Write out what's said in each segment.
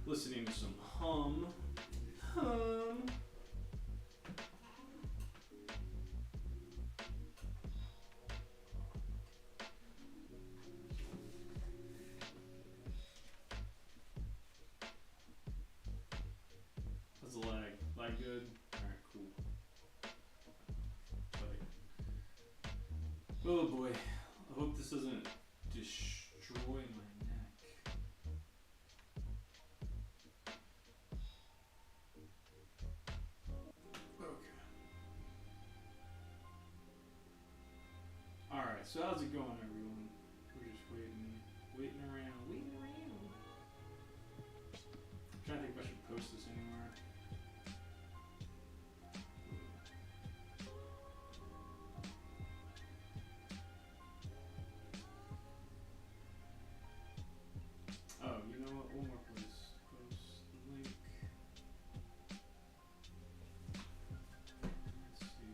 listening to some hum. How's the lag? Lag good? Alright, cool. Oh boy. I hope this doesn't destroy my neck. Okay. Alright, so how's it going, everyone? We're just waiting around. I'm trying to think if I should post this anywhere. Oh, you know what? One more place. Post the link. Let's see.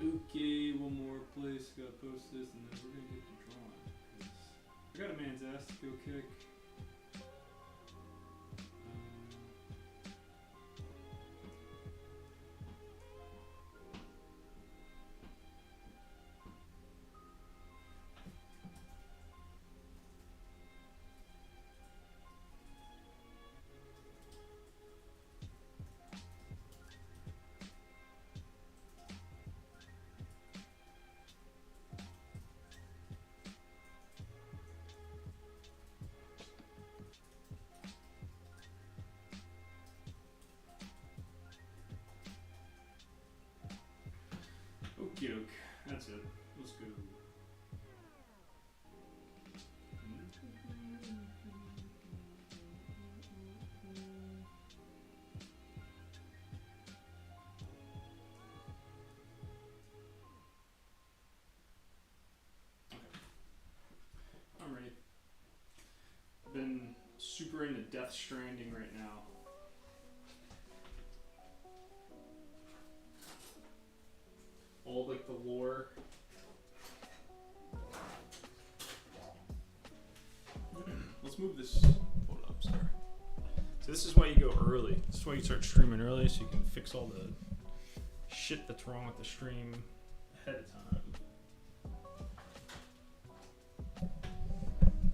Okay, one more place. Gotta post this, and then we're gonna get to drawing. I got a man's ass to go kick. Okie doke, that's it. Let's go. Okay. I'm ready. I've been super into Death Stranding right now. All like the lore. Let's move this. Hold up, sorry. So this is why you go early. This is why you start streaming early, so you can fix all the shit that's wrong with the stream ahead of time.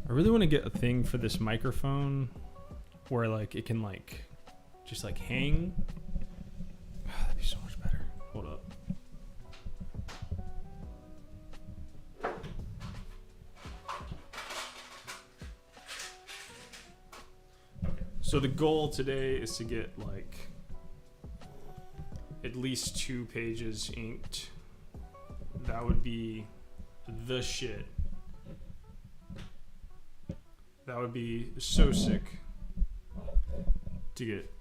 I really want to get a thing for this microphone where like it can like just like hang. That'd be so much better. Hold up. So the goal today is to get like at least 2 pages inked. That would be the shit. That would be so sick to get.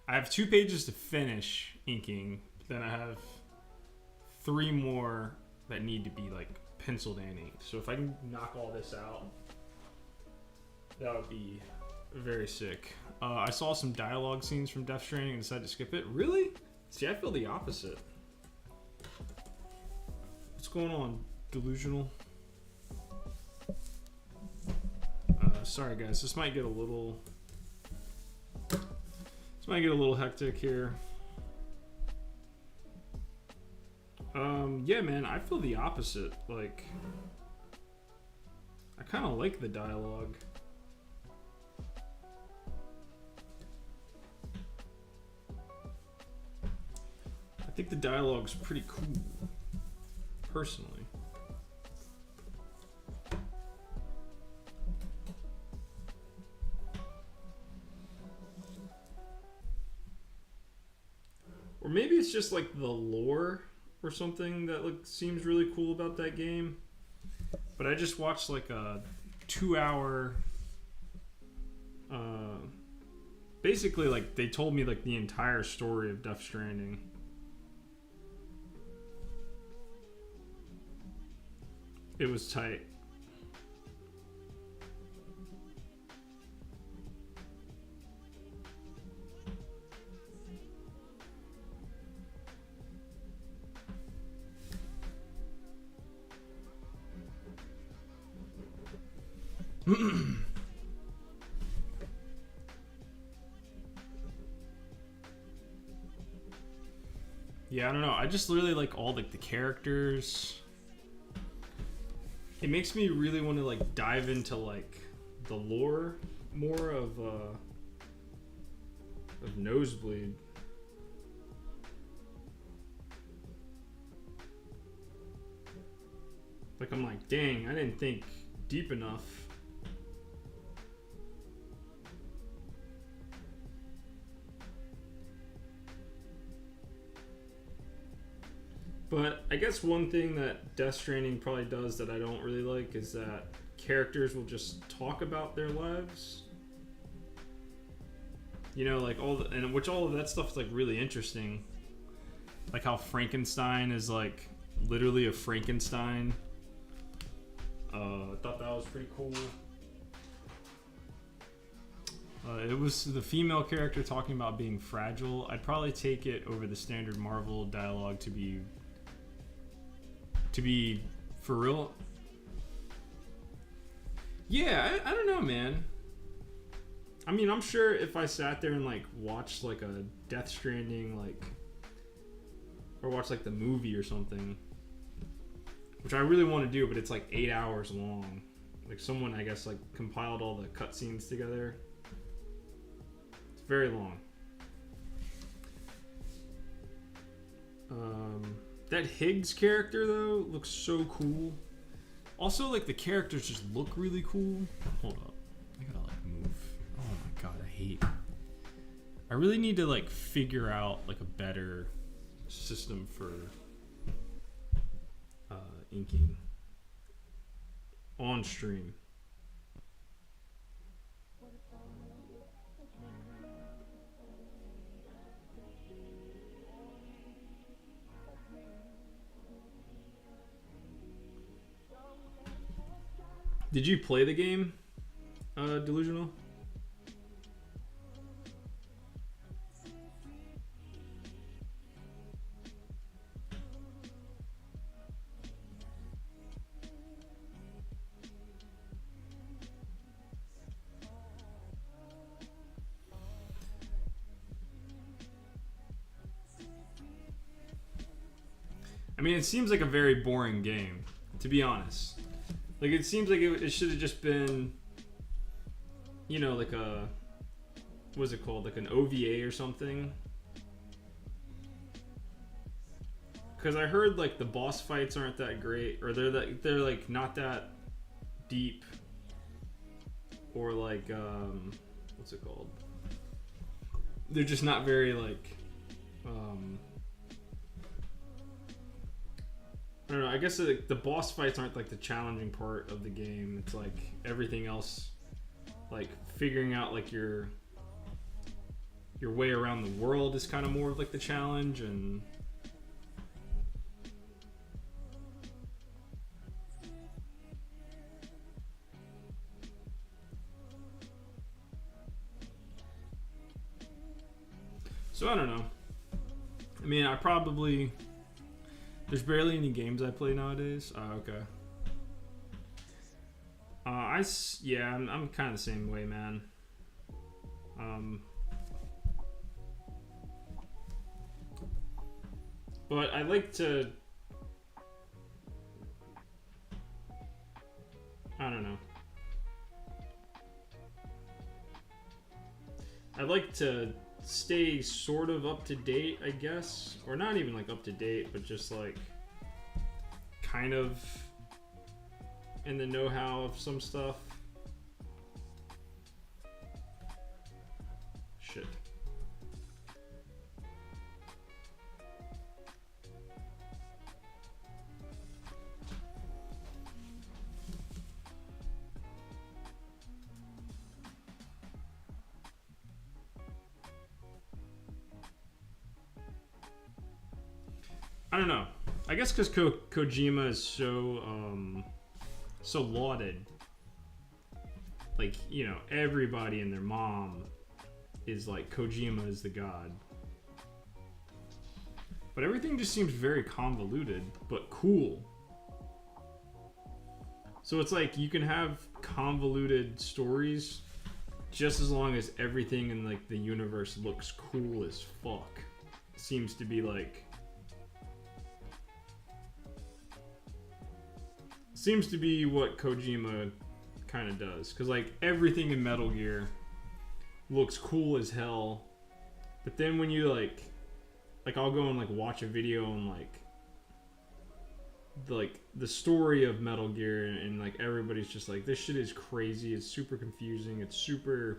I have 2 pages to finish inking, then I have 3 more that need to be like penciled and inked. So if I can knock all this out, that would be very sick. I saw some dialogue scenes from Death Stranding and decided to skip it. Really? See, I feel the opposite. What's going on, delusional? Sorry guys, this might get a little hectic here. Yeah, man, I feel the opposite. Like, I kind of like the dialogue. I think the dialogue's pretty cool, personally. Or maybe it's just like the lore or something that like seems really cool about that game. But I just watched like a 2-hour, basically like they told me like the entire story of Death Stranding. It was tight. Yeah, I don't know. I just really like all like the characters. It makes me really want to like dive into like the lore more of Nosebleed. Like I'm like, dang, I didn't think deep enough. But I guess one thing that Death Stranding probably does that I don't really like is that characters will just talk about their lives. You know, like all of that stuff is like really interesting. Like how Frankenstein is like literally a Frankenstein. I thought that was pretty cool. It was the female character talking about being fragile. I'd probably take it over the standard Marvel dialogue to be for real. Yeah, I don't know, man. I mean, I'm sure if I sat there and like watched like a Death Stranding like or watched like the movie or something, which I really want to do, but it's like 8 hours long. Like someone, I guess, like compiled all the cutscenes together. It's very long. That Higgs character though looks so cool. Also, like the characters just look really cool. Hold up, I gotta like move. Oh my god, I really need to like figure out like a better system for inking on stream. Did you play the game, Delusional? I mean, it seems like a very boring game, to be honest. Like, it seems like it should have just been, you know, like a, what's it called? Like an OVA or something. Because I heard, like, the boss fights aren't that great, or they're like, not that deep. Or, like, what's it called? They're just not very, like, I don't know, I guess the boss fights aren't like the challenging part of the game. It's like everything else, like figuring out like your way around the world is kind of more of like the challenge. And so I don't know. I mean, there's barely any games I play nowadays. Oh, okay. I'm kind of the same way, man. But I like to, I don't know. I like to stay sort of up to date, I guess, or not even like up to date, but just like kind of in the know-how of some stuff. Shit. I don't know. I guess because Kojima is so lauded. Like, you know, everybody and their mom is like, Kojima is the god. But everything just seems very convoluted, but cool. So it's like you can have convoluted stories just as long as everything in like the universe looks cool as fuck. Seems to be like what Kojima kind of does, because like everything in Metal Gear looks cool as hell, but then when you like I'll go and like watch a video on like the story of Metal Gear, and like everybody's just like, this shit is crazy, it's super confusing, it's super,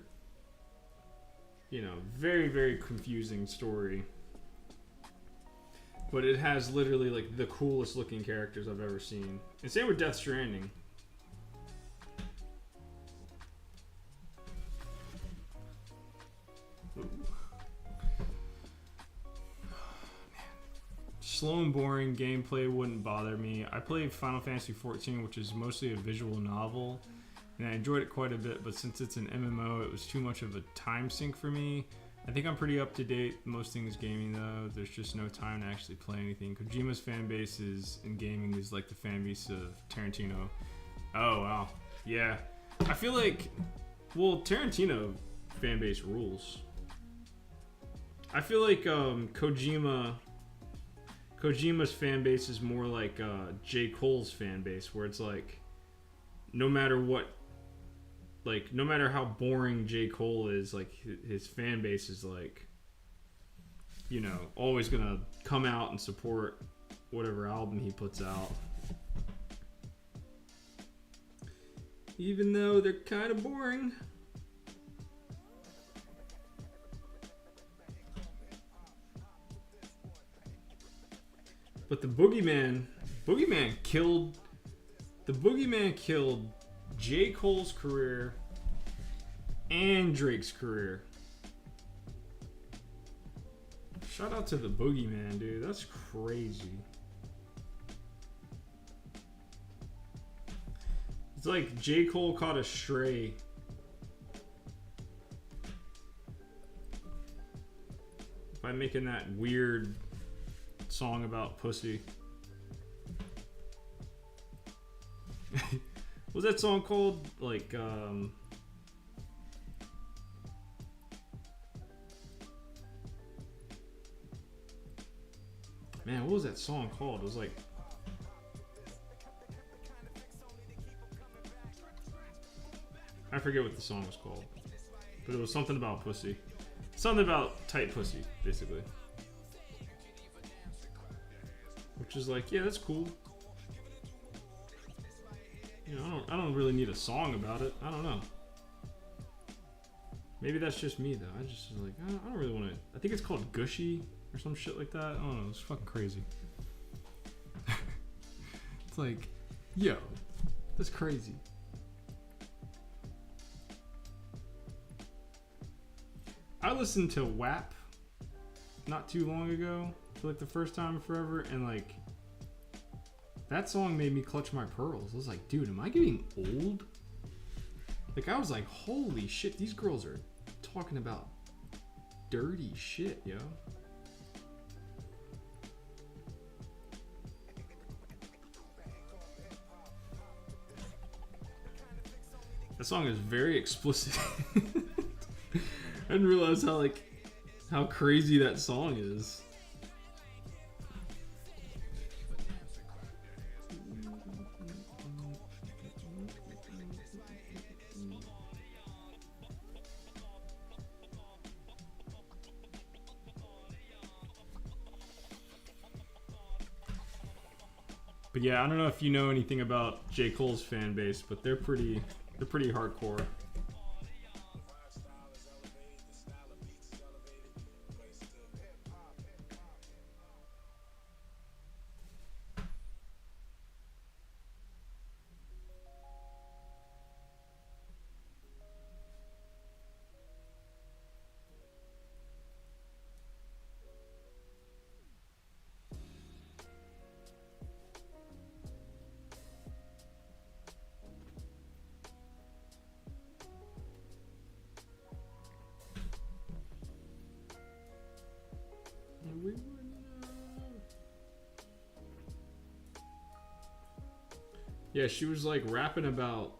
you know, very, very confusing story, but it has literally like the coolest looking characters I've ever seen. And same with Death Stranding. Ooh. Slow and boring gameplay wouldn't bother me. I played Final Fantasy XIV, which is mostly a visual novel, and I enjoyed it quite a bit, but since it's an MMO, it was too much of a time sink for me. I think I'm pretty up to date most things gaming though. There's just no time to actually play anything. Kojima's fan base in gaming is like the fan base of Tarantino. Oh wow, yeah. I feel like, well, Tarantino fan base rules. I feel like Kojima's fan base is more like J. Cole's fan base, where it's like, no matter what, like no matter how boring J. Cole is, like his fan base is like, you know, always gonna come out and support whatever album he puts out, even though they're kind of boring. But the Boogeyman killed J. Cole's career and Drake's career. Shout out to the Boogeyman, dude. That's crazy. It's like J. Cole caught a stray. By making that weird song about pussy. What's that song called? Like, man, what was that song called? It was like, I forget what the song was called, but it was something about pussy. Something about tight pussy, basically. Which is like, yeah, that's cool. You know, I don't really need a song about it. I don't know. Maybe that's just me though. I just was like, I don't really want to. I think it's called Gushy or some shit like that. I don't know. It's fucking crazy. It's like, yo, that's crazy. I listened to WAP not too long ago for like the first time in forever, and like that song made me clutch my pearls. I was like, dude, am I getting old? Like, I was like, holy shit, these girls are talking about dirty shit, yo. That song is very explicit. I didn't realize how crazy that song is. But yeah, I don't know if you know anything about J. Cole's fan base, but they're pretty hardcore. Yeah, she was like rapping about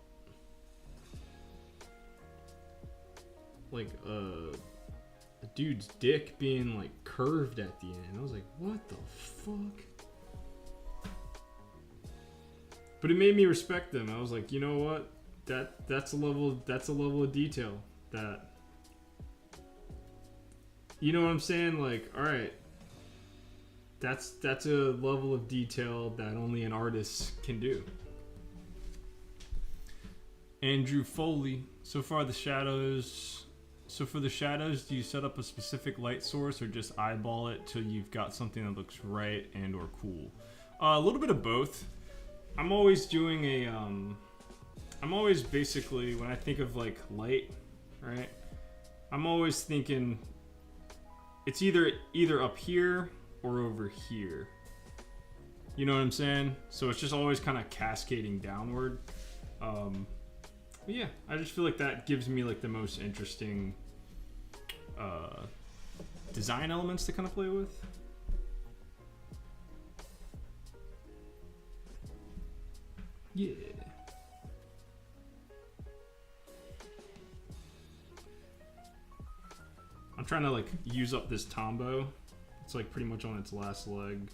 like a dude's dick being like curved at the end. I was like, what the fuck? But it made me respect them. I was like, you know what? That's a level of detail that, you know what I'm saying? Like, all right, that's a level of detail that only an artist can do. Andrew Foley. So for the shadows, do you set up a specific light source or just eyeball it till you've got something that looks right and or cool? A little bit of both. I'm always doing a I'm always basically, when I think of like light, right? I'm always thinking it's either up here or over here. You know what I'm saying? So it's just always kind of cascading downward. But yeah, I just feel like that gives me like the most interesting design elements to kind of play with. Yeah. I'm trying to like use up this tombow. It's like pretty much on its last leg.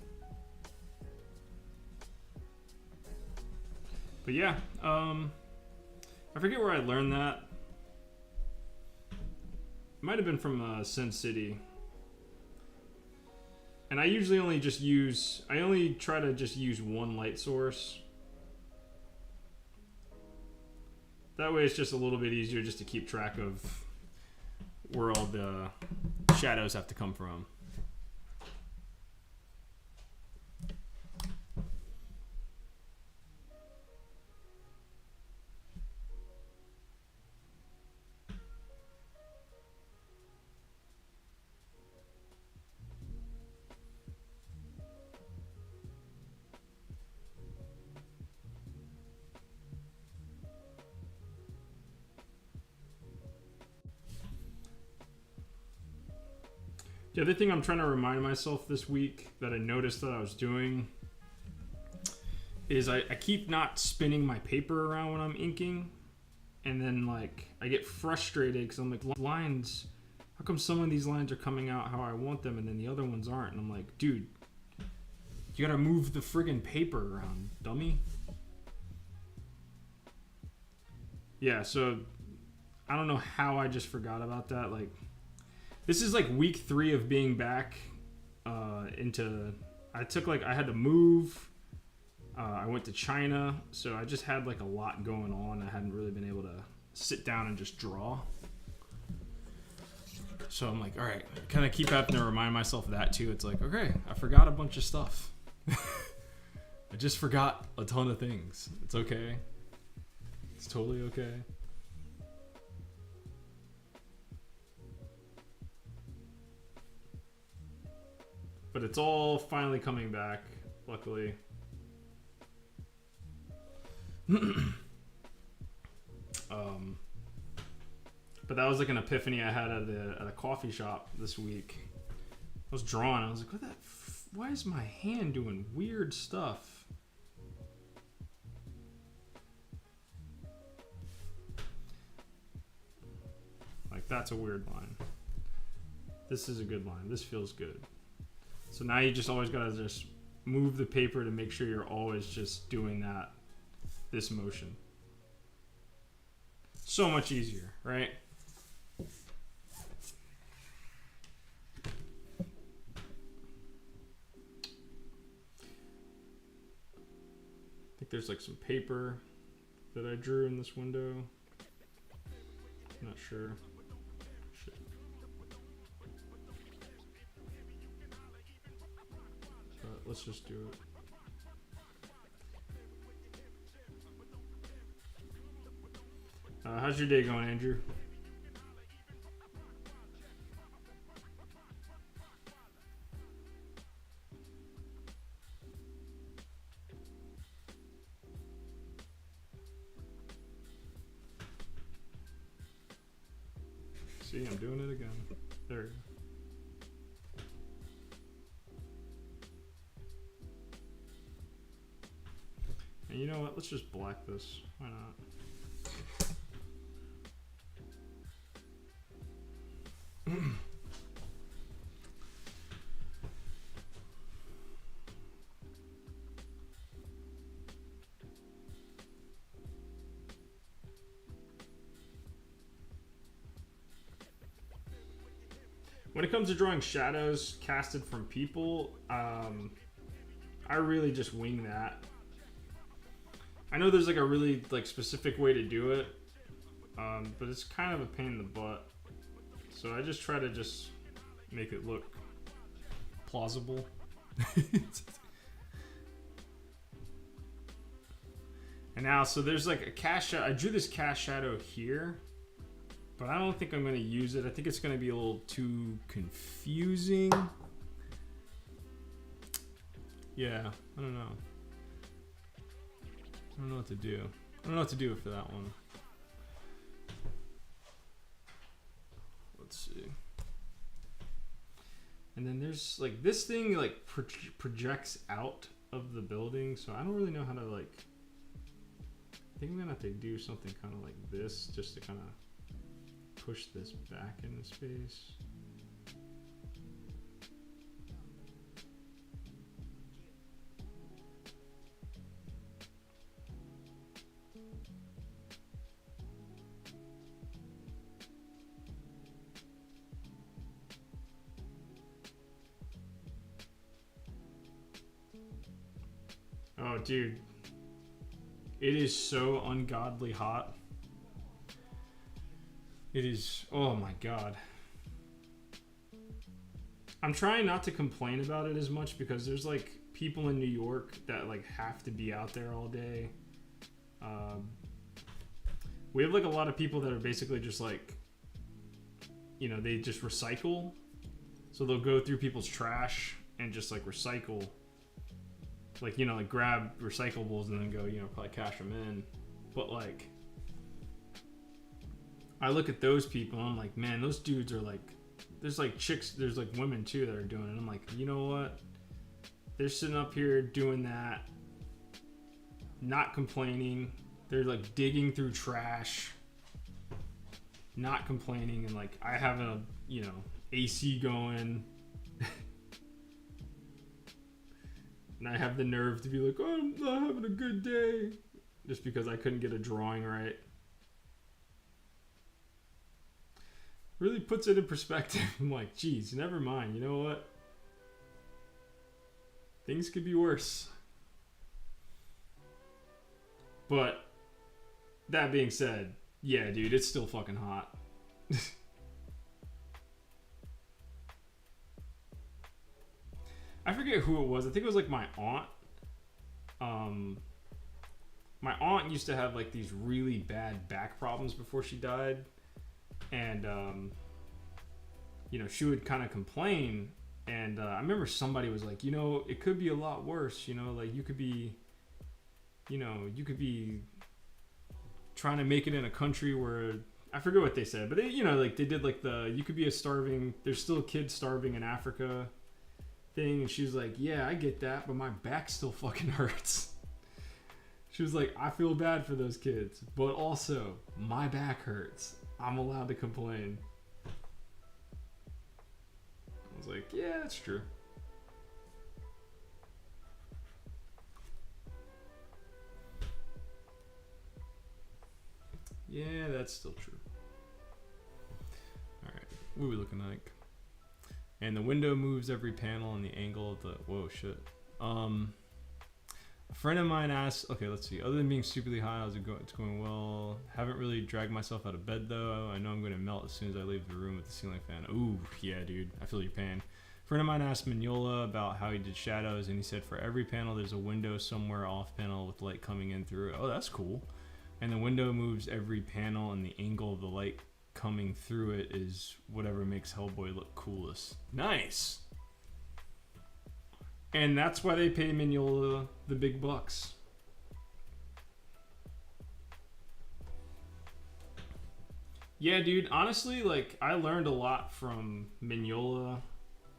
But yeah, I forget where I learned that. It might have been from Sin City. And I usually only try to just use one light source. That way it's just a little bit easier just to keep track of where all the shadows have to come from. The other thing I'm trying to remind myself this week that I noticed that I was doing is I keep not spinning my paper around when I'm inking, and then like I get frustrated because I'm like, lines, how come some of these lines are coming out how I want them and then the other ones aren't? And I'm like, dude, you gotta move the friggin' paper around, dummy. Yeah, so I don't know how I just forgot about that. Like, this is like week 3 of being back I had to move. I went to China, so I just had like a lot going on. I hadn't really been able to sit down and just draw. So I'm like, all right, kind of keep having to remind myself of that too. It's like, okay, I forgot a bunch of stuff. I just forgot a ton of things. It's okay. It's totally okay. But it's all finally coming back, luckily. But that was like an epiphany I had at a coffee shop this week. I was drawing. I was like, why is my hand doing weird stuff? Like, that's a weird line. This is a good line. This feels good. So now you just always gotta just move the paper to make sure you're always just doing this motion. So much easier, right? I think there's like some paper that I drew in this window. I'm not sure. Let's just do it. How's your day going, Andrew? See, I'm doing it again. There we go. And you know what? Let's just black this. Why not? When it comes to drawing shadows casted from people, I really just wing that. I know there's like a really like specific way to do it, but it's kind of a pain in the butt. So I just try to just make it look plausible. And now, so there's like a cast shadow. I drew this cast shadow here, but I don't think I'm going to use it. I think it's going to be a little too confusing. Yeah, I don't know. I don't know what to do. I don't know what to do for that one. Let's see. And then there's like this thing like projects out of the building, so I don't really know how to like. I think I'm gonna have to do something kind of like this just to kind of push this back into space. Oh, dude. It is so ungodly hot. It is, oh my god. I'm trying not to complain about it as much because there's like people in New York that like have to be out there all day. We have like a lot of people that are basically just like, you know, they just recycle. So they'll go through people's trash and just like recycle. Like, you know, like grab recyclables and then go, you know, probably cash them in. But like, I look at those people and I'm like, man, those dudes are like, there's like chicks, there's like women too that are doing it. And I'm like, you know what? They're sitting up here doing that, not complaining. They're like digging through trash, not complaining. And like, I have a, you know, AC going. And I have the nerve to be like, oh, I'm not having a good day. Just because I couldn't get a drawing right. Really puts it in perspective. I'm like, geez, never mind. You know what? Things could be worse. But, that being said, yeah, dude, it's still fucking hot. I forget who it was. I think it was like my aunt. My aunt used to have like these really bad back problems before she died. And, you know, she would kind of complain. And I remember somebody was like, you know, it could be a lot worse. You know, like you could be, you know, you could be trying to make it in a country where, I forget what they said. But, they, you know, like they did like the, you could be a starving, there's still kids starving in Africa thing. And she was like, yeah, I get that, but my back still fucking hurts. She was like, I feel bad for those kids, but also my back hurts. I'm allowed to complain. I was like, yeah, that's true. Yeah, that's still true. All right, what are we looking like? And the window moves every panel and the angle of the, whoa, shit. A friend of mine asked, okay, let's see. Other than being stupidly high, how's it going? It's going well. Haven't really dragged myself out of bed though. I know I'm going to melt as soon as I leave the room with the ceiling fan. Ooh, yeah, dude. I feel your pain. A friend of mine asked Mignola about how he did shadows, and he said for every panel, there's a window somewhere off panel with light coming in through it. Oh, that's cool. And the window moves every panel, and the angle of the light coming through it is whatever makes Hellboy look coolest. Nice. And that's why they pay Mignola the big bucks. Yeah, dude, honestly, like, I learned a lot from Mignola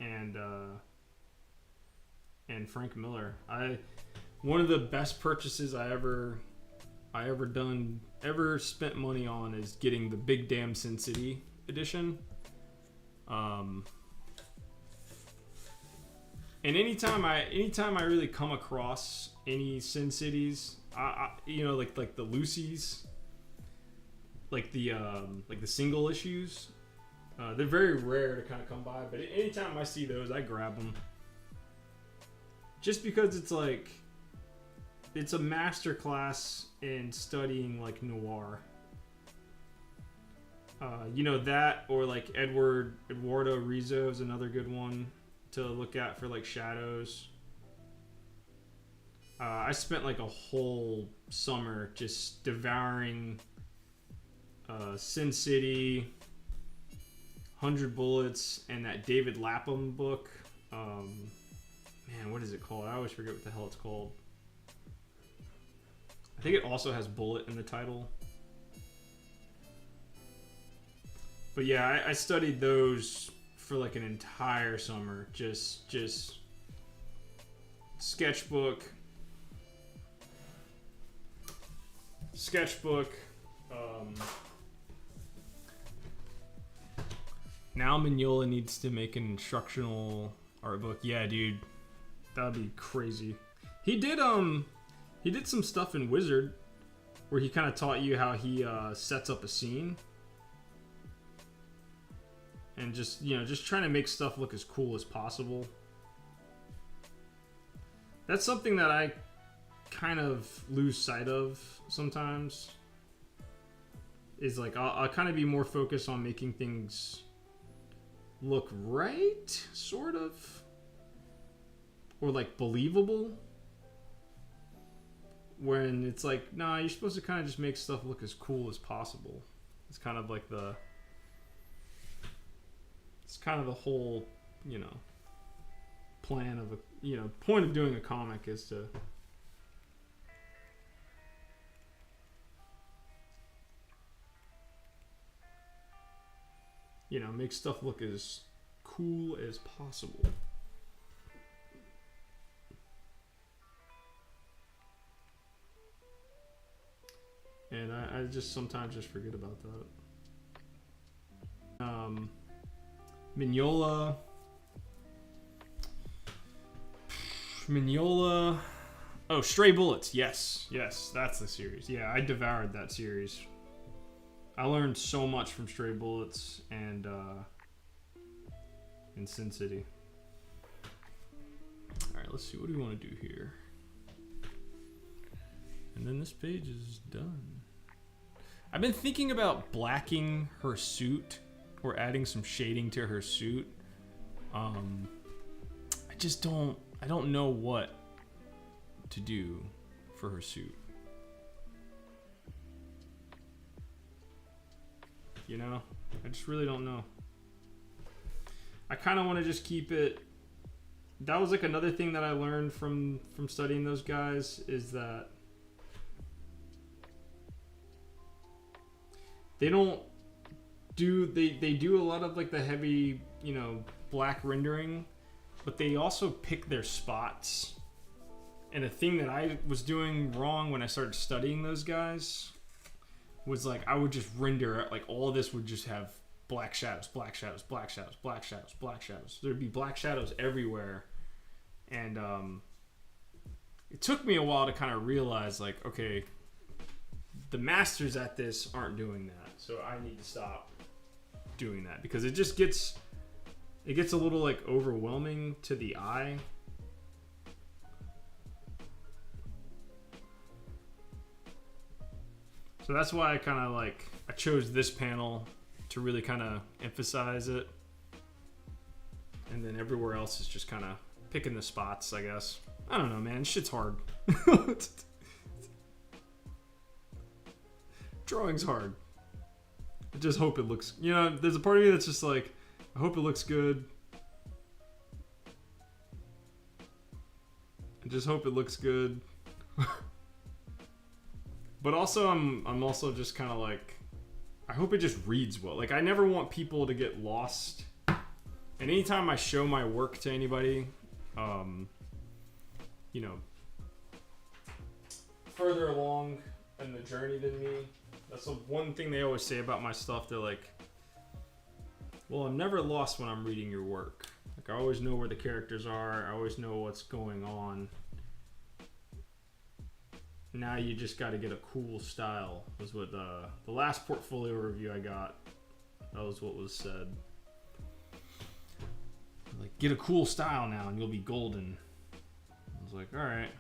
and Frank Miller. one of the best purchases I ever spent money on is getting the Big Damn Sin City edition. And anytime I really come across any Sin Cities, I like the Lucy's, like the single issues, they're very rare to kind of come by. But anytime I see those, I grab them. Just because it's like, it's a masterclass in studying like noir. That, or like Eduardo Rizzo is another good one to look at for like shadows. I spent like a whole summer just devouring Sin City, 100 Bullets, and that David Lapham book. Man, what is it called? I always forget what the hell it's called. I think it also has Bullet in the title. But yeah, I studied those for like an entire summer. Just sketchbook. Now Mignola needs to make an instructional art book. Yeah, dude, that'd be crazy. He did some stuff in Wizard where he kind of taught you how he sets up a scene. And just trying to make stuff look as cool as possible. That's something that I kind of lose sight of sometimes. Is like, I'll kind of be more focused on making things look right, sort of. Or like believable. When it's like, nah, you're supposed to kind of just make stuff look as cool as possible. It's kind of like the whole, plan of point of doing a comic is to make stuff look as cool as possible. And I just sometimes just forget about that. Mignola. Oh, Stray Bullets. Yes, that's the series. Yeah, I devoured that series. I learned so much from Stray Bullets and in Sin City. All right, let's see. What do we want to do here? And then this page is done. I've been thinking about blacking her suit or adding some shading to her suit. I don't know what to do for her suit. I just really don't know. I kind of want to just keep it. That was like another thing that I learned from studying those guys is that they do a lot of like the heavy, black rendering, but they also pick their spots. And the thing that I was doing wrong when I started studying those guys was like I would just render like all this would just have black shadows. There'd be black shadows everywhere. And it took me a while to kind of realize like, okay, the masters at this aren't doing that. So I need to stop doing that because it just gets a little like overwhelming to the eye. So that's why I chose this panel to really kind of emphasize it. And then everywhere else is just kind of picking the spots, I guess. I don't know, man. Shit's hard. Drawing's hard. I just hope it looks... there's a part of me that's just like, I hope it looks good. I just hope it looks good. But also, I'm also just kind of like, I hope it just reads well. Like, I never want people to get lost. And anytime I show my work to anybody, further along in the journey than me. That's the one thing they always say about my stuff. They're like, well, I'm never lost when I'm reading your work. Like, I always know where the characters are. I always know what's going on. Now you just got to get a cool style, was what the last portfolio review I got. That was what was said. Like, get a cool style now and you'll be golden. I was like, all right.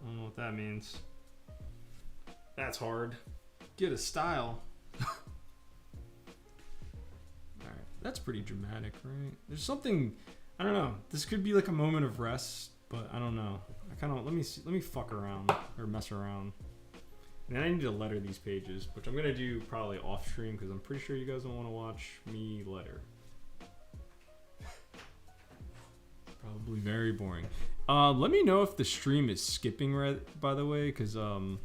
I don't know what that means. That's hard. Get a style. Alright, that's pretty dramatic, right? There's something, I don't know. This could be like a moment of rest, but I don't know. I kind of let me fuck around or mess around. And then I need to letter these pages, which I'm gonna do probably off stream because I'm pretty sure you guys don't want to watch me letter. Probably very boring. Let me know if the stream is skipping, right, by the way, because okay,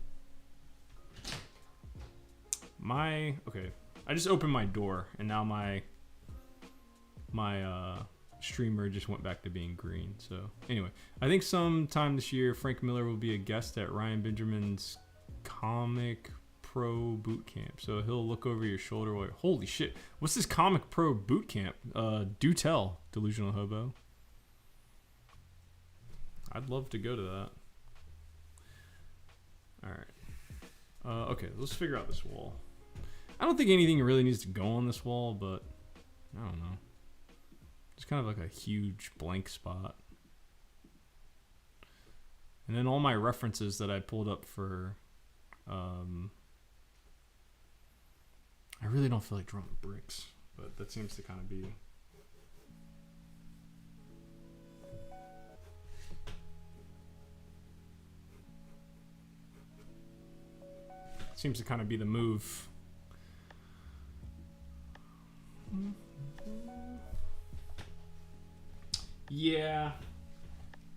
I just opened my door and now my streamer just went back to being green. So anyway, I think sometime this year Frank Miller will be a guest at Ryan Benjamin's Comic Pro Boot Camp. So he'll look over your shoulder while, holy shit, what's this Comic Pro Boot Camp? Do tell, Delusional Hobo. I'd love to go to that. Alright. Okay, let's figure out this wall. I don't think anything really needs to go on this wall, but I don't know. It's kind of like a huge blank spot. And then all my references that I pulled up for... I really don't feel like drawing bricks, but that seems to kind of be... Seems to kind of be the move. Yeah.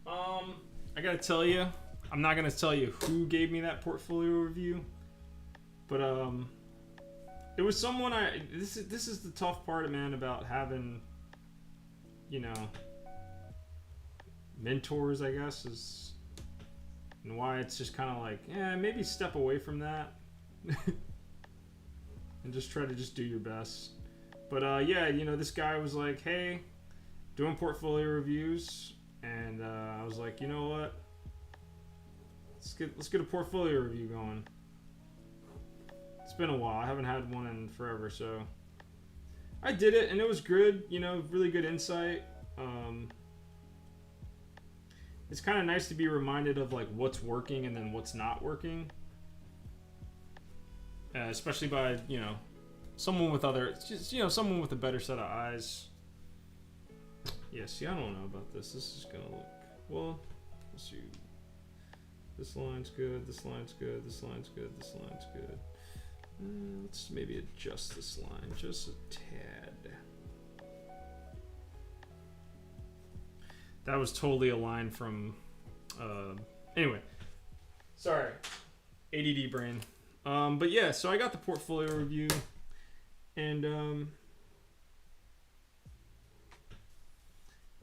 I gotta tell you, I'm not gonna tell you who gave me that portfolio review, but it was someone this is the tough part, man, about having, you know, mentors, I guess, is, and why it's just kind of like, yeah, maybe step away from that. And just try to just do your best. But yeah, you know, this guy was like, hey, doing portfolio reviews, and I was like, you know what, let's get a portfolio review going. It's been a while, I haven't had one in forever, so I did it and it was good, you know, really good insight. It's kind of nice to be reminded of like what's working and then what's not working. Especially by, you know, someone with someone with a better set of eyes. Yeah, see, I don't know about this. This is gonna look, well, let's see. This line's good, this line's good, this line's good, this line's good. Let's maybe adjust this line just a tad. That was totally a line from, anyway. Sorry, ADD brain. But yeah, so I got the portfolio review, and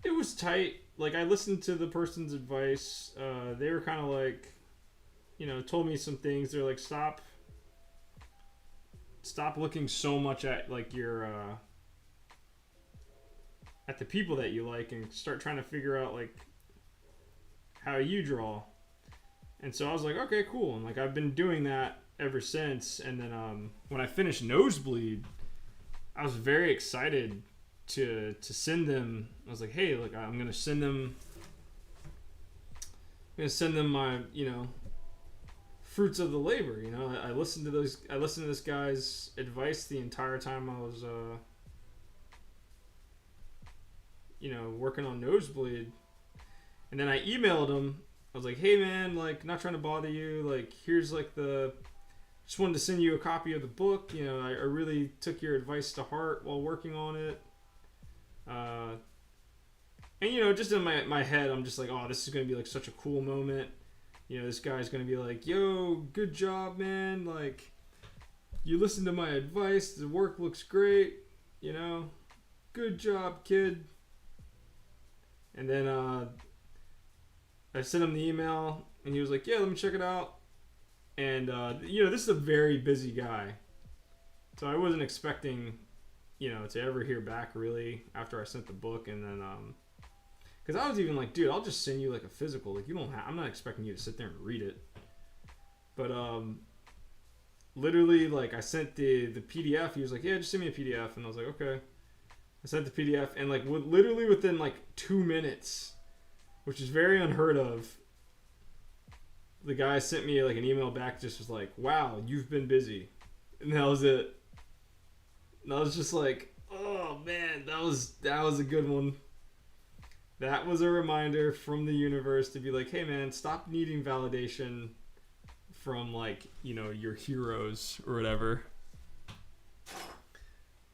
it was tight. Like, I listened to the person's advice. They were kind of like, you know, told me some things. They're like, stop looking so much at like your at the people that you like, and start trying to figure out like how you draw. And so I was like, okay, cool. And like, I've been doing that ever since. And then when I finished Nosebleed, I was very excited to send them. I was like, hey, look, I'm gonna send them my, you know, fruits of the labor. You know, I listened to this guy's advice the entire time I was you know, working on Nosebleed. And then I emailed him. I was like, hey man, like, not trying to bother you, like, here's like just wanted to send you a copy of the book. You know, I really took your advice to heart while working on it. And you know, just in my head, I'm just like, oh, this is gonna be like such a cool moment. You know, this guy's gonna be like, yo, good job, man. Like, you listened to my advice. The work looks great. You know, good job, kid. And then I sent him the email, and he was like, yeah, let me check it out. And, this is a very busy guy. So I wasn't expecting, to ever hear back really after I sent the book. And then, because I was even like, dude, I'll just send you like a physical. Like, I'm not expecting you to sit there and read it. But, literally, like, I sent the PDF. He was like, yeah, just send me a PDF. And I was like, okay. I sent the PDF. And, like, literally within, like, 2 minutes, which is very unheard of, the guy sent me like an email back, just was like, wow, you've been busy. And that was it. And I was just like, oh man, that was a good one. That was a reminder from the universe to be like, hey man, stop needing validation from like, your heroes or whatever.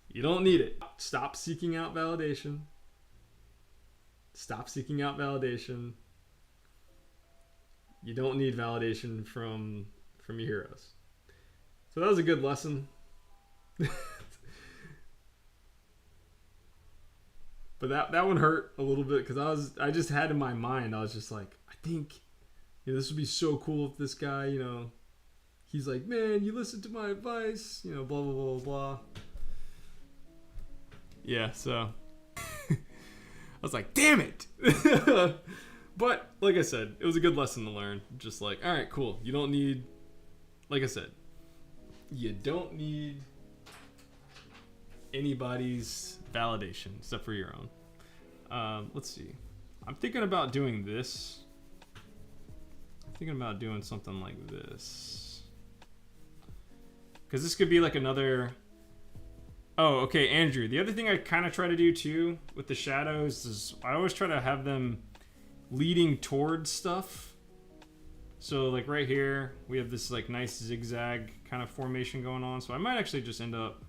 You don't need it. Stop seeking out validation. Stop seeking out validation. You don't need validation from your heroes. So that was a good lesson. But that one hurt a little bit because I just had in my mind, I was just like, I think this would be so cool if this guy, he's like, man, you listen to my advice, blah, blah, blah, blah. Yeah, so I was like, damn it. But, like I said, it was a good lesson to learn. Just like, all right, cool. You don't need, like I said, you don't need anybody's validation except for your own. Let's see. I'm thinking about doing this. I'm thinking about doing something like this. Because this could be like another... Oh, okay, Andrew. The other thing I kind of try to do, too, with the shadows is I always try to have them leading towards stuff. So like right here we have this like nice zigzag kind of formation going on, so I might actually just end up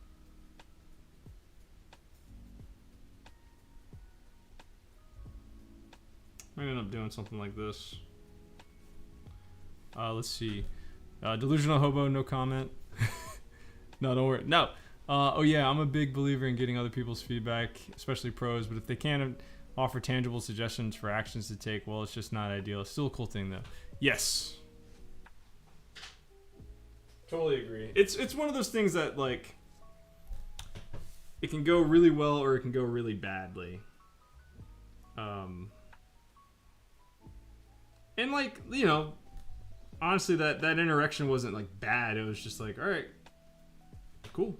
doing something like this. Let's see. Delusional hobo, no comment. No, don't worry. No. Oh yeah, I'm a big believer in getting other people's feedback, especially pros, but if they can't offer tangible suggestions for actions to take, well, it's just not ideal. It's still a cool thing, though. Yes. Totally agree. It's one of those things that, like, it can go really well or it can go really badly. And, like, honestly, that interaction wasn't, like, bad. It was just like, all right, cool,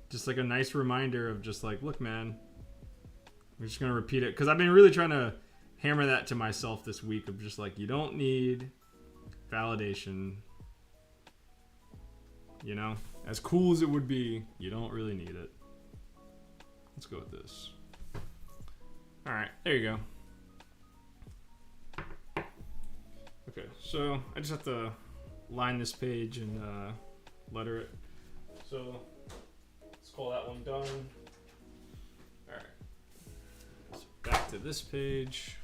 Just, like, a nice reminder of just, like, look, man, I'm just going to repeat it. Because I've been really trying to hammer that to myself this week of just like, you don't need validation. As cool as it would be, you don't really need it. Let's go with this. All right, there you go. Okay, so I just have to line this page and letter it. So let's call that one done. Back to this page.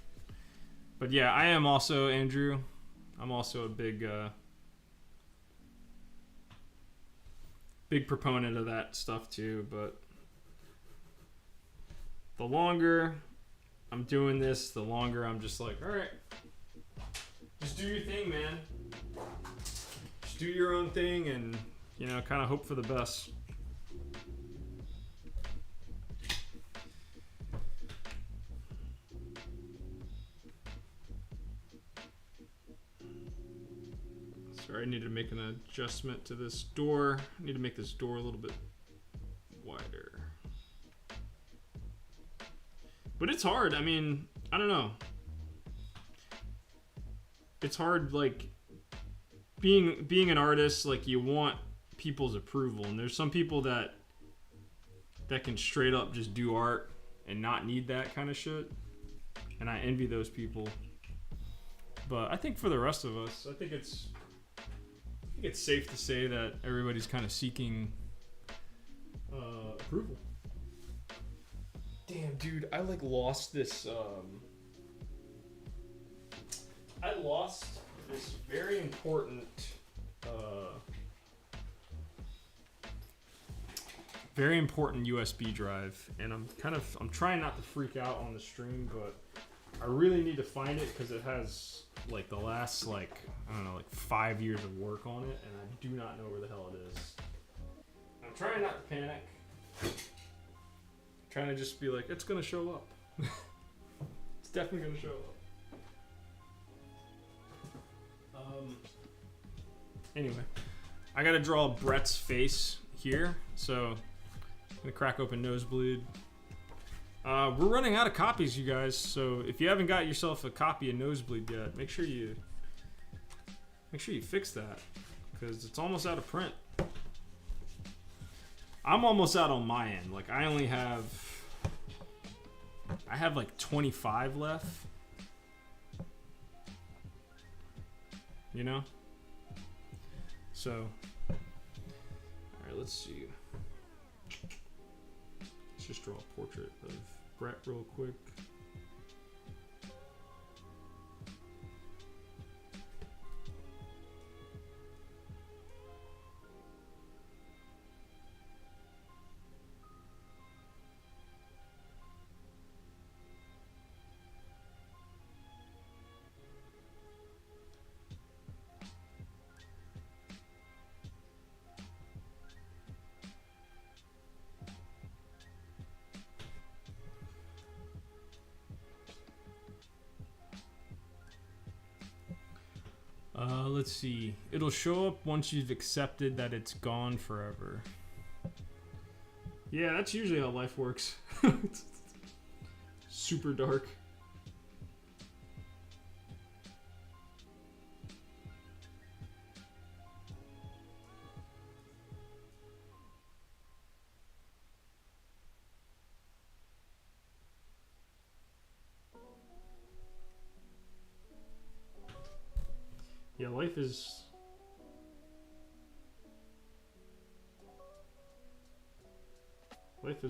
But yeah, I am also, Andrew, I'm also a big proponent of that stuff too, but the longer I'm doing this, the longer I'm just like, all right, just do your thing, man. Just do your own thing and, kind of hope for the best. I need to make an adjustment to this door. I need to make this door a little bit wider. But it's hard. I mean, I don't know. It's hard, like, being an artist, like, you want people's approval. And there's some people that can straight up just do art and not need that kind of shit. And I envy those people. But I think for the rest of us, I think it's safe to say that everybody's kind of seeking approval. Damn, dude, I like lost this. I lost this very important, USB drive, and I'm trying not to freak out on the stream, but I really need to find it because it has like the last like I don't know like 5 years of work on it, and I do not know where the hell it is. I'm trying not to panic. I'm trying to just be like, it's gonna show up. It's definitely gonna show up. Anyway, I gotta draw Brett's face here, so I'm gonna crack open Nosebleed. We're running out of copies, you guys, so if you haven't got yourself a copy of Nosebleed yet, make sure you fix that, because it's almost out of print. I'm almost out on my end. Like I have like 25 left. You know? So, alright, let's see. Let's just draw a portrait of Brett real quick. Let's see. It'll show up once you've accepted that it's gone forever. Yeah, that's usually how life works. Super dark. Yeah, life is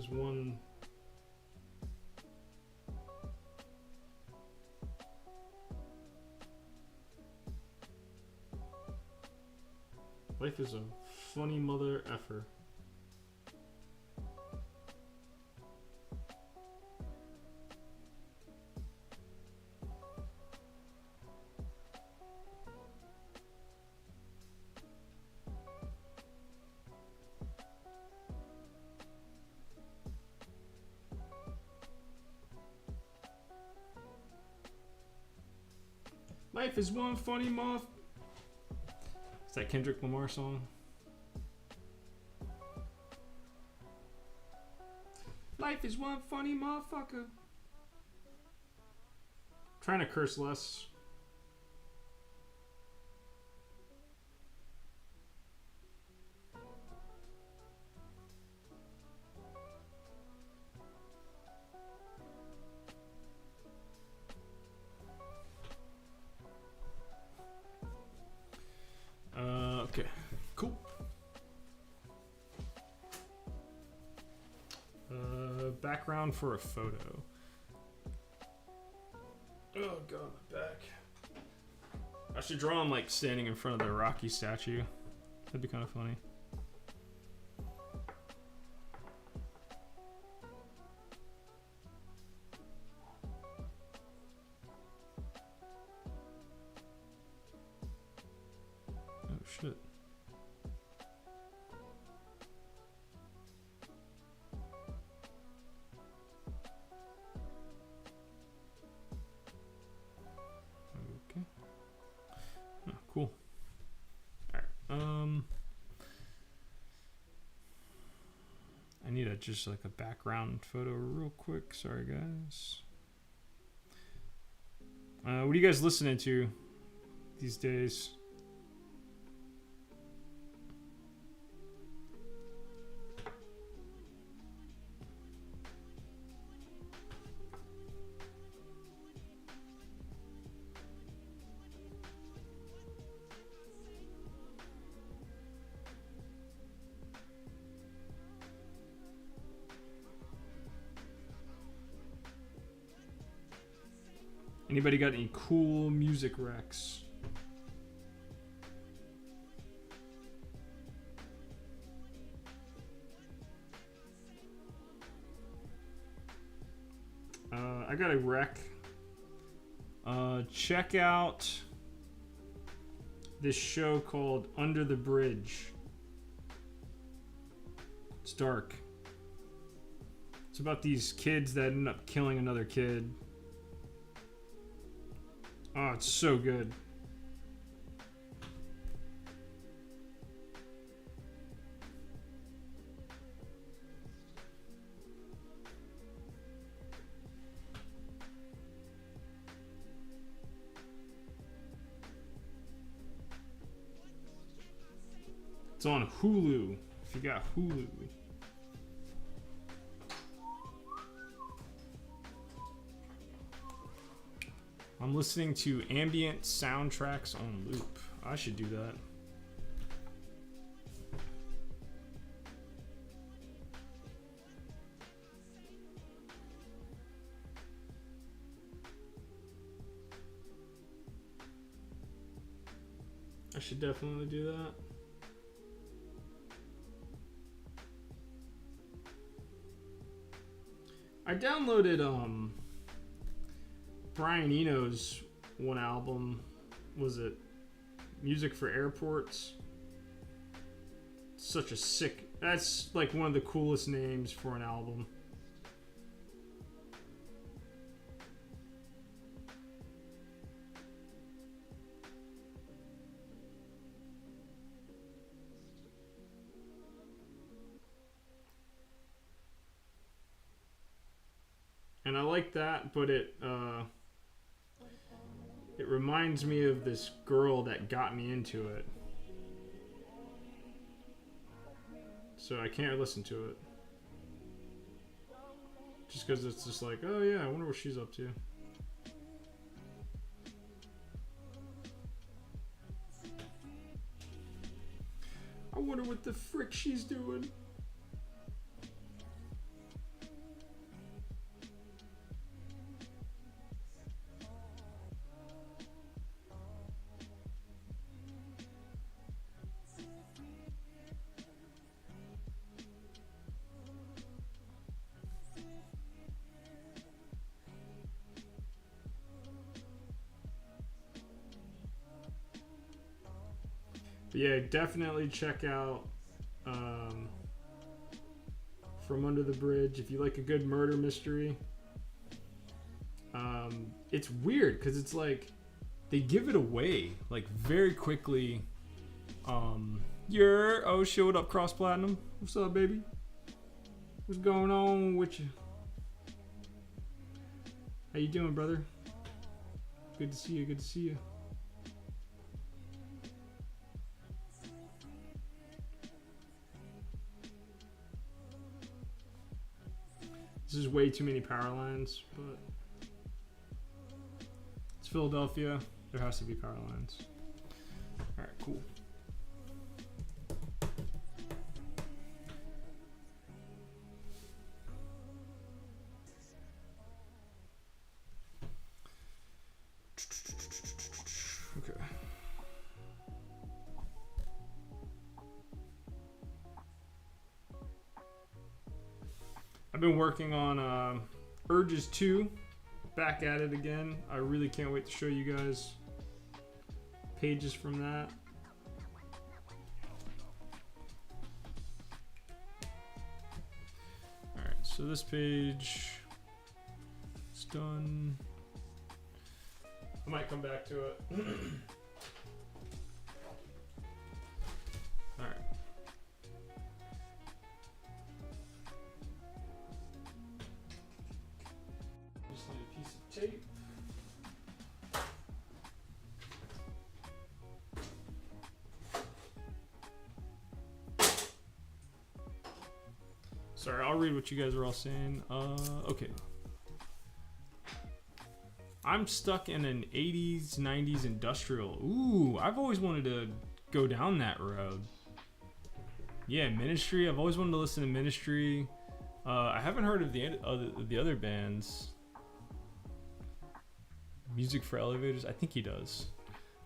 one life is a funny mother effer. Life is one funny moth. Is that Kendrick Lamar song? Life is one funny motherfucker. Trying to curse less. Okay, cool. Background for a photo. Oh god, my back. I should draw him like standing in front of the Rocky statue. That'd be kind of funny. Oh shit. Okay. Oh, cool. Alright. I need just like a background photo real quick. Sorry guys. What are you guys listening to these days? Anybody got any cool music recs? I got a rec Check out this show called Under the Bridge. It's dark. It's about these kids that end up killing another kid. Oh, it's so good. It's on Hulu, if you got Hulu. I'm listening to ambient soundtracks on loop. I should do that. I should definitely do that. I downloaded Brian Eno's one album. Was it Music for Airports? Such a sick, that's like one of the coolest names for an album. And I like that, but it reminds me of this girl that got me into it. So I can't listen to it. Just because it's just like, oh yeah, I wonder what she's up to. I wonder what the frick she's doing. But yeah, definitely check out From Under the Bridge if you like a good murder mystery. It's weird because it's like they give it away like very quickly. Oh shit, what up, Cross Platinum? What's up, baby? What's going on with you? How you doing, brother? Good to see you. Good to see you. This is way too many power lines, but it's Philadelphia. There has to be power lines. All right, cool. Okay. I've been working on Urges 2, back at it again. I really can't wait to show you guys pages from that. Alright, so this page is done. I might come back to it. Alright. Just need a piece of tape. Sorry, I'll read what you guys are all saying. Okay. I'm stuck in an 80s, 90s industrial. Ooh, I've always wanted to go down that road. Yeah, Ministry. I've always wanted to listen to Ministry. I haven't heard of the other bands. Music for Elevators. I think he does.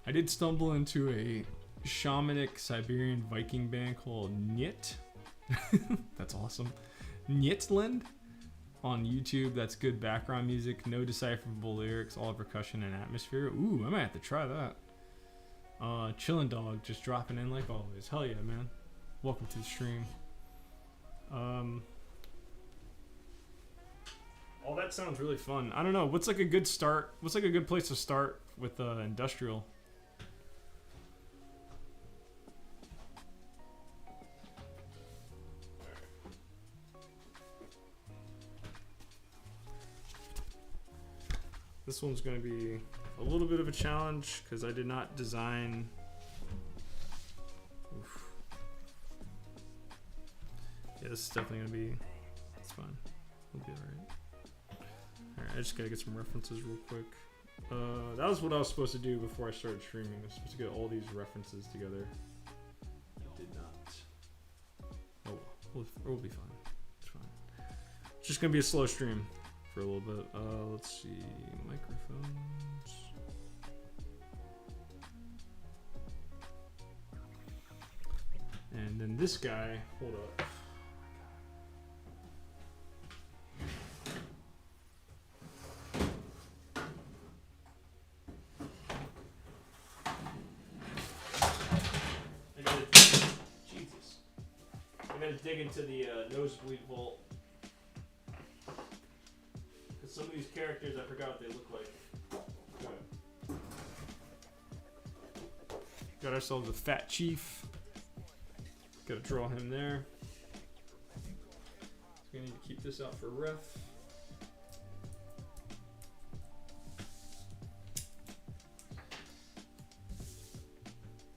I did stumble into a shamanic Siberian Viking band called Nyit. That's awesome. Nyitland on YouTube. That's good background music. No decipherable lyrics. All percussion and atmosphere. Ooh, I might have to try that. Chillin' Dog just dropping in like always. Hell yeah, man. Welcome to the stream. All that sounds really fun. I don't know. What's like a good start? What's like a good place to start with industrial? This one's going to be a little bit of a challenge because I did not design. Oof. Yeah, this is definitely going to be. It's fine. We'll be alright. Alright, I just got to get some references real quick. That was what I was supposed to do before I started streaming. I was supposed to get all these references together. I did not. Oh, we'll be fine. It's fine. It's just going to be a slow stream. For a little bit. Let's see. Microphones. And then this guy. Hold up. I gotta dig into the nosebleed vault. Some of these characters, I forgot what they look like. Okay. Got ourselves a fat chief. Gotta draw him there. So we need to keep this out for ref.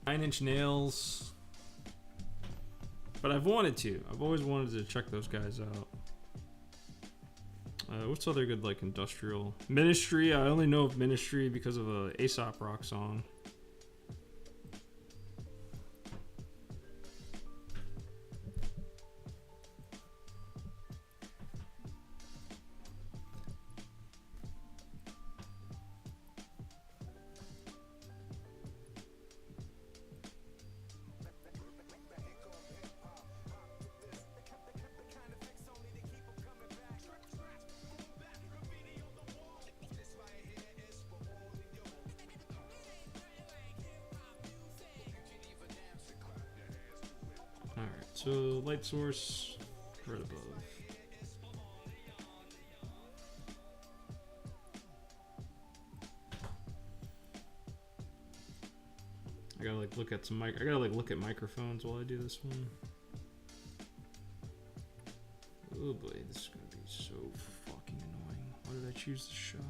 9-inch nails. But I've wanted to. I've always wanted to check those guys out. What's other good like industrial? Ministry. I only know of Ministry because of a Aesop Rock song. So light source right above. I gotta like look at some I gotta like look at microphones while I do this one. Oh boy, this is gonna be so fucking annoying. Why did I choose this shot?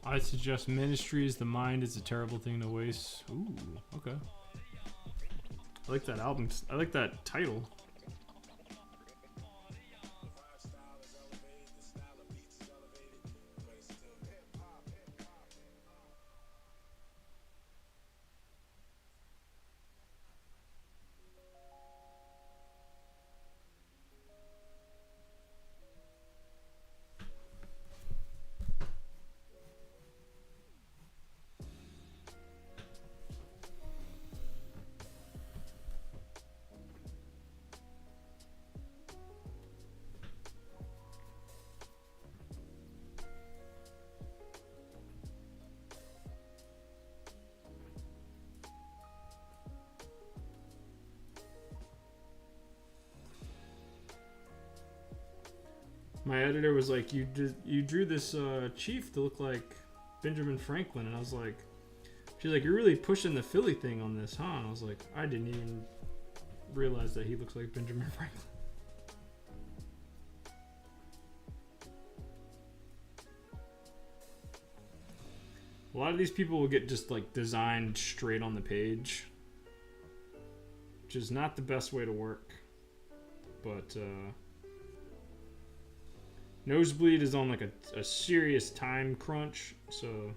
I suggest Ministries. The mind is a terrible thing to waste. Ooh, okay. I like that album. I like that title. My editor was like, you drew this chief to look like Benjamin Franklin, and I was like, she's like, you're really pushing the Philly thing on this, huh? And I was like, I didn't even realize that he looks like Benjamin Franklin. A lot of these people will get just like designed straight on the page, which is not the best way to work. But Nosebleed is on like a serious time crunch, so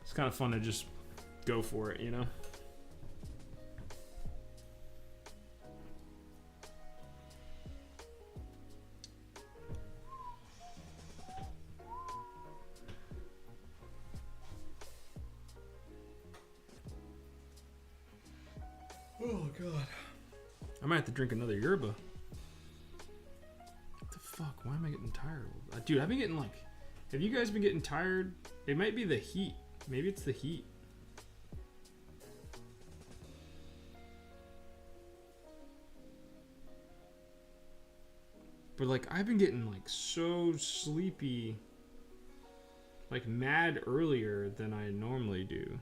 it's kind of fun to just go for it, you know? Oh god. I might have to drink another yerba. What the fuck? Why am I getting tired? Dude, I've been getting like... Have you guys been getting tired? It might be the heat. Maybe it's the heat. But like, I've been getting like so sleepy, like mad earlier than I normally do.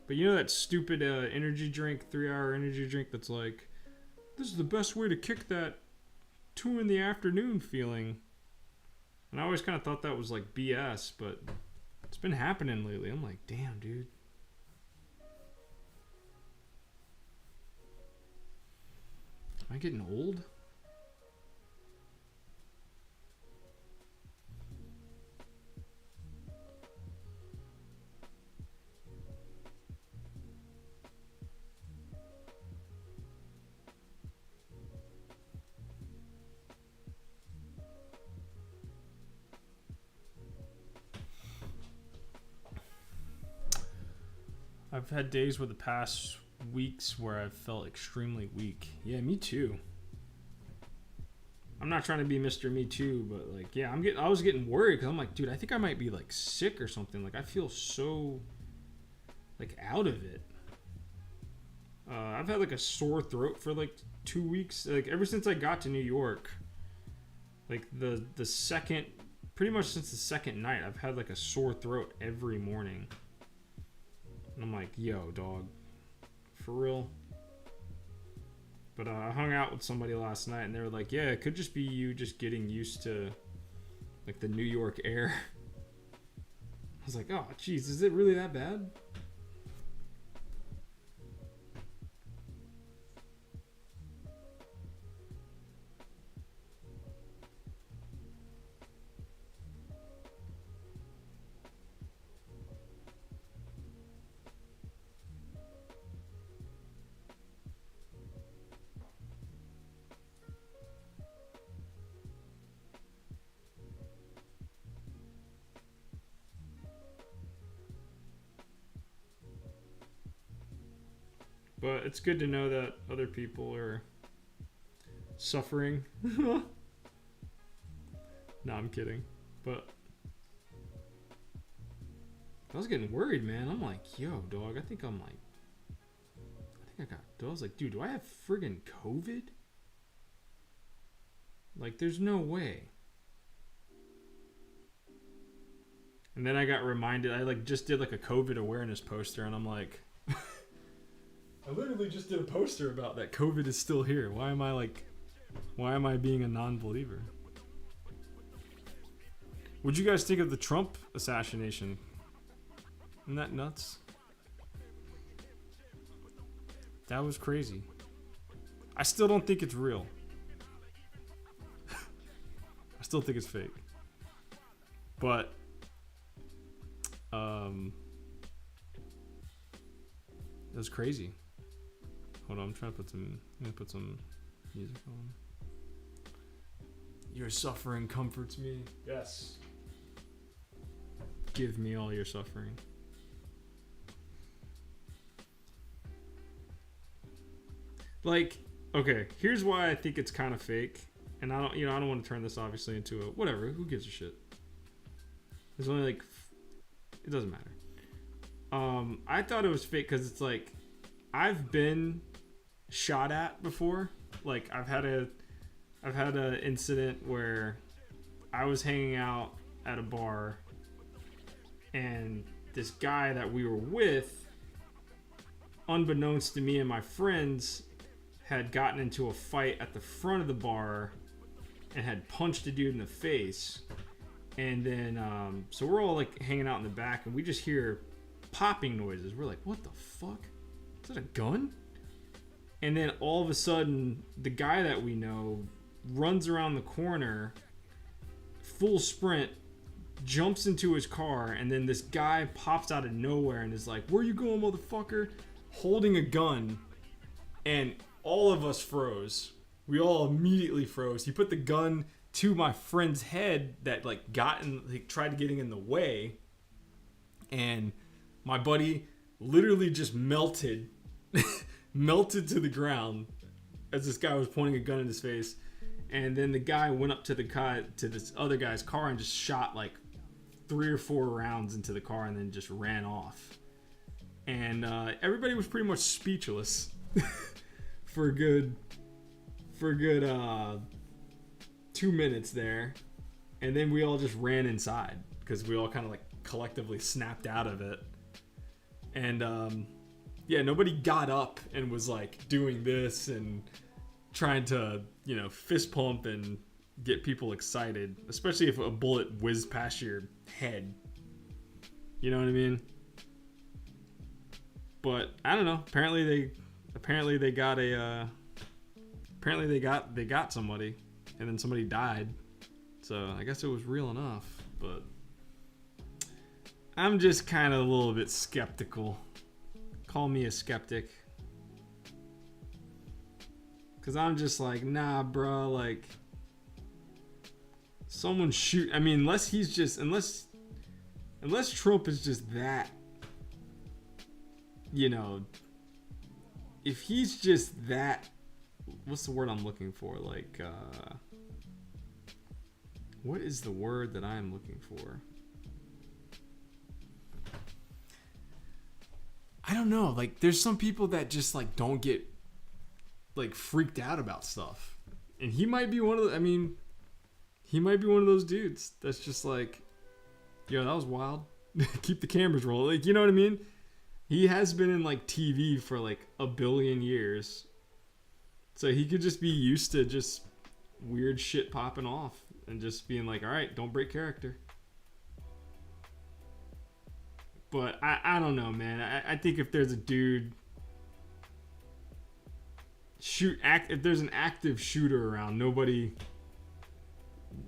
But you know that stupid energy drink, 3-hour energy drink that's like, this is the best way to kick that 2 in the afternoon feeling. And I always kind of thought that was like BS, but it's been happening lately. I'm like, damn, dude. Am I getting old? I've had days where the past weeks where I've felt extremely weak. Yeah, me too. I'm not trying to be Mr. Me Too, but like, yeah, I was getting worried because I'm like, dude, I think I might be like sick or something. Like, I feel so like out of it. I've had like a sore throat for like 2 weeks. Like ever since I got to New York, like the second, pretty much since the second night, I've had like a sore throat every morning. And I'm like, yo, dog, for real? But I hung out with somebody last night and they were like, yeah, it could just be you just getting used to like the New York air. I was like, oh, geez, is it really that bad? But it's good to know that other people are suffering. No, I'm kidding. But I was getting worried, man. I'm like, yo, dog, I think I got... I was like, dude, do I have friggin' COVID? Like, there's no way. And then I got reminded, I like just did like a COVID awareness poster and I'm like... I literally just did a poster about that COVID is still here. Why am I being a non-believer? What'd you guys think of the Trump assassination? Isn't that nuts? That was crazy. I still don't think it's real. I still think it's fake. But, it was crazy. Hold on, I'm trying to put some music on. Your suffering comforts me. Yes. Give me all your suffering. Like, okay, here's why I think it's kind of fake. And I don't want to turn this obviously into a whatever, who gives a shit? There's only like, it doesn't matter. I thought it was fake because it's like, I've been shot at before. Like I've had a incident where I was hanging out at a bar and this guy that we were with, unbeknownst to me and my friends, had gotten into a fight at the front of the bar and had punched a dude in the face. And then so we're all like hanging out in the back and we just hear popping noises. We're like, what the fuck? Is that a gun? And then all of a sudden the guy that we know runs around the corner, full sprint, jumps into his car, and then this guy pops out of nowhere and is like, where you going, motherfucker? Holding a gun. And all of us froze. We all immediately froze. He put the gun to my friend's head that like tried getting in the way, and my buddy literally just melted to the ground as this guy was pointing a gun in his face. And then the guy went up to this other guy's car and just shot like 3 or 4 rounds into the car and then just ran off. And everybody was pretty much speechless for a good 2 minutes there. And then we all just ran inside because we all kind of like collectively snapped out of it. And yeah, nobody got up and was like doing this and trying to, you know, fist pump and get people excited, especially if a bullet whizzed past your head. You know what I mean? But I don't know. Apparently they got somebody, and then somebody died. So I guess it was real enough. But I'm just kind of a little bit skeptical. Call me a skeptic. Cause I'm just like, nah, bro. Like, someone shoot. I mean, unless Trump is just that, you know, if he's just that, what's the word I'm looking for? Like, what is the word that I'm looking for? I don't know. Like, there's some people that just like don't get like freaked out about stuff, and he might be one of those dudes that's just like, yo, that was wild. Keep the cameras rolling. Like, you know what I mean? He has been in like TV for like a billion years, so he could just be used to just weird shit popping off and just being like, all right, don't break character. But I don't know, man. I think if there's a dude if there's an active shooter around, nobody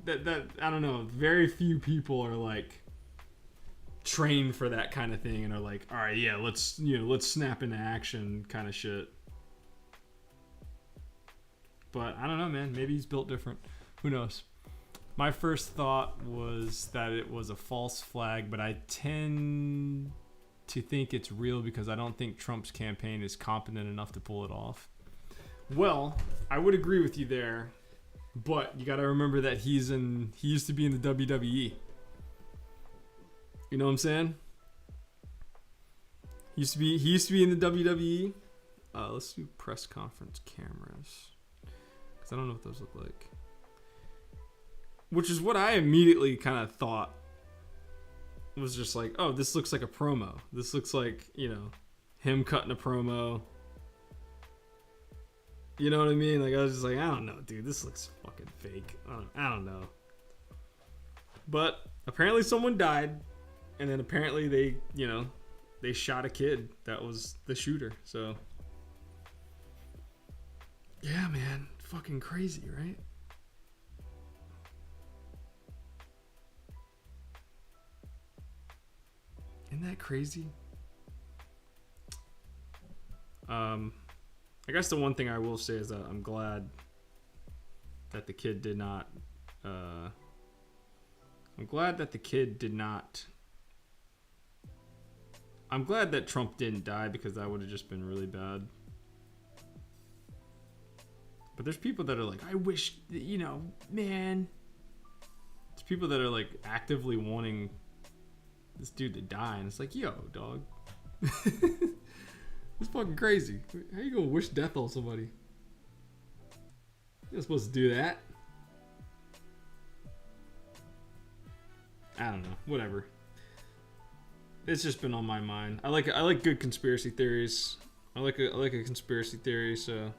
that I don't know, very few people are like trained for that kind of thing and are like, all right, yeah, let's snap into action kind of shit. But I don't know, man. Maybe he's built different. Who knows? My first thought was that it was a false flag, but I tend to think it's real because I don't think Trump's campaign is competent enough to pull it off. Well, I would agree with you there, but you got to remember that he used to be in the WWE. You know what I'm saying? He used to be in the WWE. Let's do press conference cameras, because I don't know what those look like. Which is what I immediately kind of thought was just like, oh, this looks like a promo. This looks like, you know, him cutting a promo. You know what I mean? Like, I was just like, I don't know, dude. This looks fucking fake. I don't know. But apparently someone died. And then apparently they shot a kid that was the shooter. So, yeah, man. Fucking crazy, right? Isn't that crazy? I guess the one thing I will say is that I'm glad that the kid did not. I'm glad that Trump didn't die, because that would have just been really bad. But there's people that are like, I wish, you know, man. There's people that are like actively wanting this dude to die, and it's like, yo, dog. It's fucking crazy. How you gonna wish death on somebody? You're not supposed to do that. I don't know. Whatever. It's just been on my mind. I like good conspiracy theories. I like a conspiracy theory, so.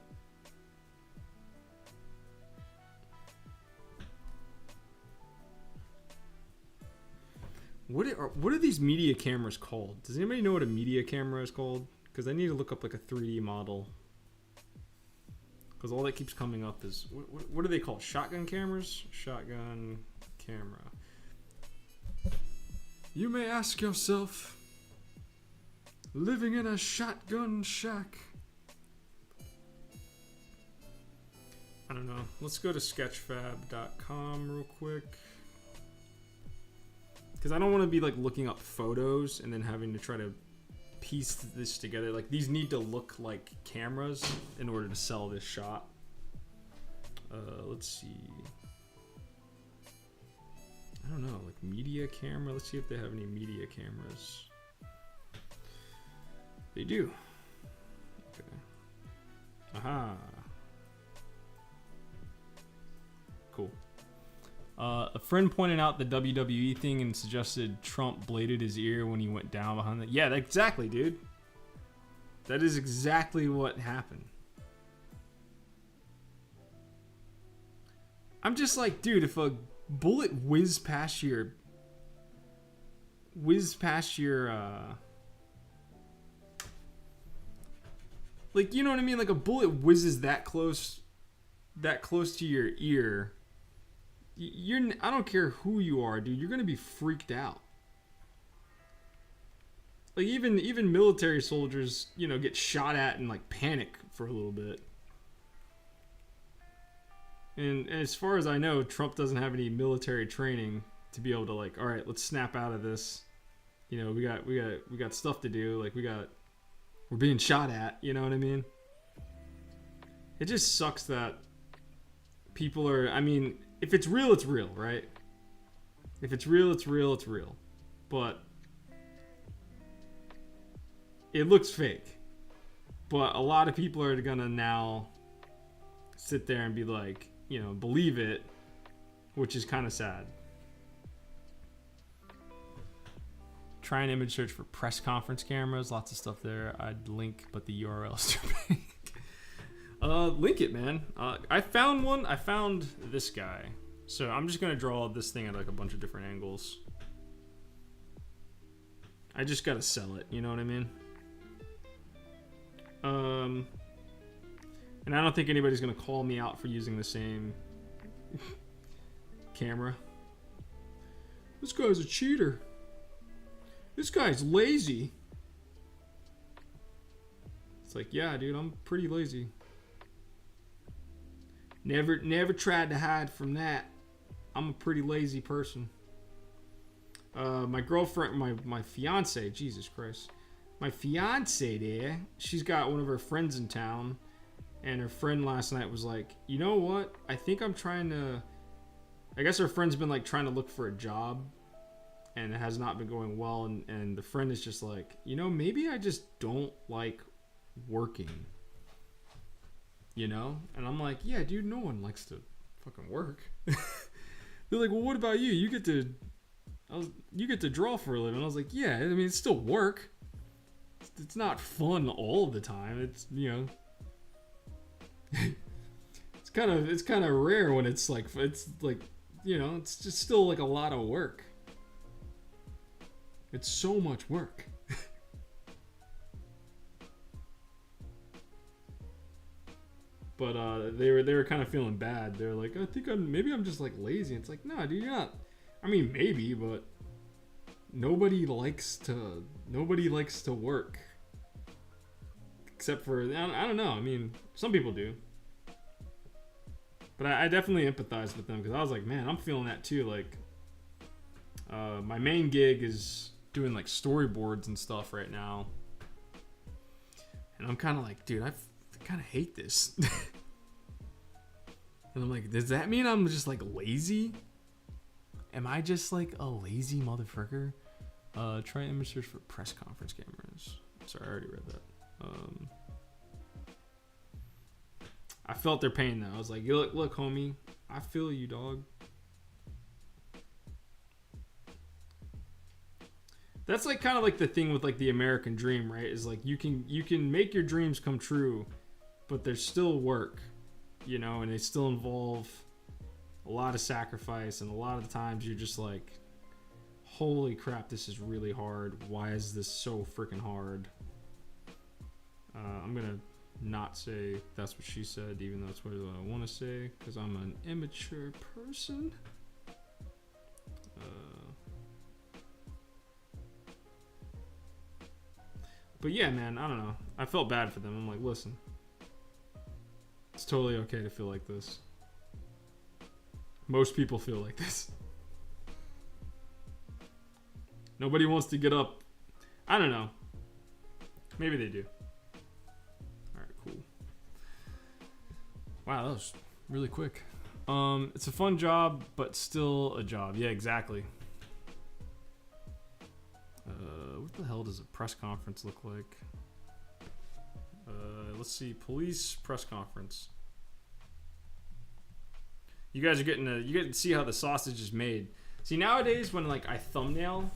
What are these media cameras called? Does anybody know what a media camera is called? Because I need to look up like a 3D model. Because all that keeps coming up is what are they called? Shotgun cameras? Shotgun camera. You may ask yourself, living in a shotgun shack. I don't know. Let's go to sketchfab.com real quick. Because I don't want to be like looking up photos and then having to try to piece this together. Like these need to look like cameras in order to sell this shot. Let's see. I don't know, like media camera. Let's see if they have any media cameras. They do. Okay. Aha. Cool. A friend pointed out the WWE thing and suggested Trump bladed his ear when he went down behind the... Yeah, exactly, dude. That is exactly what happened. I'm just like, dude, if a bullet whizzed past your... Like, you know what I mean? Like a bullet whizzes that close to your ear... I don't care who you are, dude. You're gonna be freaked out. Like even military soldiers, you know, get shot at and like panic for a little bit. And as far as I know, Trump doesn't have any military training to be able to like, all right, let's snap out of this. You know, we got stuff to do. Like we're being shot at. You know what I mean? It just sucks that people are. I mean. If it's real, it's real, right? If it's real, it's real, it's real. But it looks fake. But a lot of people are gonna now sit there and be like, you know, believe it, which is kind of sad. Try an image search for press conference cameras. Lots of stuff there. I'd link, but the URL is too big. Link it, man. I found one. I found this guy. So I'm just gonna draw this thing at like a bunch of different angles. I just gotta sell it. You know what I mean? And I don't think anybody's gonna call me out for using the same camera. This guy's a cheater. This guy's lazy. It's like, yeah, dude, I'm pretty lazy. Never tried to hide from that. I'm a pretty lazy person. My girlfriend, my fiance, Jesus Christ. My fiance there, she's got one of her friends in town. And her friend last night was like, you know what? I think I'm trying to... I guess her friend's been like trying to look for a job. And it has not been going well. And the friend is just like, you know, maybe I just don't like working. You know? And I'm like, yeah, dude, no one likes to fucking work. They're like, well, what about you? You get to draw for a living. I was like, yeah, I mean, it's still work. It's not fun all the time. It's, you know, it's kind of rare when it's like, you know, it's just still like a lot of work. It's so much work. But they were kind of feeling bad. They're like, I think maybe I'm just like lazy. It's like, nah, dude, you're not. I mean, maybe, but nobody likes to work. Except for, I don't know. I mean, some people do. But I definitely empathize with them because I was like, man, I'm feeling that too. Like, my main gig is doing like storyboards and stuff right now. And I'm kind of like, dude, I kind of hate this. And I'm like, does that mean I'm just like lazy? Am I just like a lazy motherfucker? Try image search for press conference cameras. Sorry, I already read that. I felt their pain though. I was like, look, homie, I feel you, dog. That's like kind of like the thing with like the American dream, right? Is like you can make your dreams come true, but there's still work, you know, and they still involve a lot of sacrifice, and a lot of the times you're just like, holy crap, this is really hard. Why is this so freaking hard? I'm gonna not say that's what she said, even though that's what I want to say, because I'm an immature person. But yeah, man, I don't know. I felt bad for them. I'm like, listen, it's totally okay to feel like this. Most people feel like this. Nobody wants to get up. I don't know. Maybe they do. Alright, cool. Wow, that was really quick. It's a fun job, but still a job. Yeah, exactly. What the hell does a press conference look like? Let's see. Police press conference. You guys are getting you get to see how the sausage is made. See, nowadays when like I thumbnail,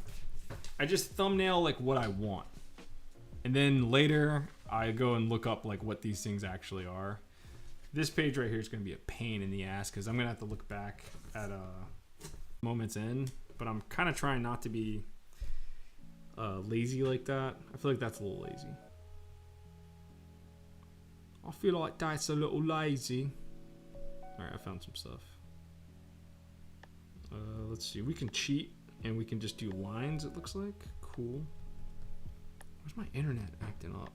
I just thumbnail like what I want, and then later I go and look up like what these things actually are. This page right here is going to be a pain in the ass because I'm going to have to look back at moments in, but I'm kind of trying not to be lazy like that. I feel like that's a little lazy. I feel like that's a little lazy. Alright, I found some stuff. Let's see. We can cheat and we can just do lines, it looks like. Cool. Where's my internet acting up?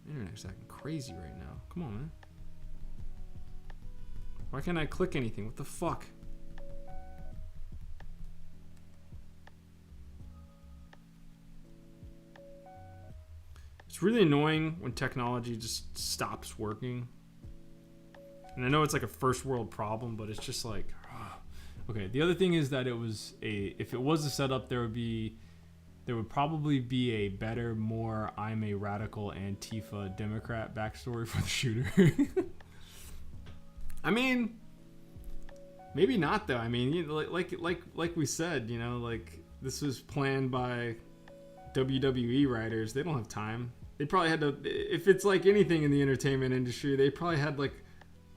Internet's acting crazy right now. Come on, man. Why can't I click anything? What the fuck? It's really annoying when technology just stops working. And I know it's like a first world problem, but it's just like, okay. The other thing is that if it was a setup, there would probably be a better, more I'm a radical Antifa Democrat backstory for the shooter. I mean, maybe not though. I mean, you know, like we said, you know, like this was planned by WWE writers. They don't have time. They probably had to, if it's like anything in the entertainment industry, they probably had like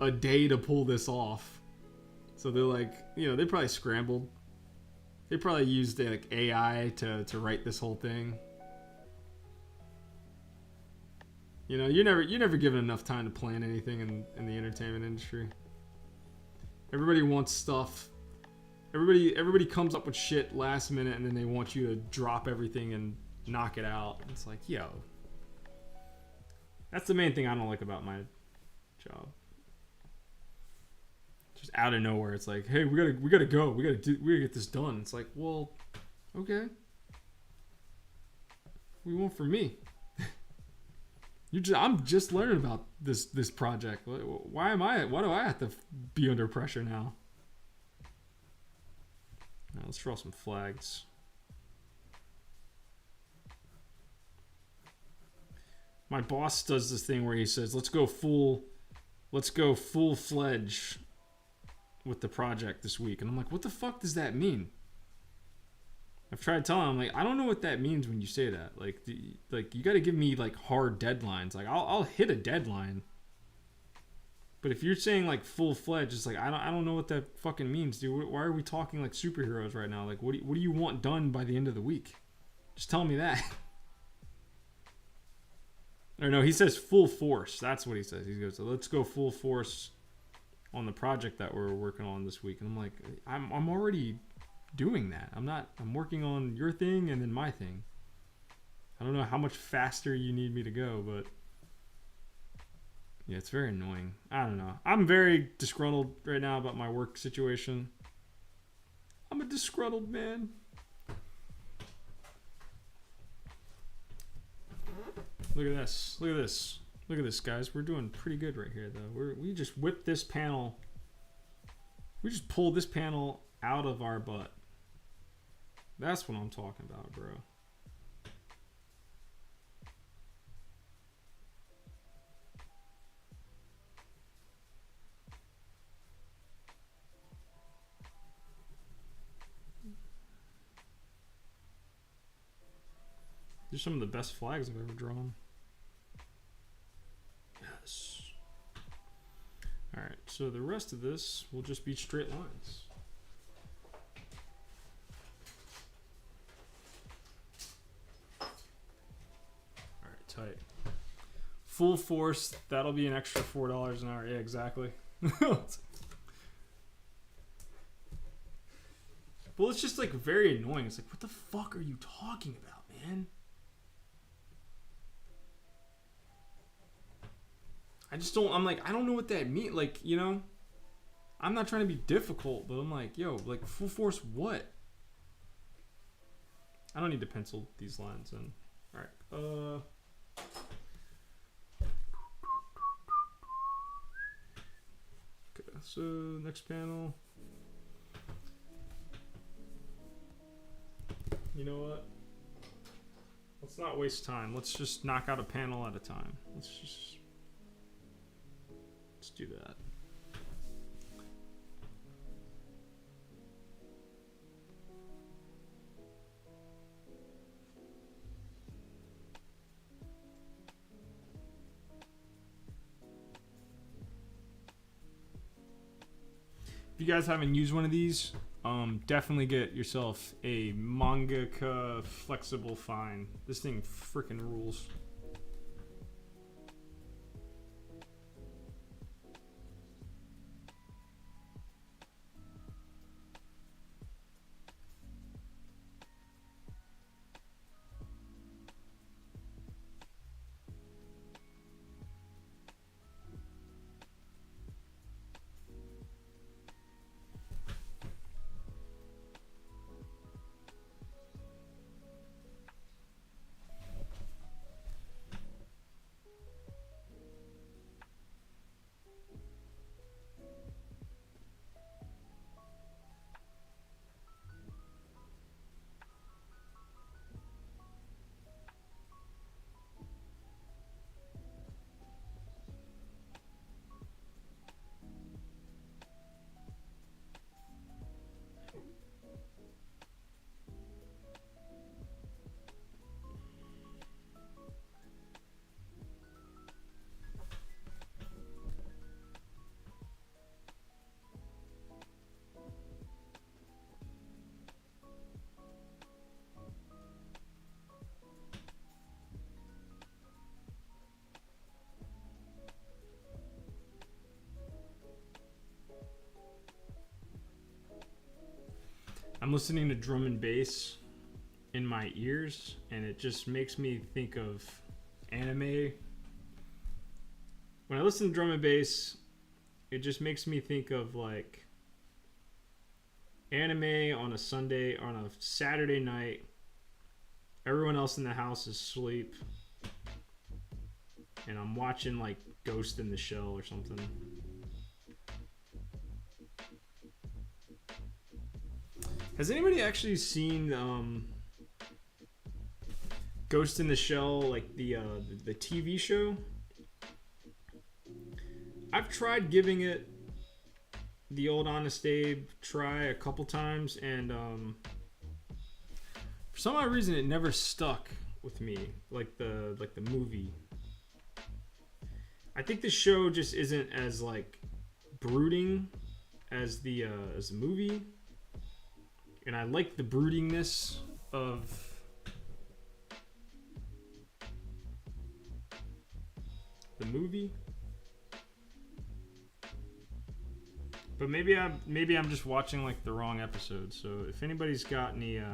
a day to pull this off. So they're like, you know, they probably scrambled. They probably used like AI to write this whole thing. You know, you're never given enough time to plan anything in the entertainment industry. Everybody wants stuff. Everybody comes up with shit last minute, and then they want you to drop everything and knock it out. It's like, yo, that's the main thing I don't like about my job. Just out of nowhere, it's like, hey, we gotta go. We gotta get this done. It's like, well, okay. What do you want from me? I'm just learning about this project. Why do I have to be under pressure now? Now let's draw some flags. My boss does this thing where he says, let's go full-fledged with the project this week. And I'm like, what the fuck does that mean? I've tried telling him, like, I don't know what that means when you say that. Like, you got to give me like hard deadlines. Like, I'll hit a deadline, but if you're saying like full fledged, it's like I don't know what that fucking means, dude. Why are we talking like superheroes right now? Like, what do you want done by the end of the week? Just tell me that. Or no, he says full force. That's what he says. He goes, so let's go full force on the project that we're working on this week. And I'm like, I'm already doing that. I'm working on your thing and then my thing. I don't know how much faster you need me to go, but yeah, it's very annoying. I don't know. I'm very disgruntled right now about my work situation. I'm a disgruntled man. Look at this. Look at this. Look at this, guys. We're doing pretty good right here, though. We just whipped this panel. We just pulled this panel out of our butt. That's what I'm talking about, bro. These are some of the best flags I've ever drawn. Yes. Alright, so the rest of this will just be straight lines. Alright, tight. Full force, that'll be an extra $4 an hour. Yeah, exactly. Well, it's just like very annoying. It's like, what the fuck are you talking about, man? I just don't, I'm like, I don't know what that means. Like, you know, I'm not trying to be difficult, but I'm like, yo, like full force what? I don't need to pencil these lines in. All right. Okay, so next panel. You know what? Let's not waste time. Let's just knock out a panel at a time. Let's do that. If you guys haven't used one of these, definitely get yourself a mangaka flexible fine. This thing freaking rules. I'm listening to drum and bass in my ears, and it just makes me think of anime. When I listen to drum and bass, it just makes me think of like anime on a Sunday, on a Saturday night. Everyone else in the house is asleep, and I'm watching like Ghost in the Shell or something. Has anybody actually seen Ghost in the Shell, like the TV show? I've tried giving it the old Honest Abe try a couple times, and for some odd reason it never stuck with me like the movie. I think the show just isn't as like brooding as the movie. And I like the broodingness of the movie. But maybe I'm just watching like the wrong episode. So if anybody's got any if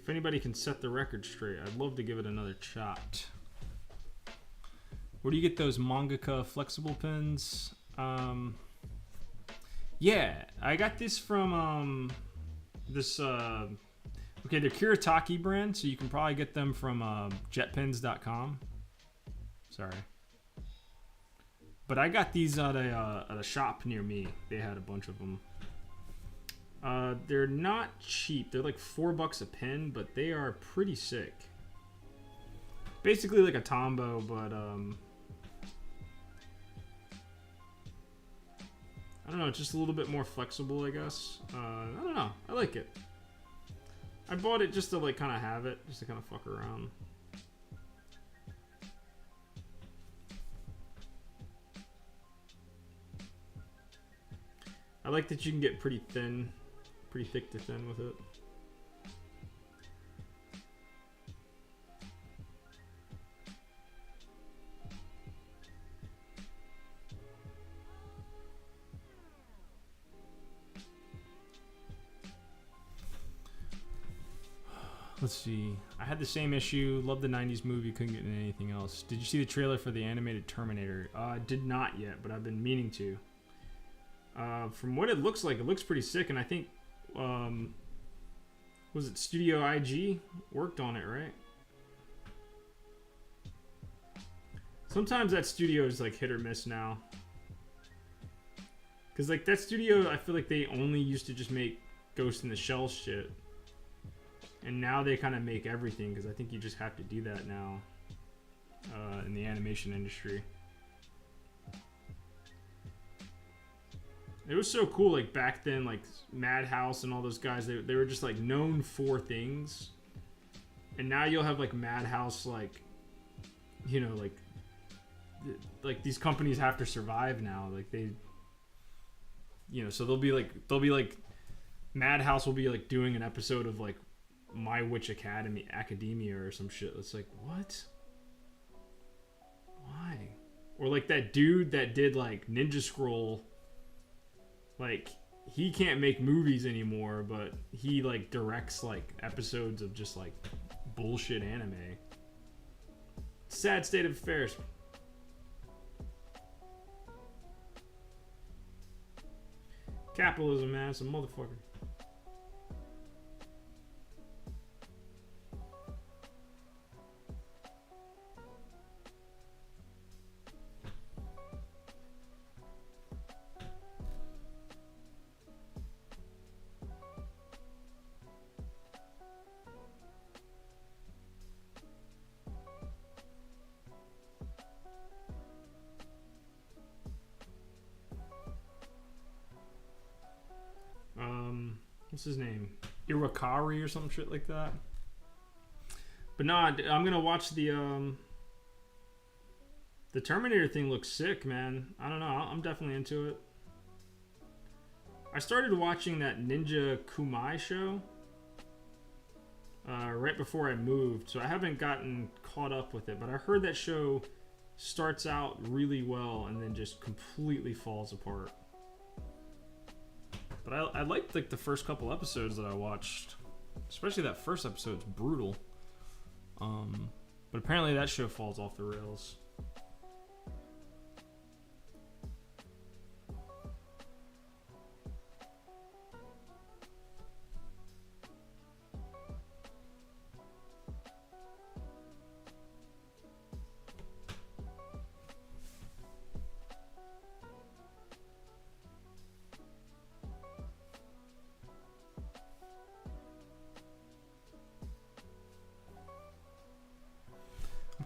anybody can set the record straight, I'd love to give it another shot. Where do you get those mangaka flexible pins? Yeah, I got this from this okay, they're Kuretake brand, so you can probably get them from jetpins.com. Sorry. But I got these at a shop near me. They had a bunch of them. They're not cheap. They're like $4 a pin, but they are pretty sick. Basically like a tombow, but I don't know, it's just a little bit more flexible, I guess. I don't know. I like it. I bought it just to like kind of have it, just to kind of fuck around. I like that you can get pretty thin, pretty thick to thin with it. Let's see. I had the same issue. Loved the 90s movie. Couldn't get into anything else. Did you see the trailer for the animated Terminator? Did not yet, but I've been meaning to. From what it looks like, it looks pretty sick. And I think, was it Studio IG worked on it, right? Sometimes that studio is like hit or miss now. Because like that studio, I feel like they only used to just make Ghost in the Shell shit. And now they kind of make everything, because I think you just have to do that now in the animation industry. It was so cool, like back then, like Madhouse and all those guys, they were just like known for things. And now you'll have like Madhouse, like, you know, like these companies have to survive now. Like they, you know, so they'll be like Madhouse will be like doing an episode of like My Witch Academia or some shit. It's like, what? Why? Or like that dude that did like Ninja Scroll, like he can't make movies anymore, but he like directs like episodes of just like bullshit anime. Sad state of affairs. Capitalism, man, it's a motherfucker. What's his name? Iwakari or some shit like that. But nah, I'm gonna watch the Terminator thing. Looks sick, man. I don't know. I'm definitely into it. I started watching that Ninja Kumai show right before I moved, so I haven't gotten caught up with it. But I heard that show starts out really well and then just completely falls apart. But I liked like the first couple episodes that I watched, especially that first episode's brutal. But apparently that show falls off the rails.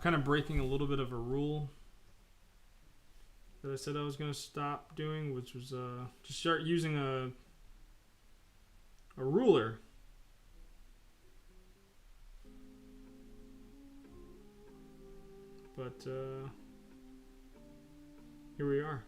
Kind of breaking a little bit of a rule that I said I was going to stop doing, which was to start using a ruler. But here we are.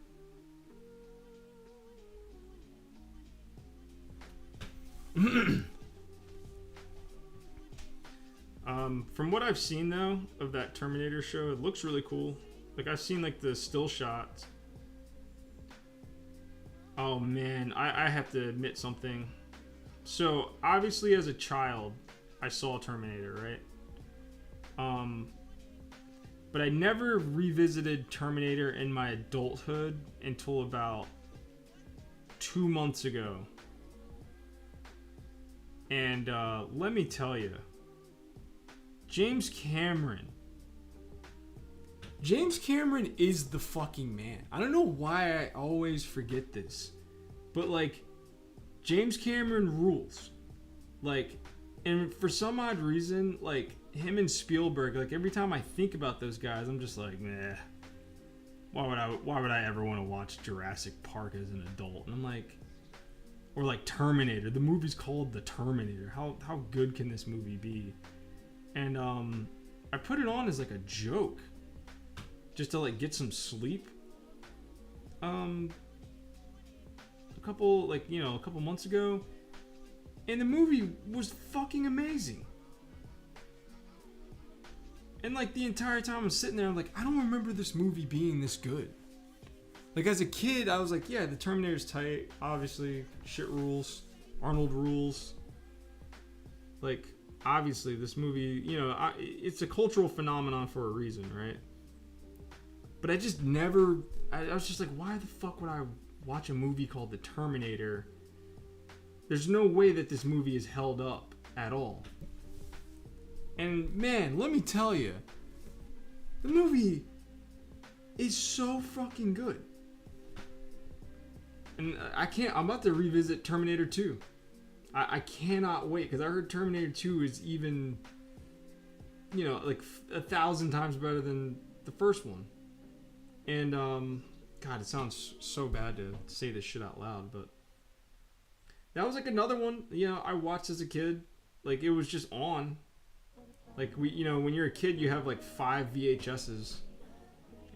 From what I've seen though of that Terminator show, it looks really cool. Like I've seen like the still shots. Oh man, I have to admit something. So obviously as a child, I saw Terminator, right? But I never revisited Terminator in my adulthood until about 2 months ago. And let me tell you, James Cameron is the fucking man. I don't know why I always forget this, but like James Cameron rules. Like, and for some odd reason, like him and Spielberg, like every time I think about those guys, I'm just like, meh. Why would I ever want to watch Jurassic Park as an adult? And I'm like, Or like Terminator. The movie's called The Terminator. How good can this movie be? And I put it on as like a joke, just to like get some sleep. A couple months ago, and the movie was fucking amazing. And like the entire time I'm sitting there, I'm like, I don't remember this movie being this good. Like as a kid, I was like, yeah, the Terminator's tight. Obviously, shit rules. Arnold rules. Like, obviously, this movie, you know, it's a cultural phenomenon for a reason, right? But I just never, I was just like, why the fuck would I watch a movie called The Terminator? There's no way that this movie is held up at all. And man, let me tell you, the movie is so fucking good. And I'm about to revisit Terminator 2. I cannot wait, because I heard Terminator 2 is even, you know, like 1,000 times better than the first one. And, God, it sounds so bad to say this shit out loud, but that was like another one, you know, I watched as a kid. Like, it was just on. Like, you know, when you're a kid, you have like 5 VHSs.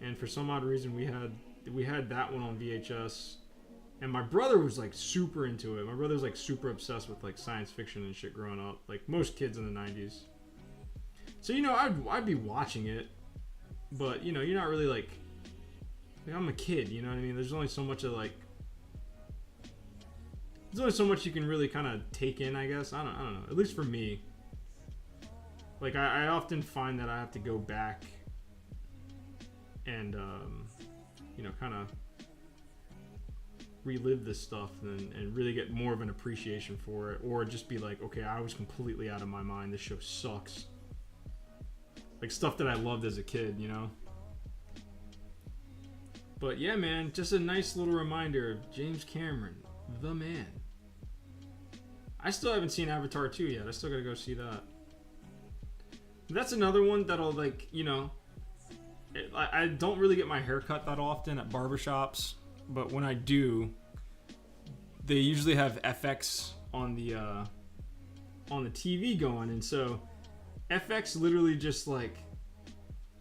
And for some odd reason, we had that one on VHS. And my brother was like super into it. My brother's like super obsessed with like science fiction and shit growing up, like most kids in the 90s. So, you know, I'd be watching it, but you know, you're not really like I'm a kid, you know what I mean? There's only so much of like, there's only so much you can really kind of take in, I guess. I don't know. At least for me, like I often find that I have to go back and you know, kind of relive this stuff and really get more of an appreciation for it, or just be like, okay, I was completely out of my mind, this show sucks. Like stuff that I loved as a kid, you know. But yeah, man, just a nice little reminder of James Cameron, the man. I still haven't seen Avatar 2 yet. I still gotta go see that. That's another one that'll, like, you know, I don't really get my hair cut that often at barbershops. But when I do, they usually have FX on the TV going, and so FX literally just like,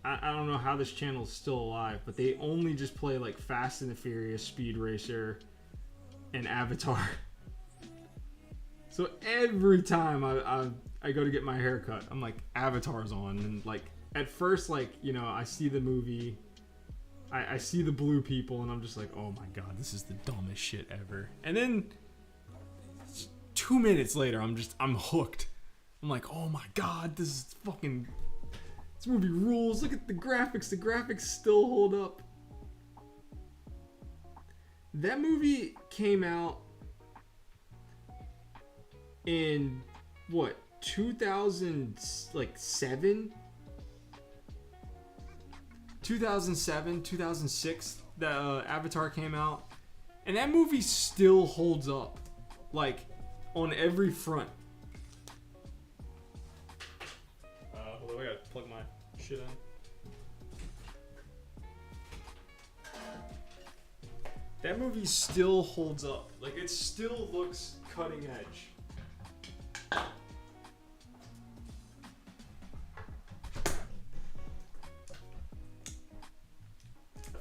I don't know how this channel is still alive, but they only just play like Fast and the Furious, Speed Racer, and Avatar. So every time I go to get my hair cut, I'm like, Avatar's on, and like at first, like, you know, I see the movie. I see the blue people and I'm just like, oh my god, this is the dumbest shit ever. And then 2 minutes later, I'm hooked. I'm like, oh my god, this movie rules. Look at the graphics. The graphics still hold up. That movie came out in what, 2007? 2007, 2006, the Avatar came out, and that movie still holds up, like, on every front. Hold on, I gotta plug my shit in. That movie still holds up. Like, it still looks cutting edge. I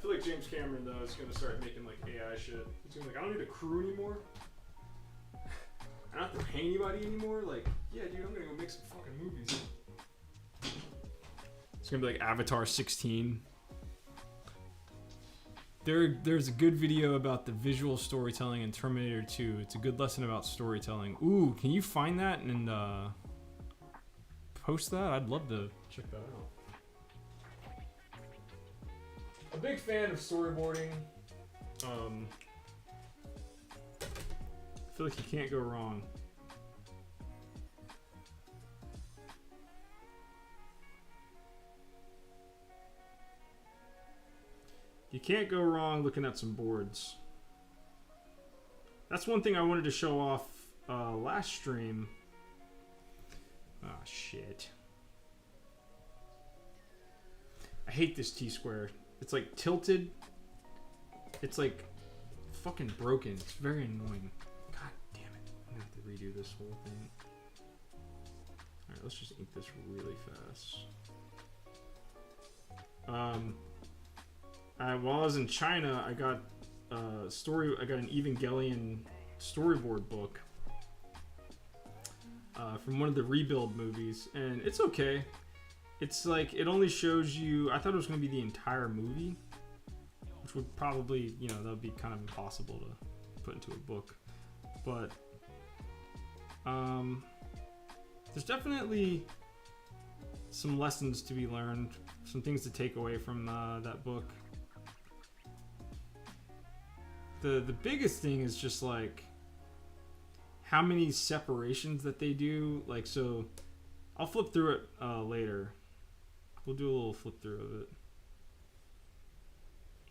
feel like James Cameron, though, is going to start making, like, AI shit. He's going to be like, I don't need a crew anymore. I don't have to pay anybody anymore. Like, yeah, dude, I'm going to go make some fucking movies. It's going to be like Avatar 16. There's a good video about the visual storytelling in Terminator 2. It's a good lesson about storytelling. Ooh, can you find that and post that? I'd love to check that out. A big fan of storyboarding. I feel like you can't go wrong. You can't go wrong looking at some boards. That's one thing I wanted to show off last stream. Ah, shit. I hate this T-square. It's like tilted. It's like fucking broken. It's very annoying. God to redo this whole thing. Alright, let's just ink this really fast. While I was in China, I got an Evangelion storyboard book from one of the Rebuild movies, and it's okay. It's like, it only shows you, I thought it was going to be the entire movie, which would probably, that would be kind of impossible to put into a book. But there's definitely some lessons to be learned, some things to take away from that book. The biggest thing is just like how many separations that they do. Like, so I'll flip through it later. We'll do a little flip through of it.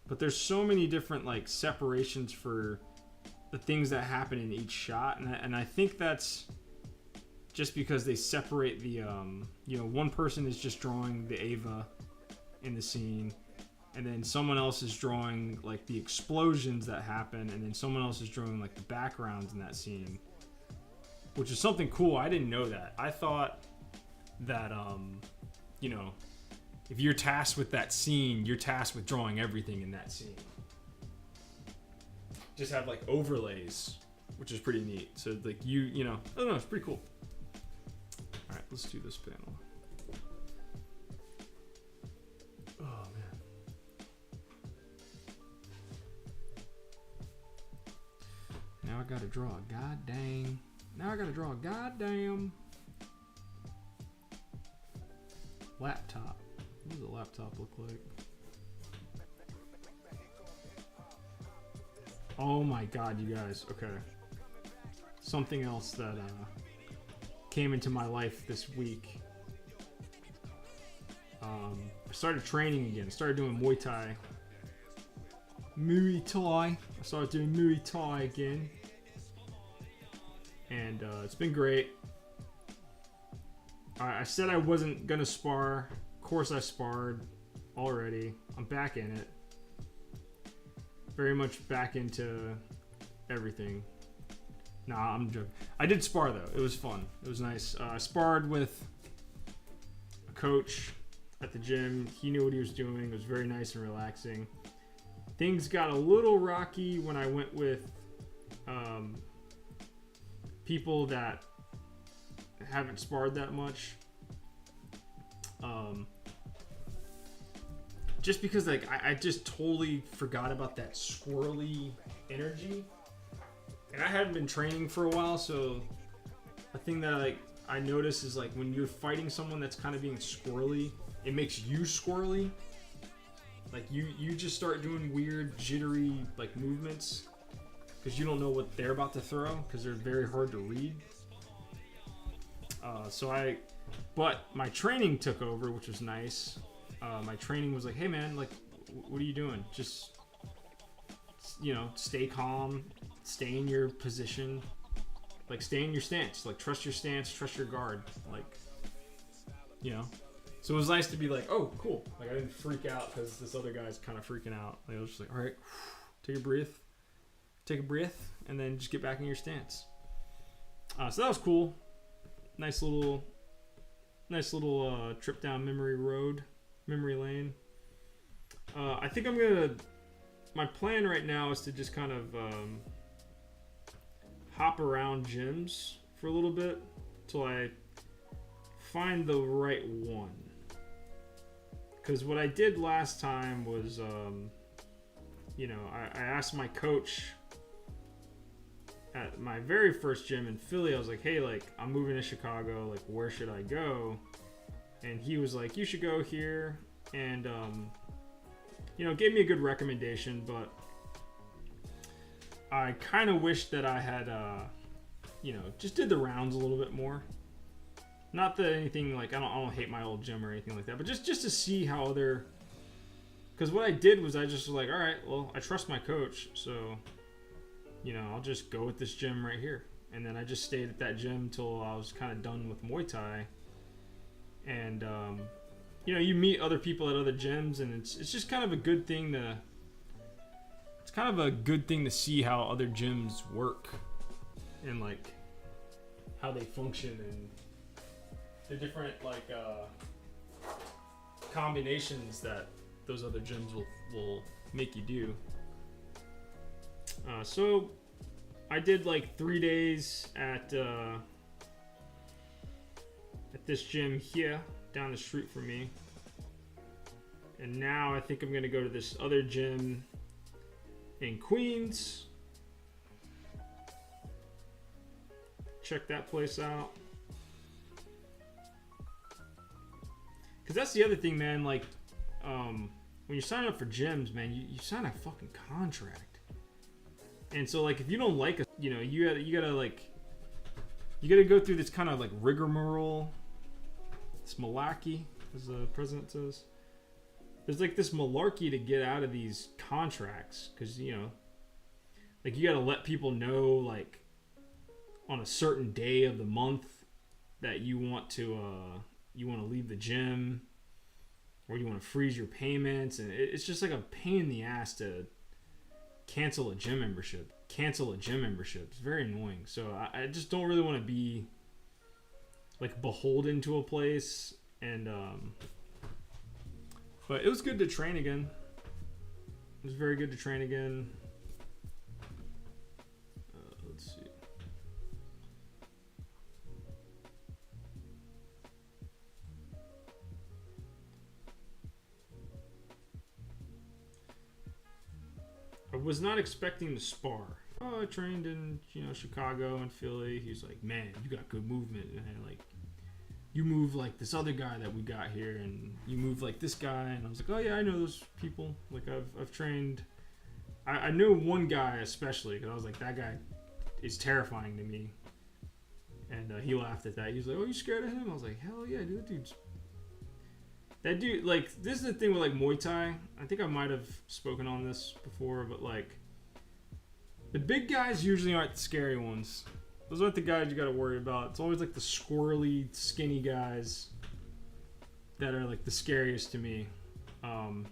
But there's so many different like separations for the things that happen in each shot, and I think that's just because they separate the one person is just drawing the Ava in the scene, and then someone else is drawing like the explosions that happen, and then someone else is drawing like the backgrounds in that scene, which is something cool. I didn't know that. I thought that if you're tasked with that scene, you're tasked with drawing everything in that scene. Just have like overlays, which is pretty neat. So like I don't know, it's pretty cool. All right, let's do this panel. Oh man. Now I gotta draw a goddamn. Laptop. What does a laptop look like? Oh my god, you guys. Okay. Something else that came into my life this week. I started training again. Started doing Muay Thai. I started doing Muay Thai again. And it's been great. I said I wasn't going to spar. Of course I sparred already. I'm back in it. Very much back into everything. Nah, I'm joking. I did spar though. It was fun. It was nice. I sparred with a coach at the gym. He knew what he was doing. It was very nice and relaxing. Things got a little rocky when I went with people that haven't sparred that much. Just because like I just totally forgot about that squirrely energy, and I hadn't been training for a while, so a thing that I notice is like when you're fighting someone that's kind of being squirrely, it makes you squirrely. Like you just start doing weird jittery like movements because you don't know what they're about to throw because they're very hard to read. But my training took over, which was nice. My training was like, hey man, like, what are you doing? Just, stay calm, stay in your position, like, stay in your stance, like, trust your stance, trust your guard, like, So it was nice to be like, oh, cool. Like, I didn't freak out because this other guy's kind of freaking out. Like, I was just like, all right, take a breath, and then just get back in your stance. So that was cool. Nice little trip down memory lane. I think my plan right now is to just kind of hop around gyms for a little bit till I find the right one. Because what I did last time was, I asked my coach at my very first gym in Philly. I was like, hey, like, I'm moving to Chicago, like, where should I go? And he was like, you should go here, and gave me a good recommendation. But I kind of wish that I had just did the rounds a little bit more. Not that anything, like, I don't hate my old gym or anything like that, but just to see how other, because what I did was I just was like, all right, well, I trust my coach, so I'll just go with this gym right here. And then I just stayed at that gym till I was kind of done with Muay Thai. And you meet other people at other gyms, and it's just kind of a good thing to see how other gyms work, and like how they function and the different like combinations that those other gyms will make you do. So I did like 3 days at this gym here down the street from me, and now I think I'm gonna go to this other gym in Queens. Check that place out. Cause that's the other thing, man. Like, when you sign up for gyms, man, you sign a fucking contract. And so, like, if you don't like it, you know, you gotta go through this kind of like rigmarole. It's malarkey, as the president says. There's like this malarkey to get out of these contracts, because you know, like you gotta let people know like on a certain day of the month that you want to leave the gym, or you want to freeze your payments, and it's just like a pain in the ass to cancel a gym membership. It's very annoying. So I just don't really want to be like beholden to a place. And but it was good to train again. It was very good to train again. Let's see. I was not expecting to spar. Oh, I trained in, you know, Chicago and Philly. He's like, man, you got good movement, and like, you move like this other guy that we got here, and you move like this guy. And I was like, oh yeah, I know those people. Like I've trained. I know one guy especially, because I was like, that guy is terrifying to me. And he laughed at that. He was like, oh, you scared of him? I was like, hell yeah, dude. That dude, like, this is the thing with like Muay Thai. I think I might have spoken on this before, but like, the big guys usually aren't the scary ones. Those aren't the guys you gotta worry about. It's always like the squirrely, skinny guys that are like the scariest to me. I'm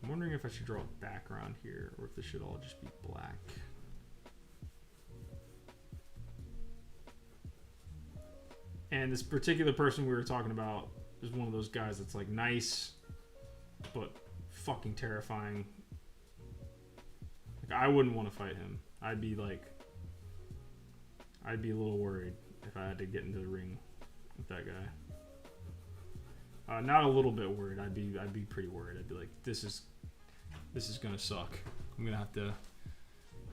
wondering if I should draw a background here, or if this should all just be black. And this particular person we were talking about is one of those guys that's like nice, but fucking terrifying. Like, I wouldn't want to fight him. I'd be a little worried if I had to get into the ring with that guy. Not a little bit worried. I'd be pretty worried. I'd be like, this is gonna suck. I'm gonna have to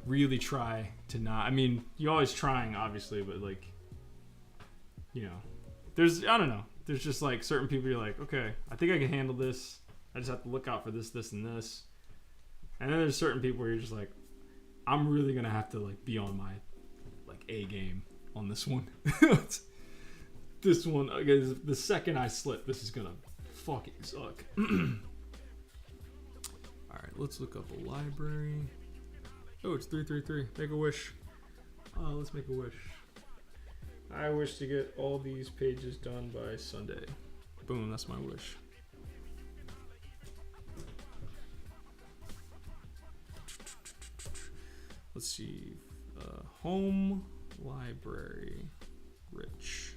really try to not. I mean, you're always trying, obviously, but like, you know, I don't know. There's just like certain people you're like, okay, I think I can handle this. I just have to look out for this, and this. And then there's certain people where you're just like, I'm really gonna have to like be on my like A game on this one. This one, the second I slip, this is gonna fucking suck. Alright, let's look up a library. Oh, it's 333. Make a wish. Let's make a wish. I wish to get all these pages done by Sunday. Boom, that's my wish. Let's see. Home library. Rich.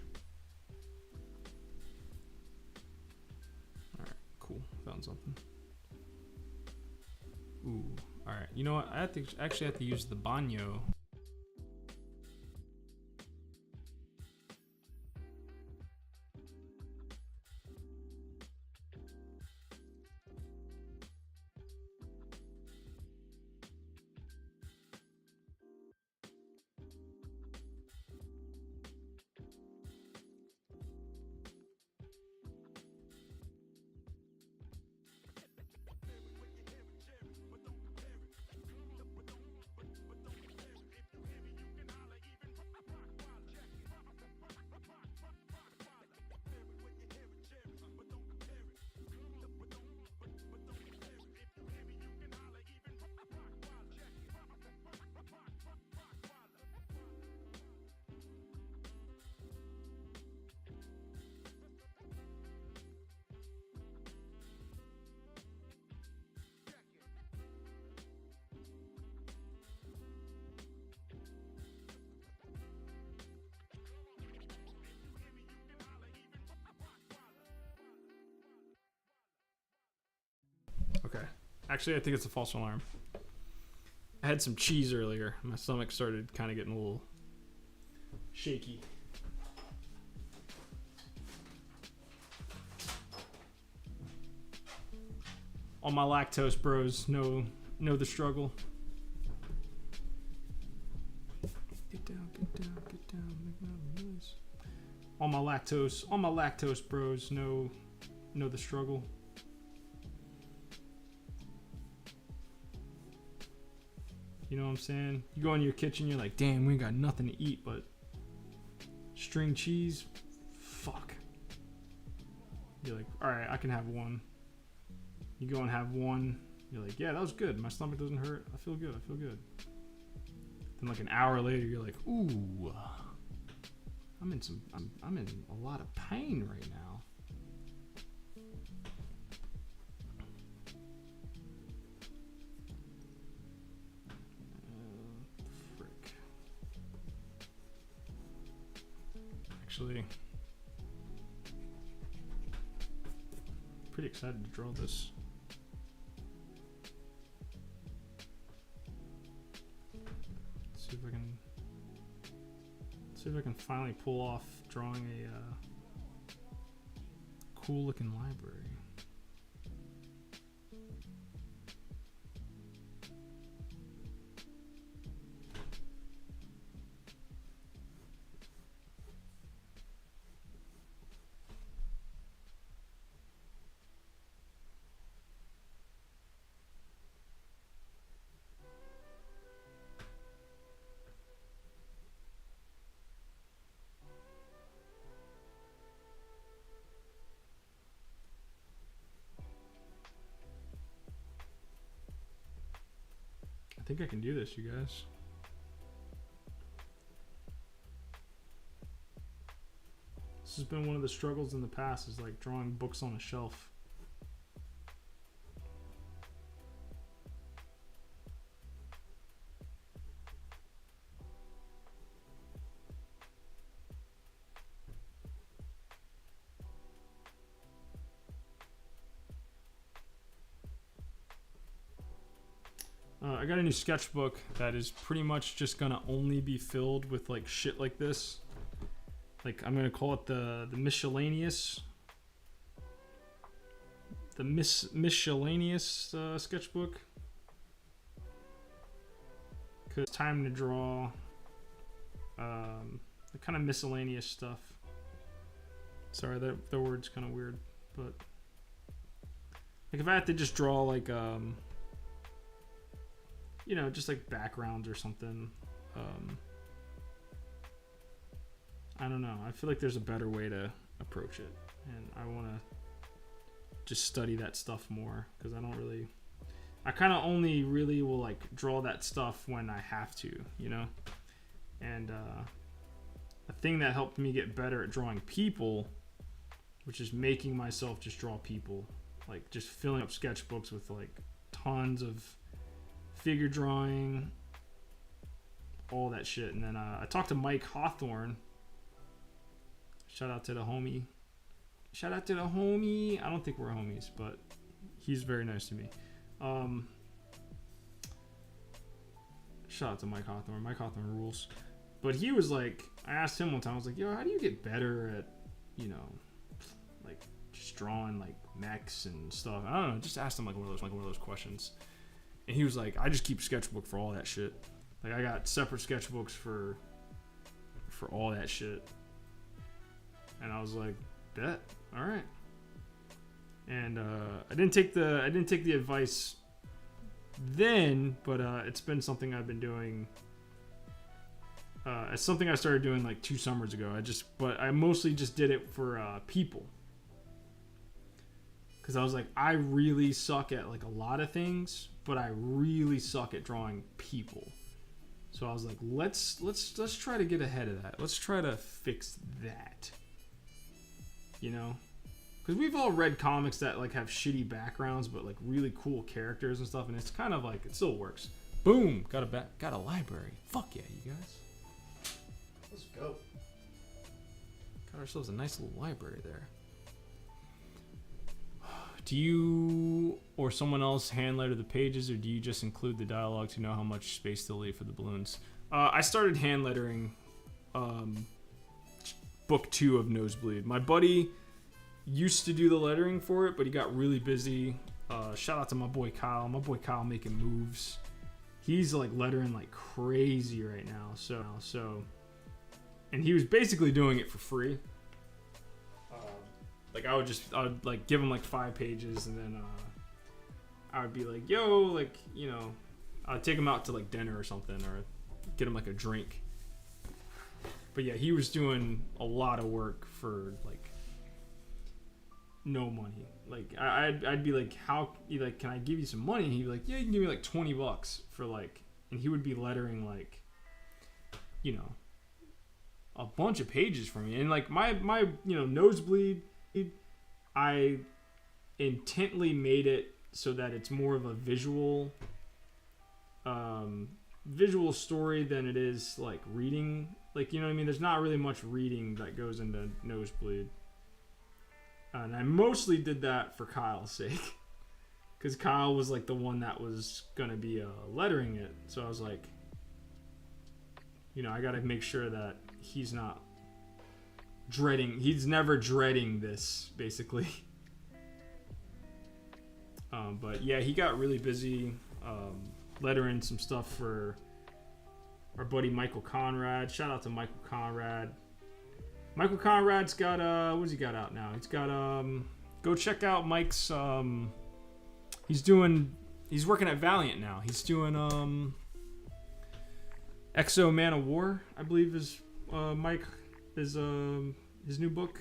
Alright, cool. Found something. Ooh. Alright, you know what? I actually have to use the banyo. Actually, I think it's a false alarm. I had some cheese earlier. My stomach started kind of getting a little shaky. All my lactose bros know the struggle. Get down, make no noise. All my lactose bros know the struggle. You know what I'm saying? You go in your kitchen, you're like, damn, we ain't got nothing to eat but string cheese. Fuck. You're like, all right, I can have one. You go and have one. You're like, yeah, that was good. My stomach doesn't hurt. I feel good. Then like an hour later, you're like, ooh, I'm in a lot of pain right now. Frick. Actually, pretty excited to draw this. See if I can finally pull off drawing a cool looking library. I think I can do this, you guys. This has been one of the struggles in the past, is like drawing books on a shelf. I got a new sketchbook that is pretty much just gonna only be filled with like shit like this. Like I'm gonna call it the miscellaneous, miscellaneous sketchbook. Cause it's time to draw the kind of miscellaneous stuff. Sorry, that word's kind of weird, but like if I had to just draw like you know, just like backgrounds or something. I don't know. I feel like there's a better way to approach it, and I want to just study that stuff more, because I kind of only really will like draw that stuff when I have to, you know. And a thing that helped me get better at drawing people, which is making myself just draw people, like just filling up sketchbooks with like tons of figure drawing, all that shit. And then I talked to Mike Hawthorne. Shout out to the homie. I don't think we're homies, but he's very nice to me. Shout out to Mike Hawthorne. Mike Hawthorne rules. But he was like, I asked him one time, I was like, yo, how do you get better at, you know, like just drawing like mechs and stuff? I don't know, just asked him like one of those questions. And he was like, I just keep sketchbook for all that shit. Like I got separate sketchbooks for all that shit. And I was like, bet, all right. And I didn't take the advice then, but it's been something I've been doing. It's something I started doing like 2 summers ago. But I mostly just did it for people. Because I was like, I really suck at like a lot of things, but I really suck at drawing people. So I was like, let's try to get ahead of that. Let's try to fix that. You know? Because we've all read comics that like have shitty backgrounds, but like really cool characters and stuff, and it's kind of like it still works. Boom, got a library. Fuck yeah, you guys. Let's go. Got ourselves a nice little library there. Do you or someone else hand letter the pages, or do you just include the dialogue to know how much space to leave for the balloons? I started hand lettering book 2 of Nosebleed. My buddy used to do the lettering for it, but he got really busy. Shout out to my boy Kyle. My boy Kyle making moves. He's like lettering like crazy right now. So, and he was basically doing it for free. Like I would like give him like 5 pages, and then I would be like, yo, like, you know, I'd take him out to like dinner or something, or get him like a drink. But yeah, he was doing a lot of work for like no money. Like I'd be like, how, like, can I give you some money? And he'd be like, yeah, you can give me like $20 for like, and he would be lettering like, you know, a bunch of pages for me. And like my you know, Nosebleed, I intently made it so that it's more of a visual story than it is like reading. Like, you know what I mean? There's not really much reading that goes into Nosebleed. And I mostly did that for Kyle's sake. Because Kyle was like the one that was going to be lettering it. So I was like, you know, I got to make sure that he's not he's never dreading this, basically. But yeah, he got really busy lettering some stuff for our buddy Michael Conrad. Shout out to Michael Conrad. Michael Conrad's got what's he got out now? He's got go check out Mike's he's working at Valiant now. He's doing Exo Man of War, I believe is Mike is his new book.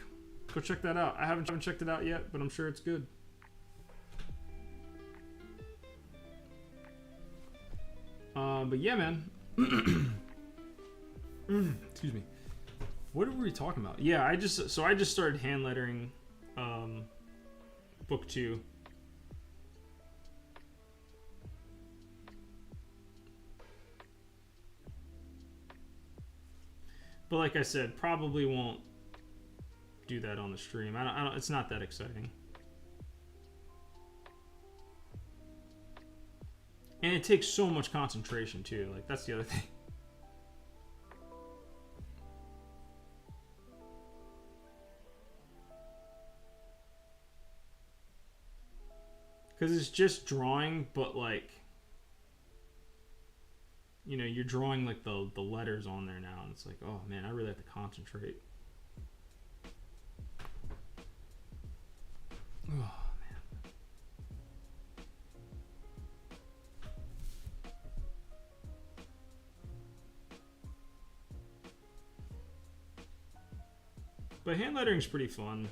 Go check that out. I haven't checked it out yet, but I'm sure it's good. But yeah, man. Excuse me. What were we talking about? Yeah, I just started hand lettering book 2. But like I said, probably won't do that on the stream. I don't, it's not that exciting. And it takes so much concentration too. Like, that's the other thing. Because it's just drawing, but like, you know, you're drawing like the letters on there now, and it's like, oh man, I really have to concentrate. Oh man. But hand lettering's pretty fun.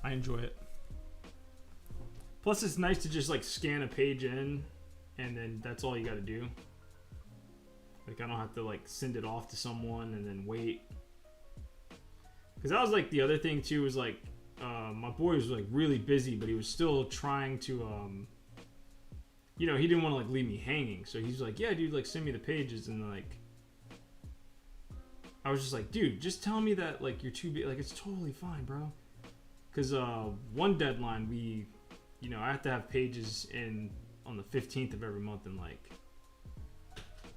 I enjoy it. Plus, it's nice to just like scan a page in, and then that's all you got to do. Like, I don't have to like send it off to someone and then wait. Because that was like the other thing too, was like my boy was like really busy, but he was still trying to you know, he didn't want to like leave me hanging, so he's like, yeah dude, like send me the pages. And like, I was just like, dude, just tell me that like you're too big, like it's totally fine, bro. Because one deadline, you know, I have to have pages in on the 15th of every month, and like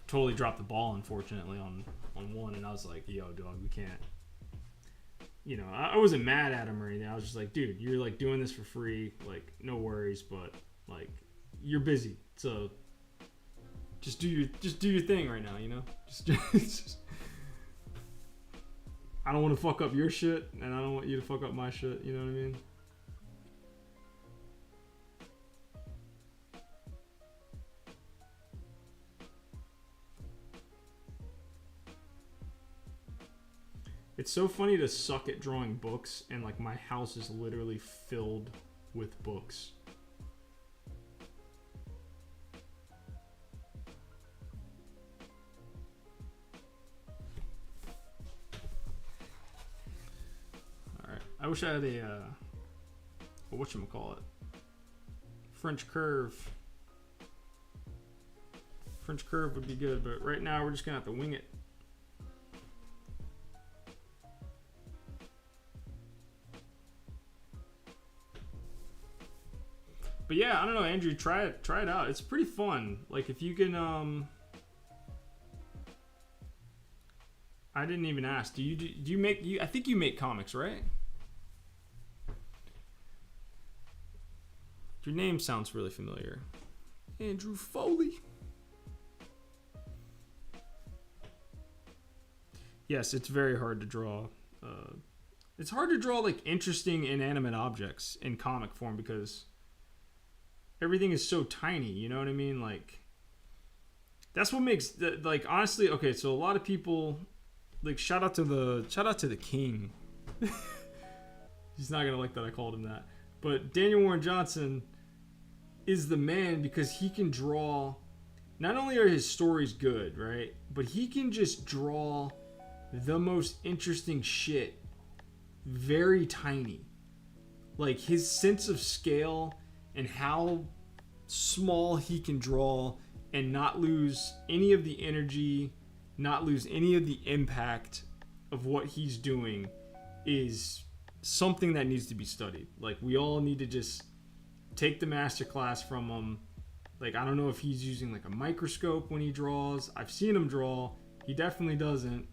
totally dropped the ball, unfortunately, on one. And I was like, yo dog, we can't. You know, I wasn't mad at him or anything. I was just like, dude, you're like doing this for free, like no worries, but like you're busy, so just do your thing right now, you know. Just I don't want to fuck up your shit, and I don't want you to fuck up my shit, you know what I mean? It's so funny to suck at drawing books, and like my house is literally filled with books. Alright, I wish I had a whatchamacallit, French curve French curve would be good, but right now we're just gonna have to wing it. But yeah, I don't know, Andrew, try it out. It's pretty fun. Like if you can I didn't even ask. Do you make I think you make comics, right? Your name sounds really familiar. Andrew Foley. Yes, it's very hard to draw. It's hard to draw like interesting inanimate objects in comic form because everything is so tiny. You know what I mean? Like that's what makes like honestly. Okay, so a lot of people like shout out to the king. He's not gonna like that I called him that. But Daniel Warren Johnson is the man because he can draw. Not only are his stories good, right? But he can just draw the most interesting shit very tiny. Like his sense of scale and how small he can draw and not lose any of the energy, not lose any of the impact of what he's doing is something that needs to be studied. Like we all need to just take the master class from him. Like I don't know if he's using like a microscope when he draws. I've seen him draw. He definitely doesn't.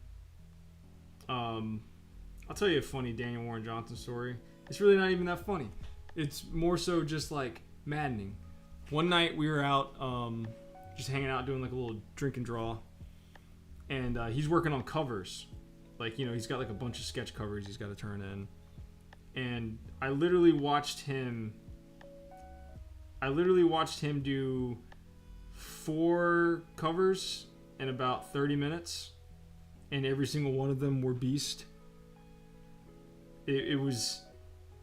I'll tell you a funny Daniel Warren Johnson story. It's really not even that funny. It's more so just like maddening. One night we were out just hanging out doing like a little drink and draw, and he's working on covers. Like, you know, he's got like a bunch of sketch covers he's got to turn in, and I literally watched him do 4 covers in about 30 minutes, and every single one of them were beast. It was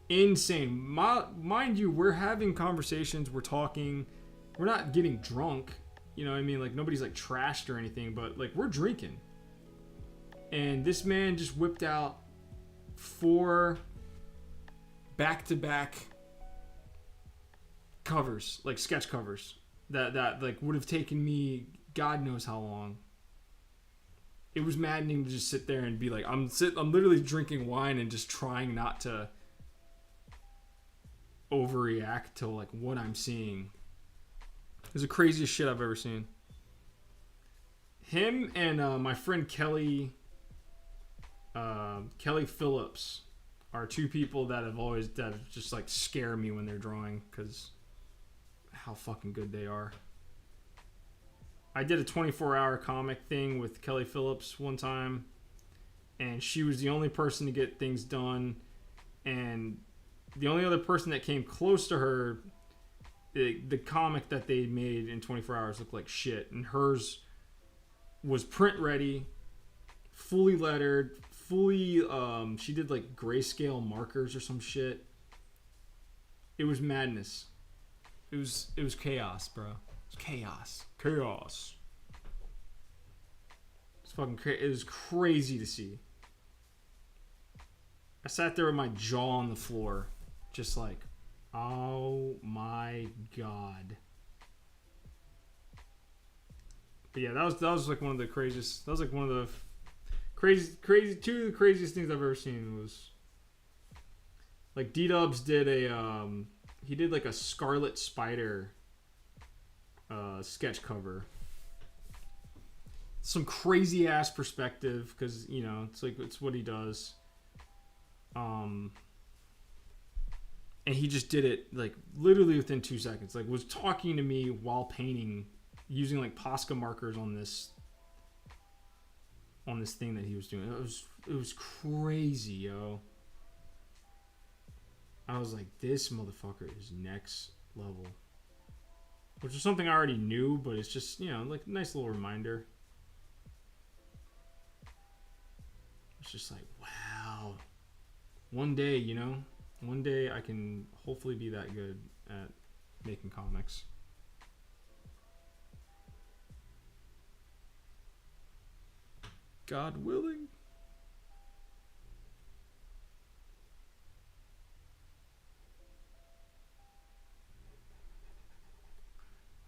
insane. Mind you, we're having conversations, we're talking, we're not getting drunk, you know what I mean? Like nobody's like trashed or anything, but like we're drinking. And this man just whipped out 4 back-to-back covers, like sketch covers that like would have taken me God knows how long. It was maddening to just sit there and be like, I'm literally drinking wine and just trying not to overreact to like what I'm seeing. It's the craziest shit I've ever seen. Him and my friend Kelly Phillips are 2 people that have just like scare me when they're drawing because how fucking good they are. I did a 24-hour comic thing with Kelly Phillips one time, and she was the only person to get things done, and the only other person that came close to her, the comic that they made in 24 hours looked like shit, and hers was print ready, fully lettered, she did like grayscale markers or some shit. It was madness. It was chaos, bro. It was chaos. It's fucking crazy. It was crazy to see. I sat there with my jaw on the floor, just like, oh my god. But yeah, that was like one of the craziest. That was like one of the crazy 2 of the craziest things I've ever seen. Was like D-Dubs did he did like a Scarlet Spider sketch cover. Some crazy ass perspective because, you know, it's what he does. And he just did it like literally within 2 seconds. Like was talking to me while painting, using like Posca markers on this thing that he was doing. It was crazy, yo. I was like, this motherfucker is next level. Which is something I already knew, but it's just, you know, like a nice little reminder. It's just like, wow. One day, you know, I can hopefully be that good at making comics. God willing.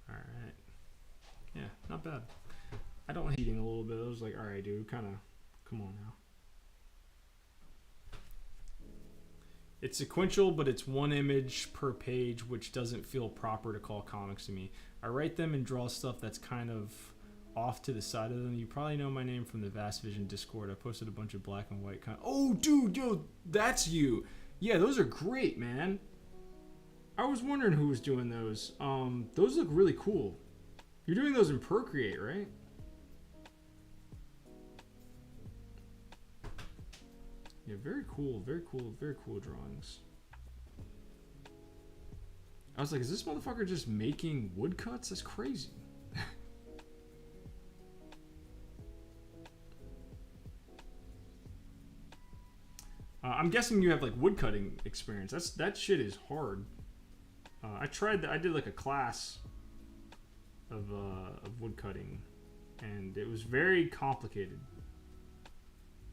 All right. Yeah, not bad. was like, all right, dude, kind of, come on now. It's sequential, but it's one image per page, which doesn't feel proper to call comics to me. I write them and draw stuff that's kind of off to the side of them. You probably know my name from the Vast Vision Discord. I posted a bunch of black and white kind of... Oh, dude, yo, that's you. Yeah, those are great, man. I was wondering who was doing those. Those look really cool. You're doing those in Procreate, right? Yeah, very cool, very cool, very cool drawings. I was like, is this motherfucker just making woodcuts? That's crazy. I'm guessing you have like woodcutting experience. That shit is hard. I tried that. I did like a class of woodcutting, and it was very complicated.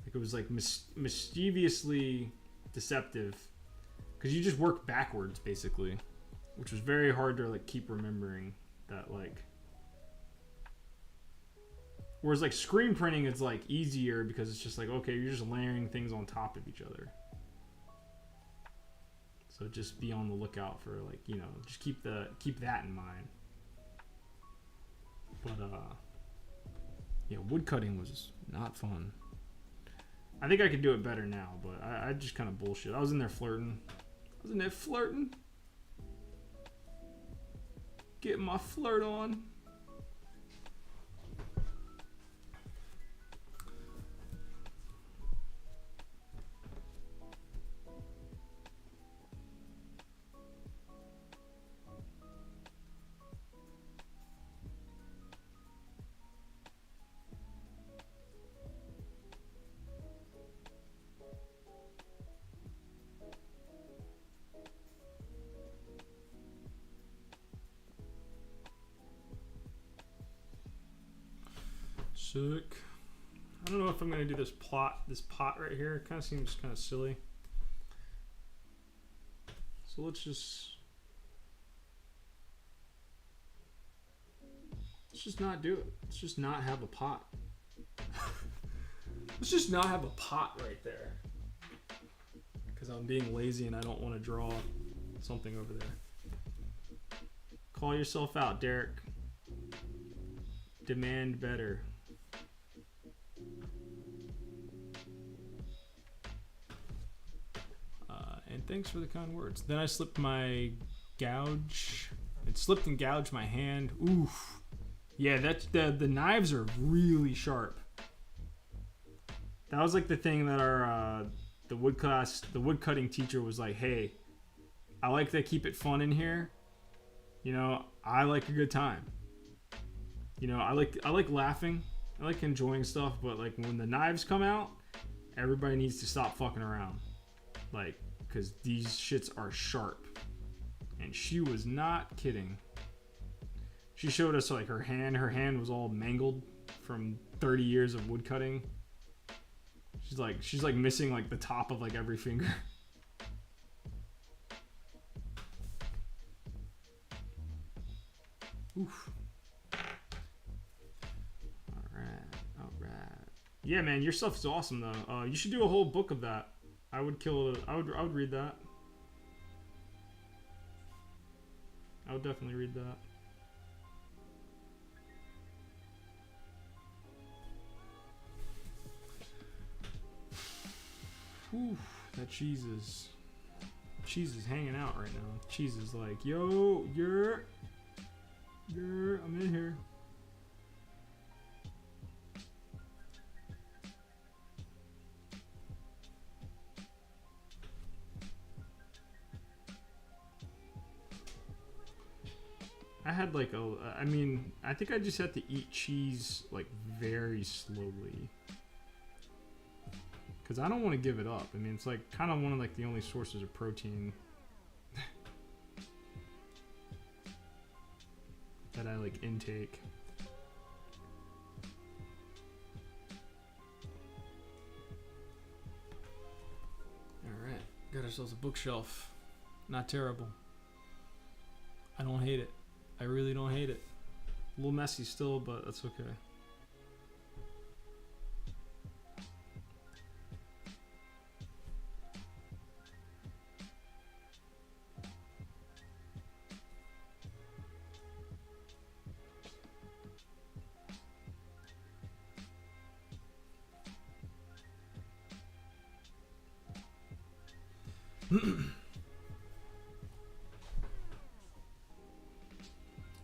Like it was like mischievously deceptive, because you just work backwards basically, which was very hard to like keep remembering that like. Whereas like screen printing is like easier because it's just like, okay, you're just layering things on top of each other. So just be on the lookout for like, you know, just keep that in mind. But yeah, woodcutting was not fun. I think I could do it better now, but I just kind of bullshit. I was in there flirting. Getting my flirt on. Sick. I don't know if I'm gonna do this pot right here. It kind of seems kind of silly. So let's just not do it. Let's just not have a pot. Let's just not have a pot right there. Because I'm being lazy and I don't want to draw something over there. Call yourself out, Derek. Demand better. And thanks for the kind words. Then I slipped my gouge. It slipped and gouged my hand. Oof. Yeah, that's the knives are really sharp. That was like the thing that our the woodcutting teacher was like, hey, I like to keep it fun in here. You know, I like a good time. You know, I like laughing. I like enjoying stuff, but like when the knives come out, everybody needs to stop fucking around. Like, because these shits are sharp. And she was not kidding. She showed us like her hand was all mangled from 30 years of woodcutting. She's like missing like the top of like every finger. Oof. Alright. Yeah, man, your stuff is awesome though. You should do a whole book of that. I would read that. I would definitely read that. Whew, that cheese is hanging out right now. Cheese is like, yo, you're, I'm in here. I had like I think I just had to eat cheese like very slowly. Because I don't want to give it up. I mean, it's like kind of one of like the only sources of protein that I like intake. Alright, got ourselves a bookshelf. Not terrible. I don't hate it. I really don't hate it. A little messy still, but that's okay.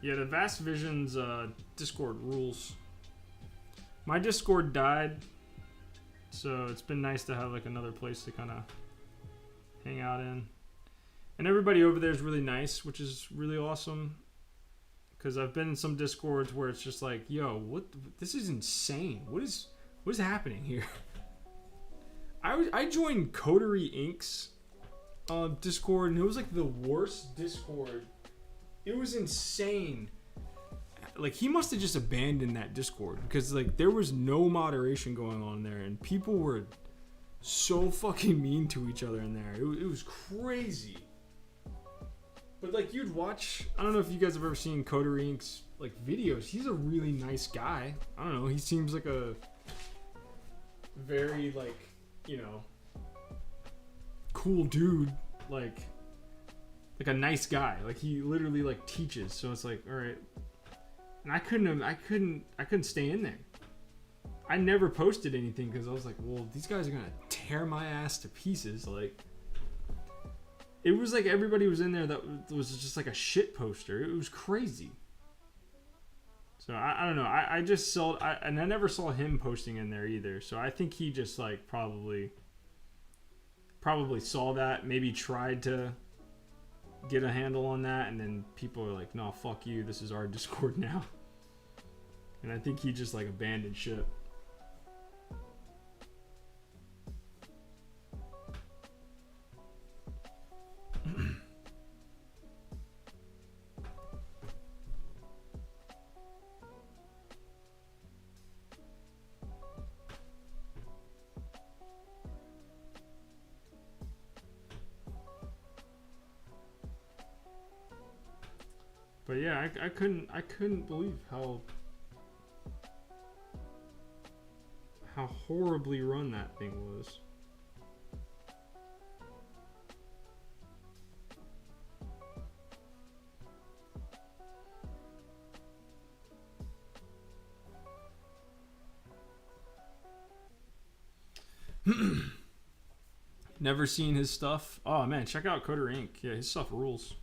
Yeah, the Vast Visions Discord rules. My Discord died, so it's been nice to have like another place to kind of hang out in. And everybody over there is really nice, which is really awesome. Because I've been in some Discords where it's just like, yo, what? This is insane. What is happening here? I joined Coterie Inc.'s Discord, and it was like the worst Discord. It was insane. Like, he must have just abandoned that Discord because like there was no moderation going on there, and people were so fucking mean to each other in there. It was crazy. But like, you'd watch, I don't know if you guys have ever seen Coterie Inc.'s like videos. He's a really nice guy. I don't know, he seems like a very like, you know, cool dude, like a nice guy. Like, he literally like teaches, so it's like, all right. And I couldn't stay in there. I never posted anything because I was like, well, these guys are gonna tear my ass to pieces. Like, it was like everybody was in there that was just like a shit poster. It was crazy. So I don't know. I just saw, and I never saw him posting in there either. So I think he just like probably saw that, maybe tried to get a handle on that, and then people are like, no, fuck you, this is our Discord now. And I think he just like abandoned ship. But yeah, I couldn't believe how horribly run that thing was. Never seen his stuff. Oh man, check out Coterie Inc. Yeah, his stuff rules.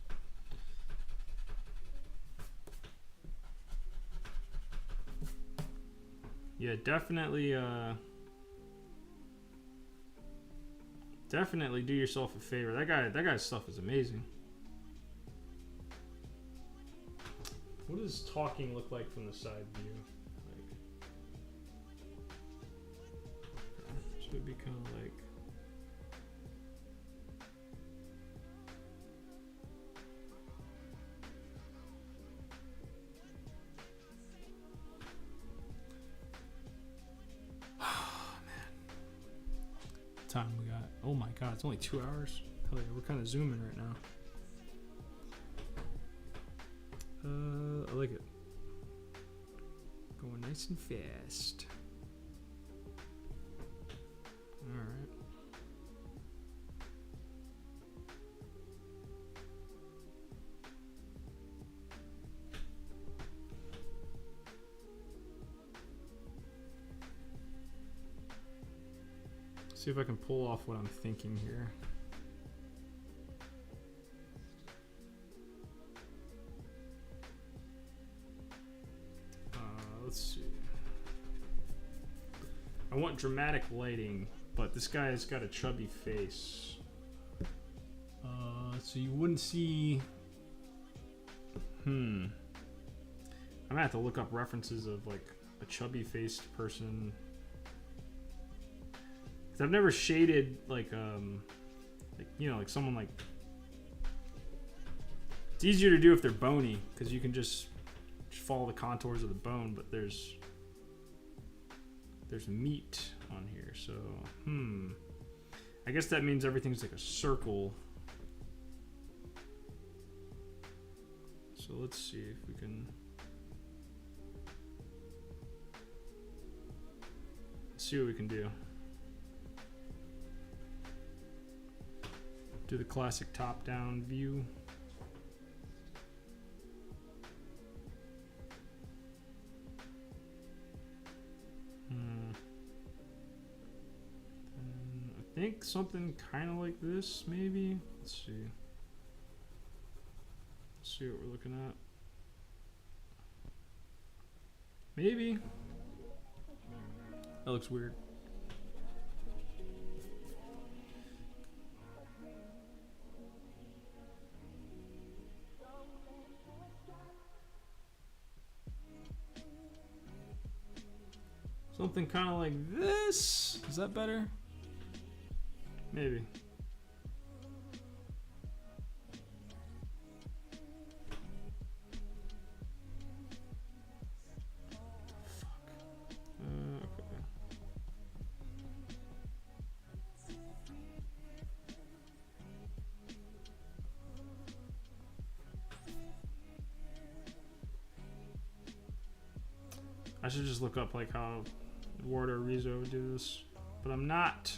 Yeah, definitely do yourself a favor. That guy's stuff is amazing. What does talking look like from the side view? Like, so it'd be kind of like, time we got. Oh my god, it's only 2 hours. Hell yeah, we're kind of zooming right now. I like it. Going nice and fast. All right. See if I can pull off what I'm thinking here. Let's see. I want dramatic lighting, but this guy has got a chubby face. So you wouldn't see. I'm gonna have to look up references of like a chubby faced person. I've never shaded like you know, like someone like, it's easier to do if they're bony because you can just follow the contours of the bone, but there's meat on here, so I guess that means everything's like a circle. So let's see if we can see what we can do. Do the classic top-down view. think something kind of like this, maybe. Let's see. Let's see what we're looking at. Maybe. That looks weird. Something kind of like this. Is that better? Maybe. Okay. I should just look up like how Eduardo Rizzo would do this, but I'm not.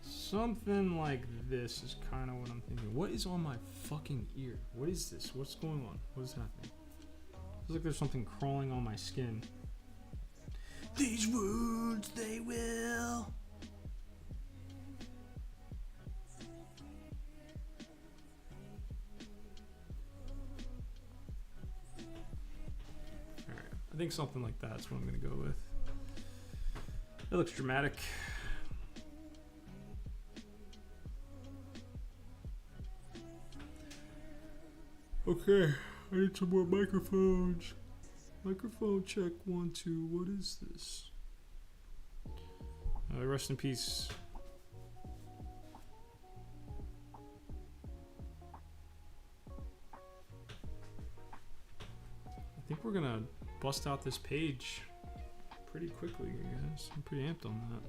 Something like this is kind of what I'm thinking. What is on my fucking ear? What is this? What's going on? What is happening? Feels like there's something crawling on my skin. These wounds, they will. Alright, I think something like that's what I'm gonna go with. It looks dramatic. Okay, I need some more microphones. Microphone check 1, 2. What is this? Rest in peace. I think we're gonna bust out this page pretty quickly, guys. I'm pretty amped on that.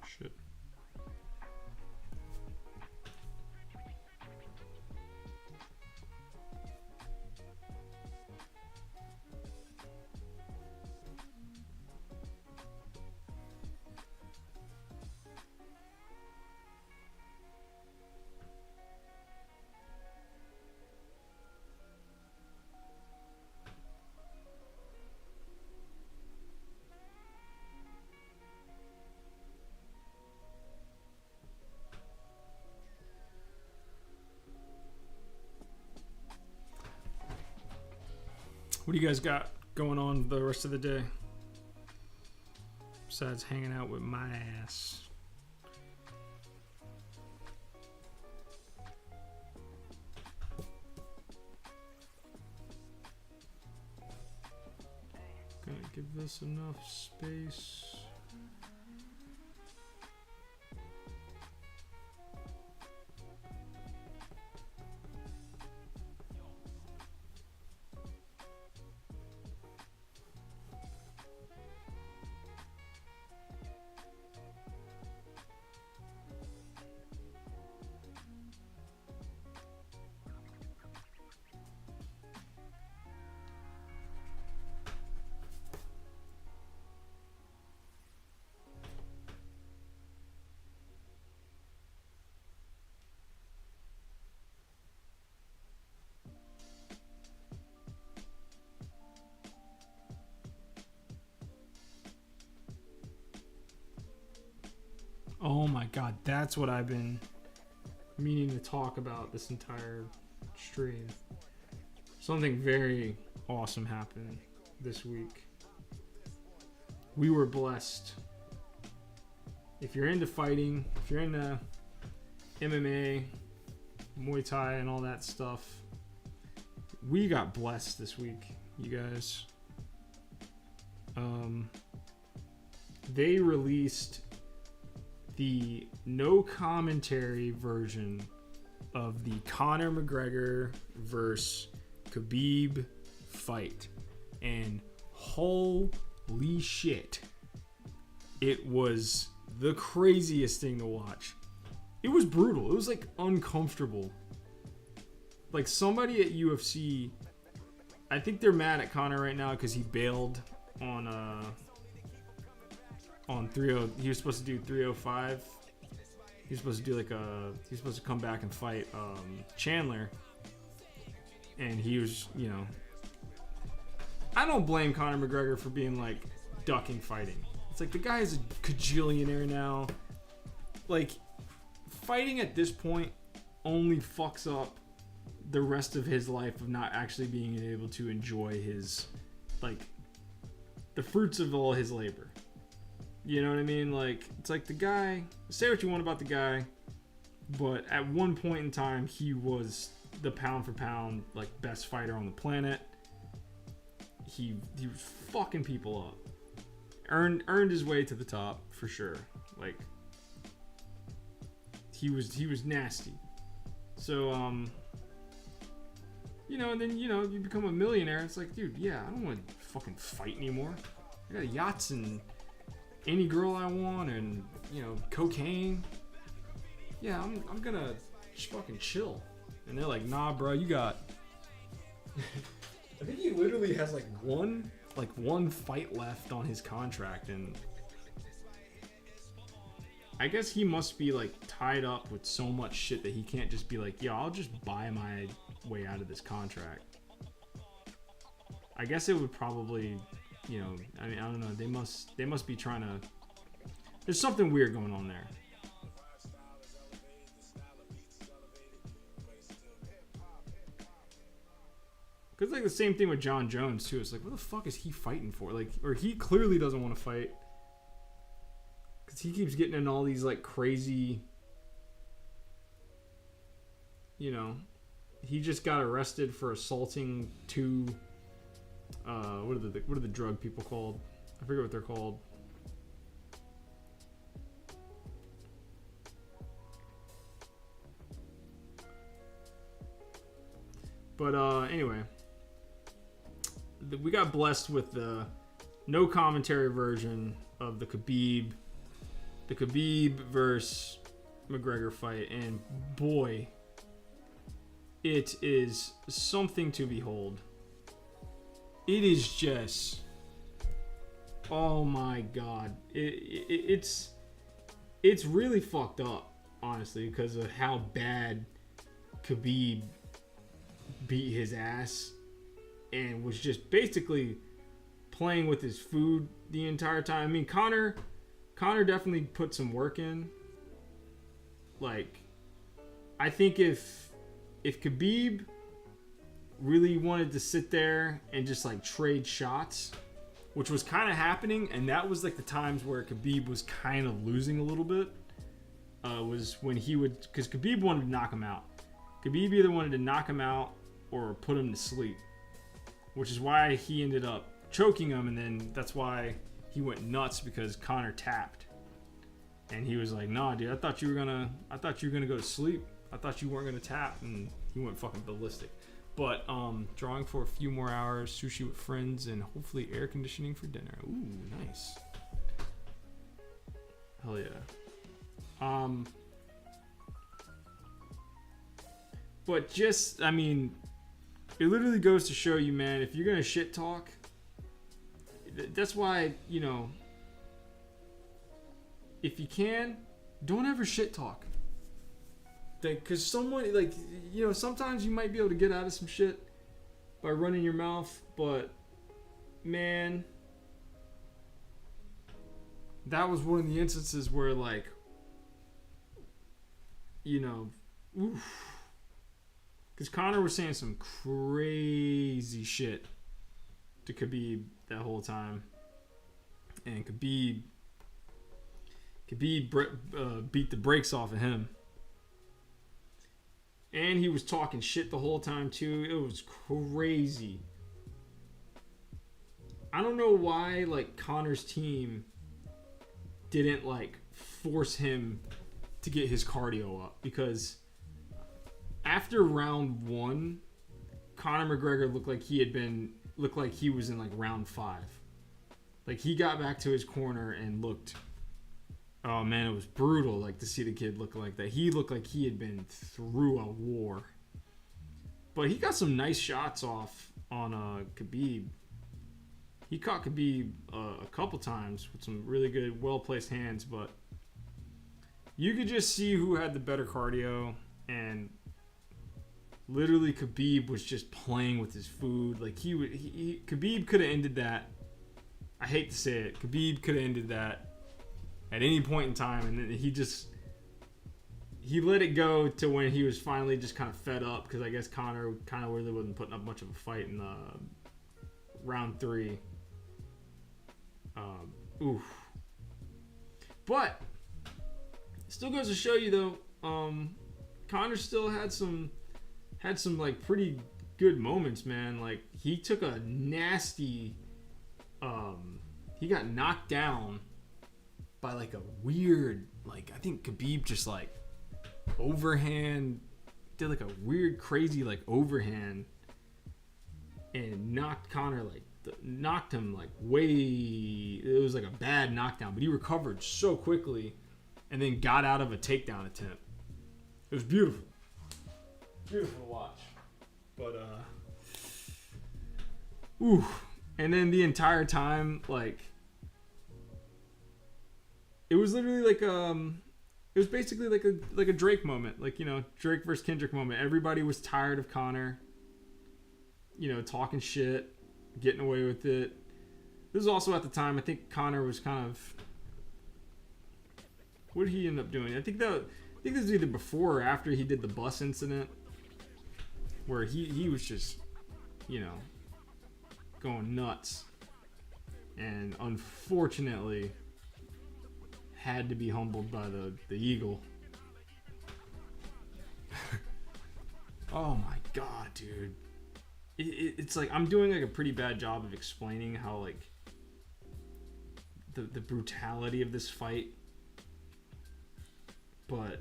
Shit. What do you guys got going on the rest of the day? Besides hanging out with my ass. Gonna give this enough space. Oh my god, that's what I've been meaning to talk about this entire stream. Something very awesome happened this week. We were blessed. If you're into fighting, if you're into MMA, Muay Thai, and all that stuff, we got blessed this week, you guys. They released the no commentary version of the Conor McGregor versus Khabib fight. And holy shit, it was the craziest thing to watch. It was brutal. It was like uncomfortable. Like somebody at UFC, I think they're mad at Conor right now because he bailed on 30. He was supposed to do 305. He was supposed to do he's supposed to come back and fight Chandler. And he was, I don't blame Conor McGregor for being like ducking fighting. It's like the guy is a cajillionaire now. Like fighting at this point only fucks up the rest of his life of not actually being able to enjoy his, like, the fruits of all his labor. You know what I mean? Like, it's like the guy, say what you want about the guy, but at one point in time, he was the pound for pound, like, best fighter on the planet. He was fucking people up. Earned his way to the top, for sure. Like, he was nasty. So, and then, you become a millionaire. It's like, dude, yeah, I don't want to fucking fight anymore. I got yachts and any girl I want and, cocaine. Yeah, I'm gonna just fucking chill. And they're like, nah, bro, you got... I think he literally has, one fight left on his contract, and... I guess he must be, tied up with so much shit that he can't just be like, yeah, I'll just buy my way out of this contract. I guess it would probably, I don't know. They must be trying to... There's something weird going on there. Because the same thing with John Jones, too. It's like, what the fuck is he fighting for? Or he clearly doesn't want to fight. Because he keeps getting in all these, crazy... He just got arrested for assaulting two... what are the drug people called? I forget what they're called. But anyway, we got blessed with the no commentary version of the Khabib versus McGregor fight, and boy, it is something to behold. It is just, oh my god, it's really fucked up, honestly, because of how bad Khabib beat his ass and was just basically playing with his food the entire time. I mean, Conor definitely put some work in. I think if Khabib really wanted to sit there and just trade shots, which was kind of happening, and that was the times where Khabib was kind of losing a little bit, was when he would, because Khabib wanted to knock him out. Khabib either wanted to knock him out or put him to sleep, which is why he ended up choking him, and then that's why he went nuts, because Conor tapped. And he was like, nah, dude, I thought you were gonna go to sleep. I thought you weren't gonna tap, and he went fucking ballistic. But drawing for a few more hours, sushi with friends, and hopefully air conditioning for dinner. Ooh, nice. Hell yeah. But just, I mean, it literally goes to show you, man, if you're gonna shit talk, that's why, if you can, don't ever shit talk. Because someone, sometimes you might be able to get out of some shit by running your mouth, but, man, that was one of the instances where, oof. Because Conor was saying some crazy shit to Khabib that whole time. And Khabib beat the brakes off of him. And he was talking shit the whole time too. It was crazy. I don't know why like Conor's team didn't like force him to get his cardio up, because after round 1, Conor McGregor looked like he was in like round 5. Like he got back to his corner and looked, oh man, it was brutal like to see the kid look like that. He looked like he had been through a war. But he got some nice shots off on Khabib. He caught Khabib a couple times with some really good, well-placed hands, but you could just see who had the better cardio, and literally Khabib was just playing with his food. Like Khabib could have ended that. I hate to say it. Khabib could have ended that at any point in time, and then he let it go to when he was finally just kind of fed up, because I guess Conor kind of really wasn't putting up much of a fight in round 3. Oof. But still goes to show you though, Conor still had some like pretty good moments, man. Like he took a nasty, he got knocked down by like a weird, like I think Khabib just like overhand, did like a weird crazy like overhand and knocked Conor like knocked him like way, it was like a bad knockdown, but he recovered so quickly and then got out of a takedown attempt. It was beautiful to watch. But and then the entire time, like it was literally like it was basically like a Drake moment, like, you know, Drake versus Kendrick moment. Everybody was tired of Conor, you know, talking shit, getting away with it. This is also at the time, I think Conor was kind of, what did he end up doing? I think this was either before or after he did the bus incident, where he was just, you know, going nuts, and unfortunately had to be humbled by the eagle. Oh my god, dude. It's like I'm doing like a pretty bad job of explaining how like the brutality of this fight, but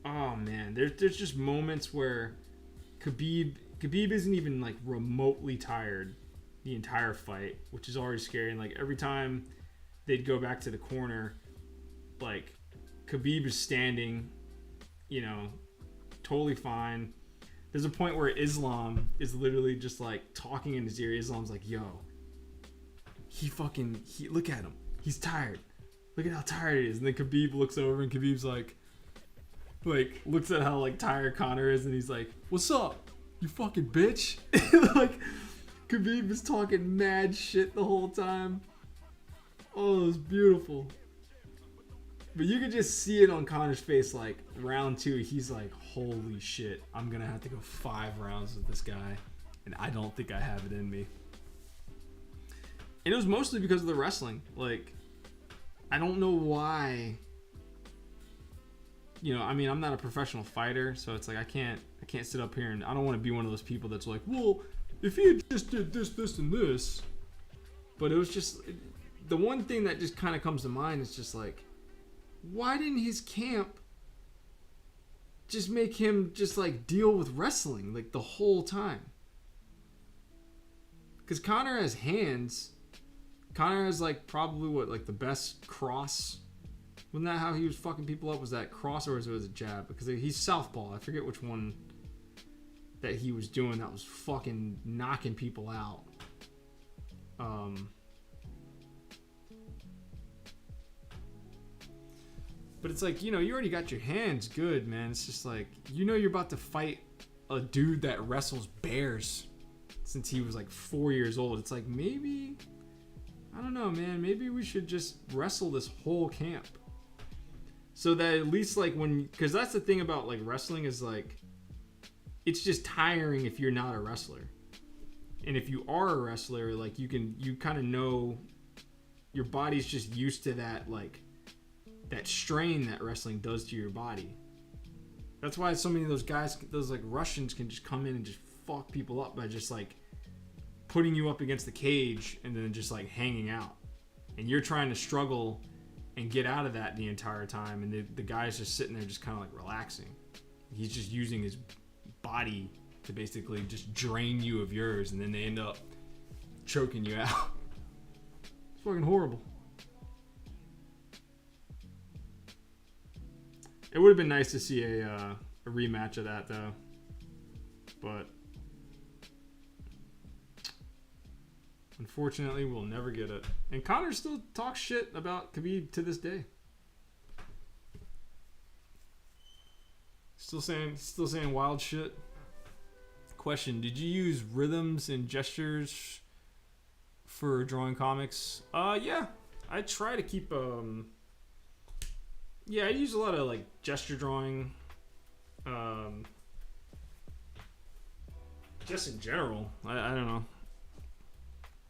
oh man, there's just moments where Khabib isn't even like remotely tired the entire fight, which is already scary. And like every time they'd go back to the corner, like Khabib is standing, you know, totally fine. There's a point where Islam is literally just like talking in his ear. Islam's like, yo, he look at him. He's tired. Look at how tired he is. And then Khabib looks over and Khabib's like looks at how like tired Conor is, and he's like, what's up, you fucking bitch? Like Khabib is talking mad shit the whole time. Oh, it was beautiful. But you could just see it on Conor's face, like round 2, he's like, holy shit, I'm gonna have to go 5 rounds with this guy, and I don't think I have it in me. And it was mostly because of the wrestling. Like, I don't know why. You know, I mean, I'm not a professional fighter, so it's like I can't sit up here, and I don't want to be one of those people that's like, well, if he had just did this, and this. But it was just, the one thing that just kind of comes to mind is just like, why didn't his camp just make him just like deal with wrestling like the whole time? Because Conor has hands. Conor has like probably what, like the best cross. Wasn't that how he was fucking people up? Was that cross or was it a jab? Because he's southpaw. I forget which one that he was doing that was fucking knocking people out. But it's like, you know, you already got your hands good, man. It's just like, you know, you're about to fight a dude that wrestles bears since he was like 4 years old. It's like, maybe, I don't know, man. Maybe we should just wrestle this whole camp. So that at least like when, because that's the thing about like wrestling is like, it's just tiring if you're not a wrestler. And if you are a wrestler, like you kind of know your body's just used to that, like that strain that wrestling does to your body. That's why so many of those guys, those like Russians, can just come in and just fuck people up by just like putting you up against the cage and then just like hanging out. And you're trying to struggle and get out of that the entire time, and the guy's just sitting there just kind of like relaxing. He's just using his body to basically just drain you of yours, and then they end up choking you out. It's fucking horrible. It would have been nice to see a rematch of that, though. But unfortunately, we'll never get it. And Connor still talks shit about Khabib to this day. Still saying wild shit. Question: did you use rhythms and gestures for drawing comics? Yeah. I try to keep yeah, I use a lot of like gesture drawing. Just in general. I don't know.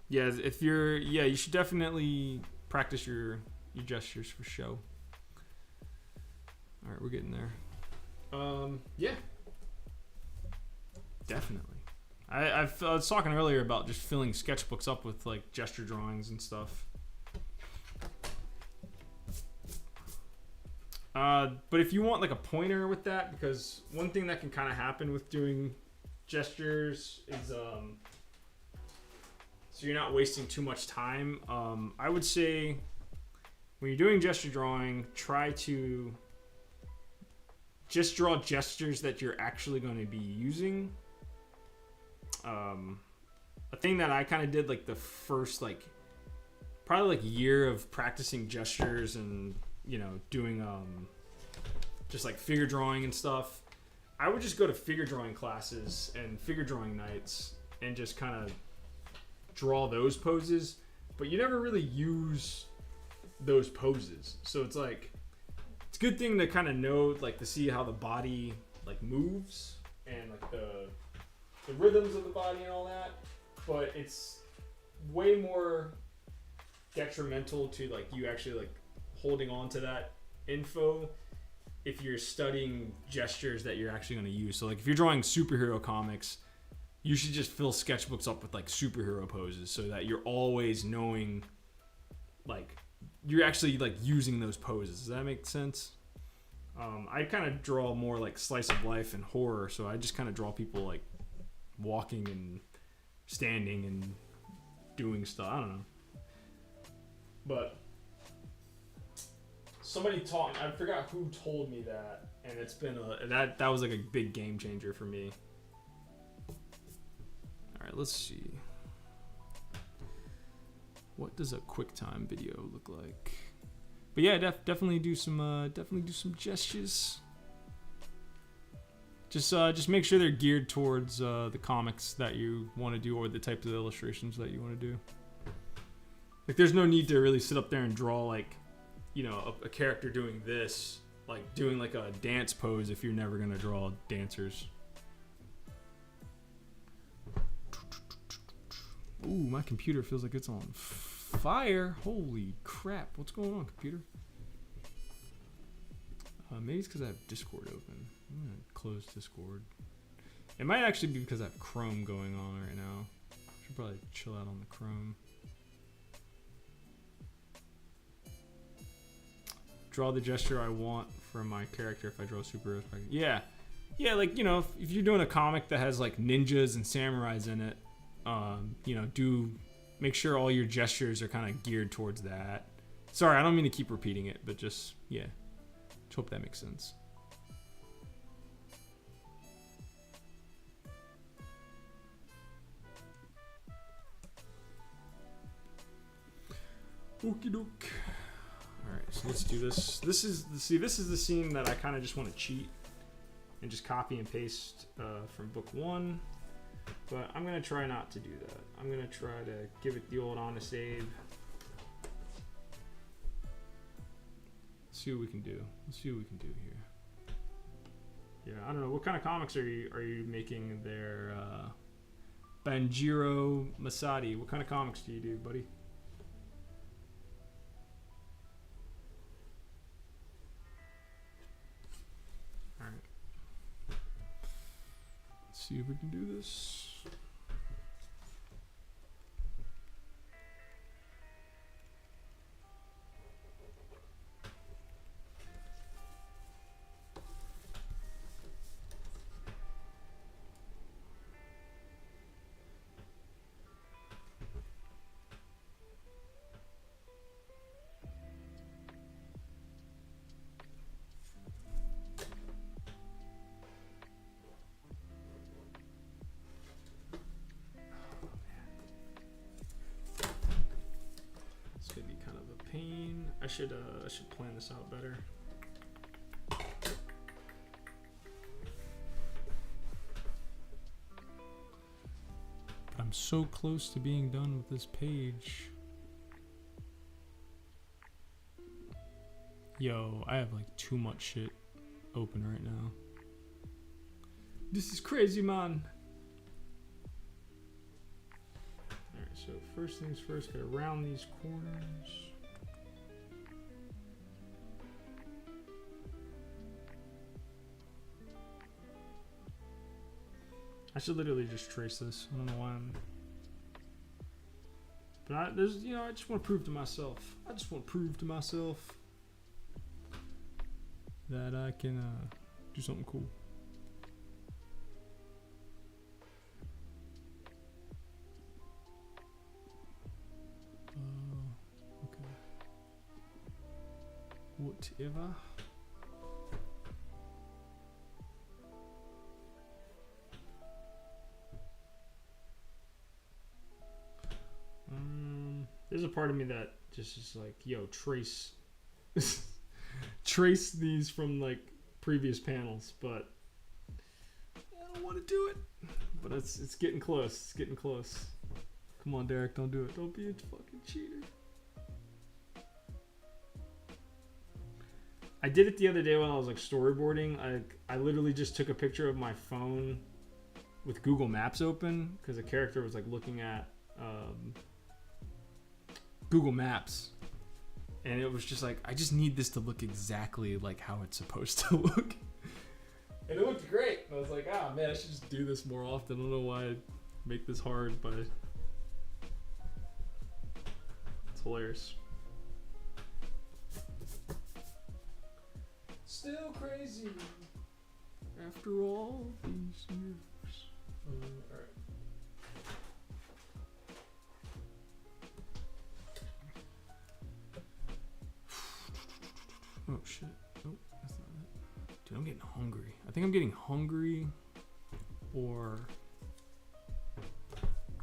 Yeah, you should definitely practice your gestures for show. All right, we're getting there. Yeah. Definitely. I was talking earlier about just filling sketchbooks up with like gesture drawings and stuff. But if you want like a pointer with that, because one thing that can kind of happen with doing gestures is so you're not wasting too much time. I would say when you're doing gesture drawing, try to just draw gestures that you're actually going to be using. A thing that I kind of did like the first like probably like year of practicing gestures and doing just like figure drawing and stuff, I would just go to figure drawing classes and figure drawing nights and just kind of draw those poses, but you never really use those poses. So it's like it's a good thing to kind of know, like to see how the body like moves and like the rhythms of the body and all that, but it's way more detrimental to like you actually like holding on to that info if you're studying gestures that you're actually going to use. So like if you're drawing superhero comics, you should just fill sketchbooks up with like superhero poses so that you're always knowing like you're actually like using those poses. Does that make sense? I kind of draw more like slice of life and horror, so I just kind of draw people like walking and standing and doing stuff. I don't know. But somebody taught me, I forgot who told me that, and it's been that was like a big game changer for me. All right, let's see. What does a QuickTime video look like? But yeah, definitely do some gestures. Just make sure they're geared towards the comics that you want to do or the type of illustrations that you want to do. Like, there's no need to really sit up there and draw like, a character doing this, like doing like a dance pose if you're never gonna draw dancers. Ooh, my computer feels like it's on fire. Holy crap. What's going on, computer? Maybe it's because I have Discord open. I'm going to close Discord. It might actually be because I have Chrome going on right now. Should probably chill out on the Chrome. Draw the gesture I want for my character if I draw superheroes. Yeah. Yeah, like, if you're doing a comic that has like ninjas and samurais in it, do make sure all your gestures are kind of geared towards that. Sorry, I don't mean to keep repeating it, but just, yeah. Just hope that makes sense. Okie doke. Alright, so let's do this. This is the scene that I kind of just want to cheat and just copy and paste from book 1. But I'm going to try not to do that. I'm going to try to give it the old honest Abe. Let's see what we can do. Let's see what we can do here. Yeah, I don't know. What kind of comics are you making there, Banjiro Masadi? What kind of comics do you do, buddy? All right. Let's see if we can do this. Pain. I should plan this out better. I'm so close to being done with this page. Yo, I have like too much shit open right now. This is crazy, man. Alright, so first things first, gotta round these corners. I should literally just trace this. I don't know why I'm... But I just want to prove to myself. That I can do something cool. Okay. Whatever. There's a part of me that just is like, yo, trace these from like previous panels, but I don't want to do it. But it's getting close. It's getting close. Come on, Derek, don't do it. Don't be a fucking cheater. I did it the other day while I was like storyboarding. I literally just took a picture of my phone with Google Maps open because the character was like looking at Google Maps, and it was just like, I just need this to look exactly like how it's supposed to look, and it looked great. I was like, ah, man, I should just do this more often. I don't know why I make this hard, but it's hilarious. Still crazy after all these years. All right. Oh shit. Oh, that's not it. Dude, I'm getting hungry. I think I'm getting hungry, or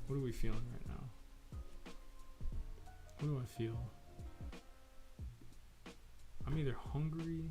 what are we feeling right now? What do I feel? I'm either hungry.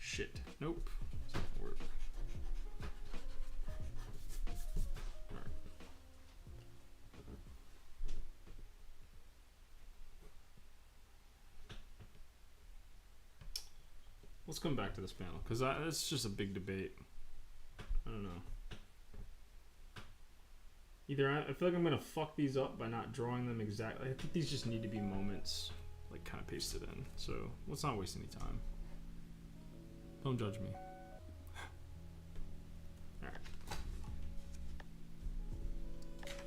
Shit. Nope. Doesn't work. Alright. let's come back to this panel because it's just a big debate. I don't know. Either I feel like I'm gonna fuck these up by not drawing them exactly. I think these just need to be moments, like kind of pasted in. So let's not waste any time. Don't judge me. All right.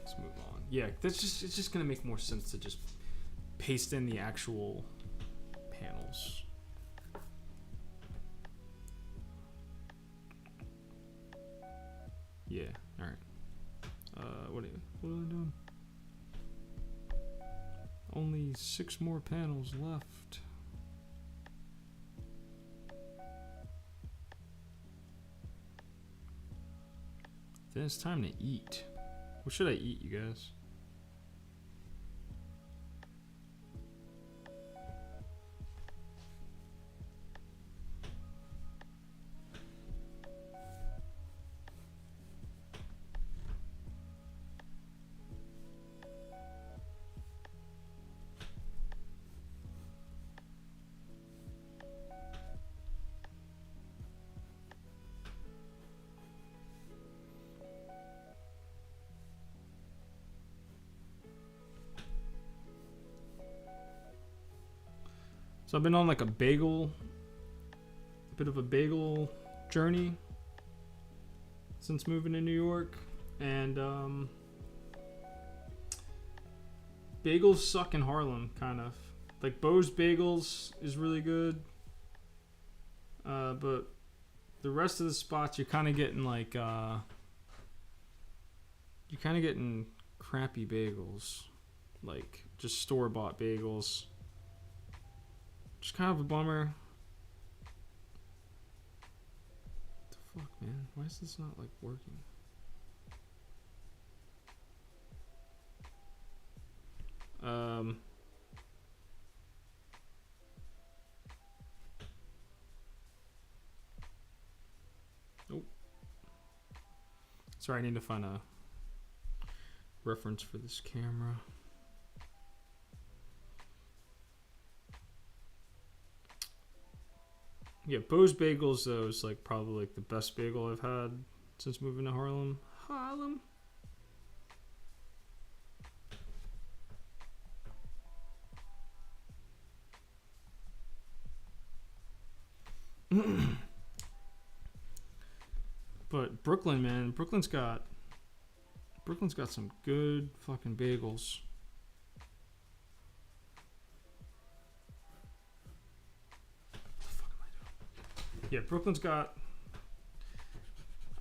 Let's move on. Yeah, it's just gonna make more sense to just paste in the actual panels. Yeah. All right. What are we doing? Only 6 more panels left. Then it's time to eat. What should I eat, you guys? So I've been on like a bit of a bagel journey since moving to New York, and bagels suck in Harlem, kind of. Like Bo's Bagels is really good, but the rest of the spots you're kind of getting like crappy bagels, like just store-bought bagels. Just kind of a bummer. What the fuck, man? Why is this not like working? Oh. Sorry, I need to find a reference for this camera. Yeah, Bo's Bagels though is like probably like the best bagel I've had since moving to Harlem. But Brooklyn, man, Brooklyn's got some good fucking bagels. Yeah, Brooklyn's got.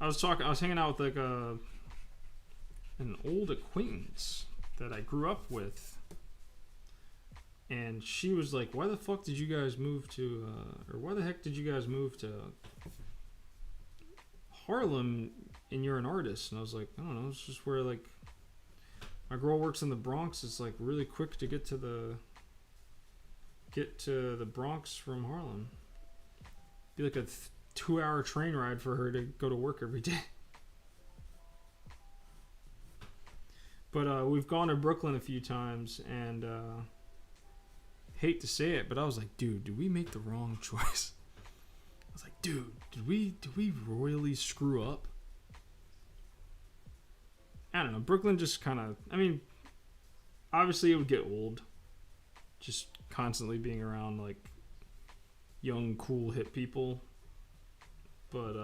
I was hanging out with like an old acquaintance that I grew up with, and she was like, "Why the fuck did you guys move to, or why the heck did you guys move to Harlem? And you're an artist?" And I was like, "I don't know. It's just where like my girl works in the Bronx. It's like really quick to get to the Bronx from Harlem." Be like a 2-hour train ride for her to go to work every day. But we've gone to Brooklyn a few times, and hate to say it, but I was like, dude, did we make the wrong choice? I was like, dude, did we royally screw up? I don't know. Brooklyn just kind of, I mean, obviously it would get old just constantly being around like young, cool, hip people. But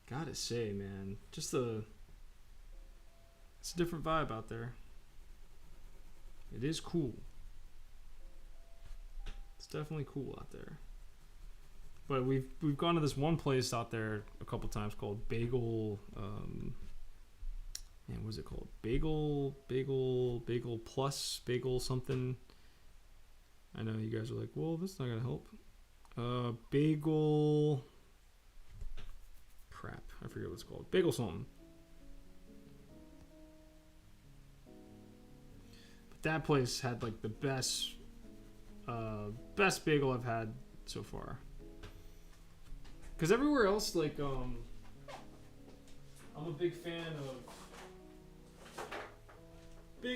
gotta say, man, it's a different vibe out there. It is cool. It's definitely cool out there. But we've gone to this one place out there a couple times called Bagel. Man, what was it called? Bagel Plus, Bagel something. I know you guys are like, well, that's not gonna help. Bagel. Crap, I forget what it's called. Bagel something. But that place had like the best bagel I've had so far. Because everywhere else, like, I'm a big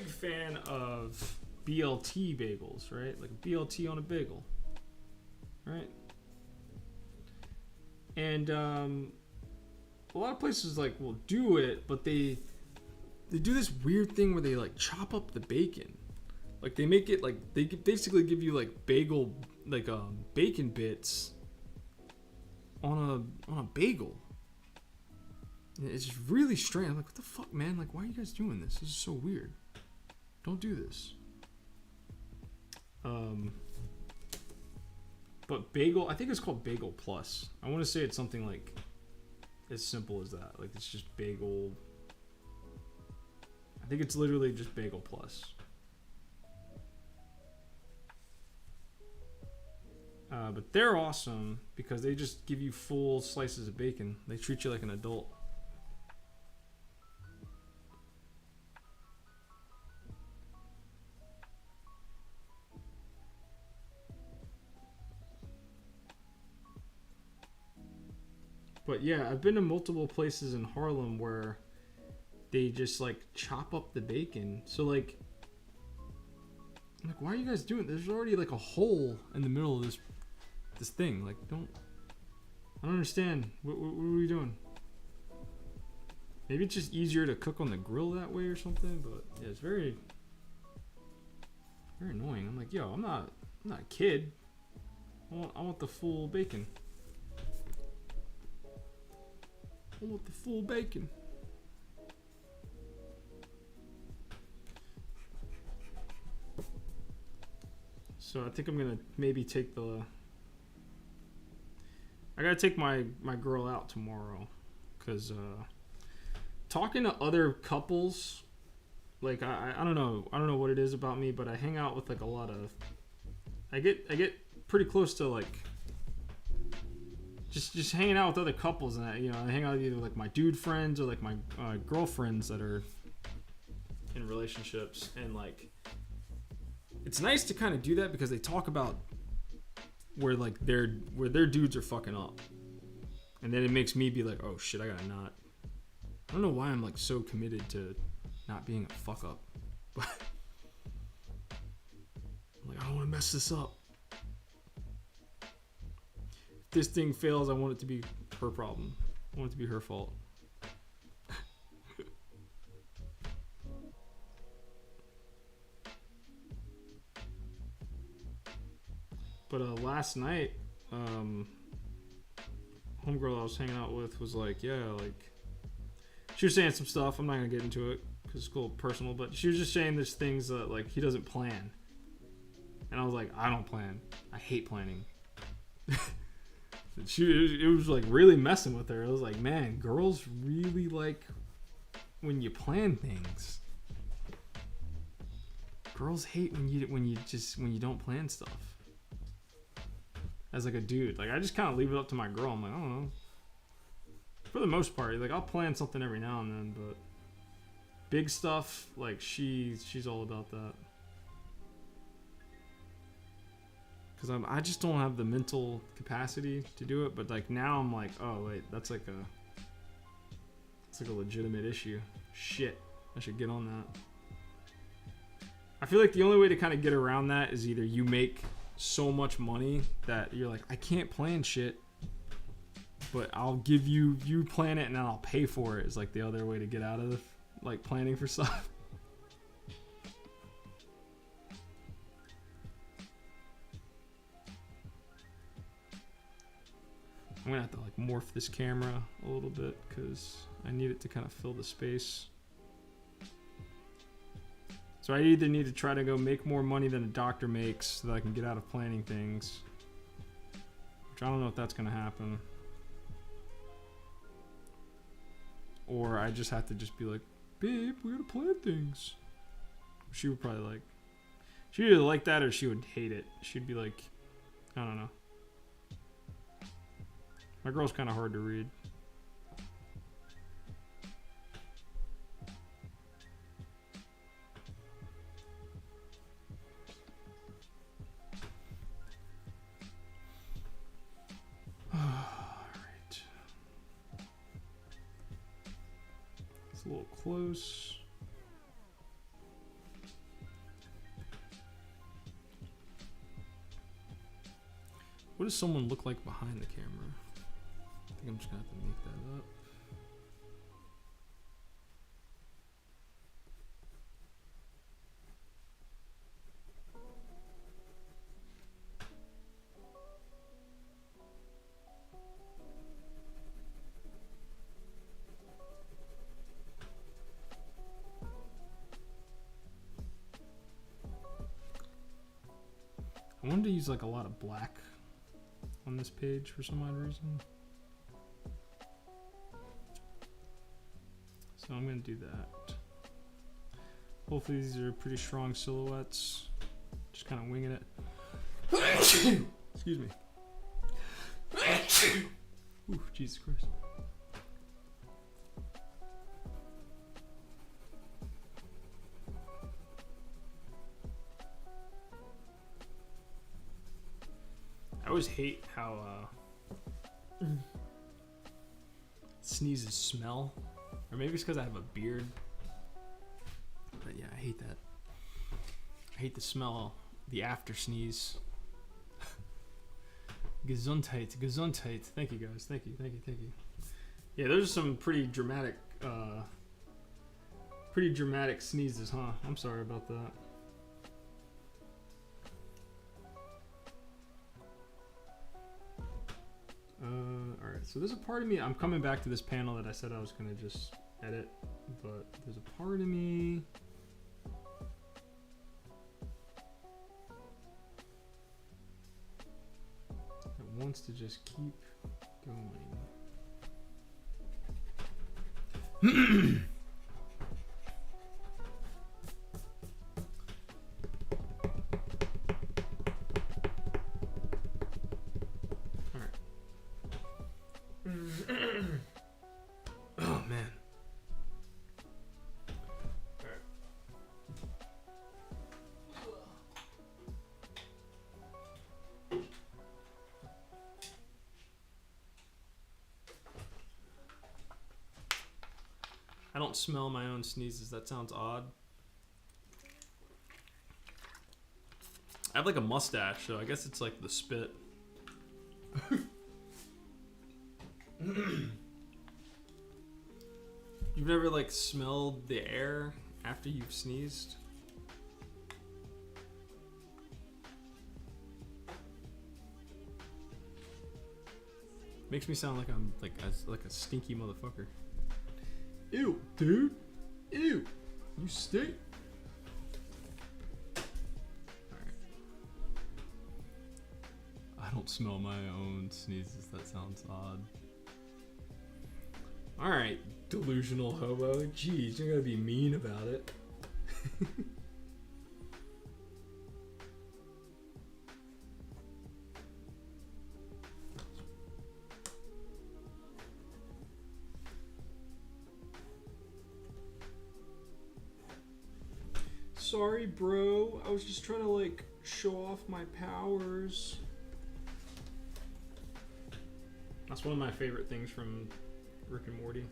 fan of BLT bagels, right? Like BLT on a bagel. right? And a lot of places like will do it, but they do this weird thing where they like chop up the bacon. Like they make it like they basically give you like bagel like bacon bits on a bagel. It's just really strange. I'm like, what the fuck, man? Like, why are you guys doing this? This is so weird. Don't do this. But bagel, I think it's called Bagel Plus. I want to say it's something like as simple as that. Like it's just bagel. I think it's literally just Bagel Plus. But they're awesome because they just give you full slices of bacon. They treat you like an adult. But yeah, I've been to multiple places in Harlem where they just like chop up the bacon. So like, I'm like, why are you guys doing? There's already like a hole in the middle of this thing. Like, I don't understand. What are we doing? Maybe it's just easier to cook on the grill that way or something. But yeah, it's very, very annoying. I'm like, yo, I'm not a kid. I want the full bacon. I want the full bacon. So I think I'm gonna maybe take I gotta take my girl out tomorrow, cause talking to other couples, like I don't know what it is about me, but I hang out with like a lot of, I get pretty close to like just hanging out with other couples, and I hang out with either like my dude friends or like my girlfriends that are in relationships, and like it's nice to kind of do that because they talk about where their dudes are fucking up, and then it makes me be like, oh shit, I don't know why I'm like so committed to not being a fuck up, but I'm like, I don't want to mess this up. If this thing fails, I want it to be her problem. I want it to be her fault. But last night, homegirl I was hanging out with was like, yeah, like, she was saying some stuff. I'm not gonna get into it because it's a little personal, but she was just saying there's things that like he doesn't plan, and I was like, I don't plan. I hate planning. It was like really messing with her. I was like, man, girls really like when you plan things. Girls hate when you don't plan stuff. As like a dude, like I just kind of leave it up to my girl. I'm like, I don't know. For the most part, like I'll plan something every now and then, but big stuff, like she's all about that. Because I just don't have the mental capacity to do it. But like now I'm like, oh wait, it's like a legitimate issue. Shit, I should get on that. I feel like the only way to kind of get around that is either you make so much money that you're like, I can't plan shit, but I'll give you plan it and then I'll pay for it, is like the other way to get out of like planning for stuff. I'm gonna have to like morph this camera a little bit because I need it to kind of fill the space. So I either need to try to go make more money than a doctor makes so that I can get out of planning things, which I don't know if that's going to happen. Or I just have to just be like, babe, we got to plan things. She would probably like, she'd either like that or she would hate it. She'd be like, I don't know. My girl's kind of hard to read. Alright. It's a little close. What does someone look like behind the camera? I think I'm just gonna have to make that up. I wanted to use like a lot of black on this page for some odd reason. So I'm going to do that. Hopefully these are pretty strong silhouettes. Just kind of winging it. Excuse me. Ooh, Jesus Christ. I always hate how sneezes smell. Or maybe it's because I have a beard. But yeah, I hate that. I hate the smell, the after sneeze. Gesundheit, Gesundheit. Thank you guys. Thank you. Yeah, those are some pretty dramatic sneezes, huh? I'm sorry about that. Alright, so there's a part of me, I'm coming back to this panel that I said I was going to just edit, but there's a part of me that wants to just keep going. Oh man. Alright. I don't smell my own sneezes. That sounds odd. I have like a mustache, so I guess it's like the spit. You've never like smelled the air after you've sneezed? Makes me sound like I'm like a stinky motherfucker. Ew, dude. Ew. You stink. Alright. I don't smell my own sneezes. That sounds odd. Alright, delusional hobo. Jeez, you're gonna be mean about it. Sorry, bro. I was just trying to like show off my powers. That's one of my favorite things from Rick and Morty.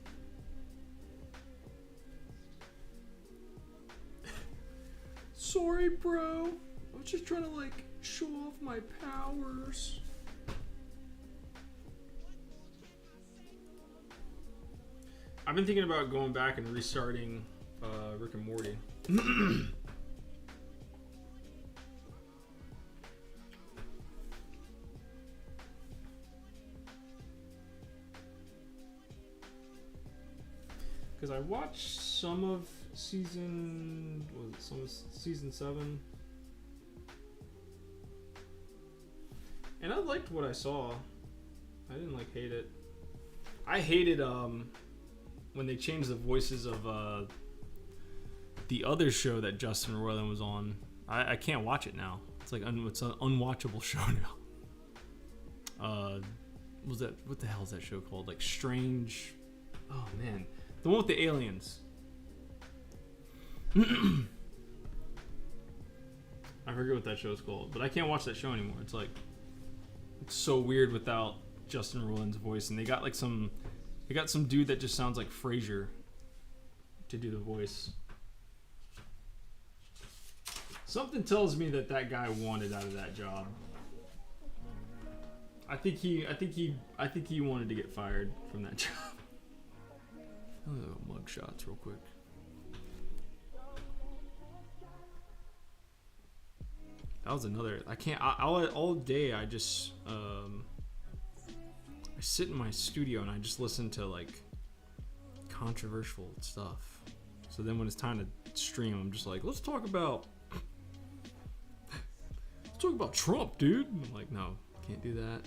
Sorry, bro. I was just trying to like show off my powers. I've been thinking about going back and restarting Rick and Morty. Because I watched some of season 7, and I liked what I saw. I didn't like hate it. I hated when they changed the voices of the other show that Justin Roiland was on. I can't watch it now. It's like it's an unwatchable show now. What the hell is that show called? Like Strange. Oh man. The one with the aliens. I forget what that show is called, but I can't watch that show anymore. It's like, it's so weird without Justin Roiland's voice, and they got some dude that just sounds like Frasier to do the voice. Something tells me that guy wanted out of that job. I think he wanted to get fired from that job. Mug shots real quick. That was another. I can't. All day I just I sit in my studio and I just listen to like controversial stuff. So then when it's time to stream, I'm just like, let's talk about Trump, dude. And I'm like, no, can't do that.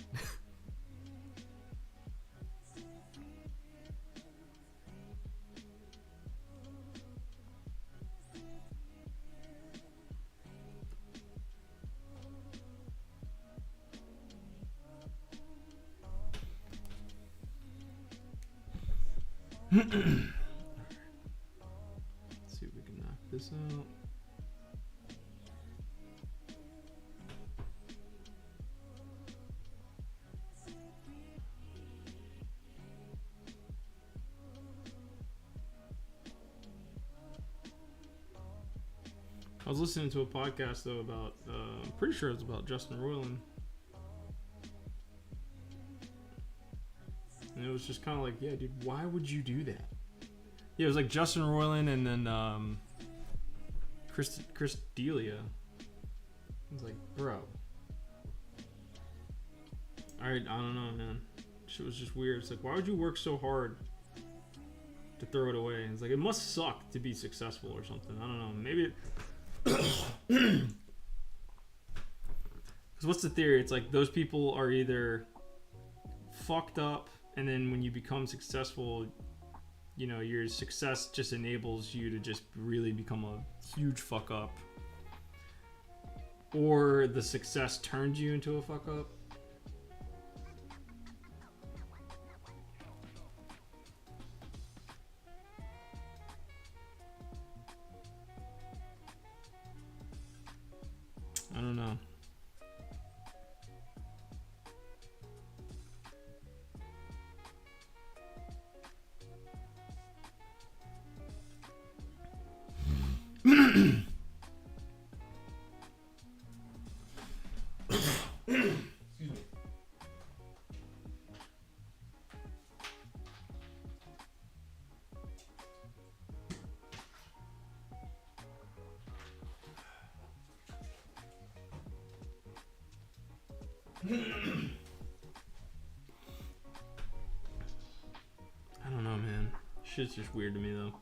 Let's see if we can knock this out. I was listening to a podcast though about, I'm pretty sure it's about Justin Roiland. And it was just kind of like, yeah, dude, why would you do that? Yeah, it was like Justin Roiland and then Chris D'Elia. I was like, bro. I don't know, man. Shit was just weird. It's like, why would you work so hard to throw it away? It's like, it must suck to be successful or something. I don't know. Maybe it... Because what's the theory? It's like those people are either fucked up, and then when you become successful, you know, your success just enables you to just really become a huge fuck up, or the success turns you into a fuck up. I don't know. Excuse me. I don't know, man. Shit's just weird to me, though.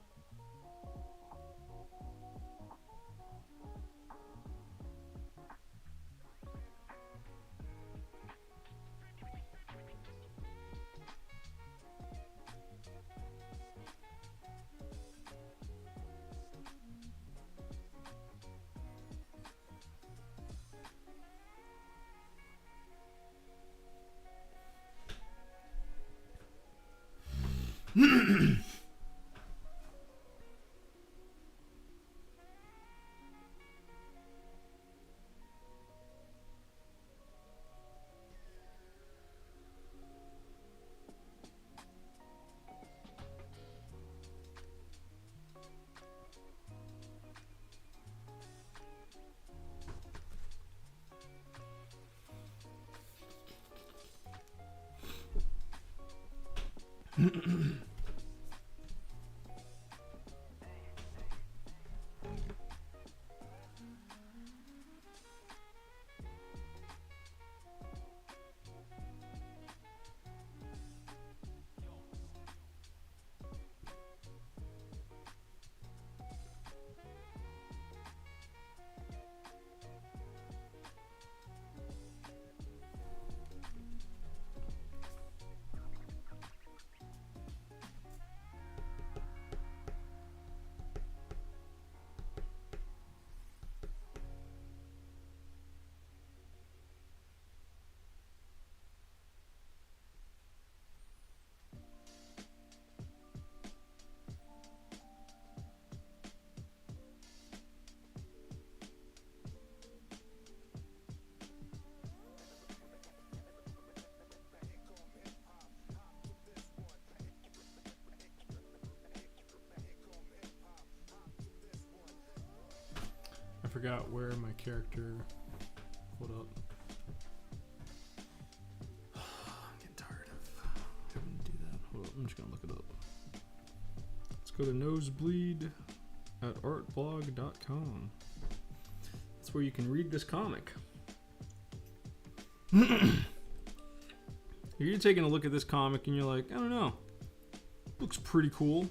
I forgot where my character. Hold up. I'm just gonna look it up. Let's go to Nosebleed at artblog.com. That's where you can read this comic. If you're taking a look at this comic and you're like, I don't know, looks pretty cool,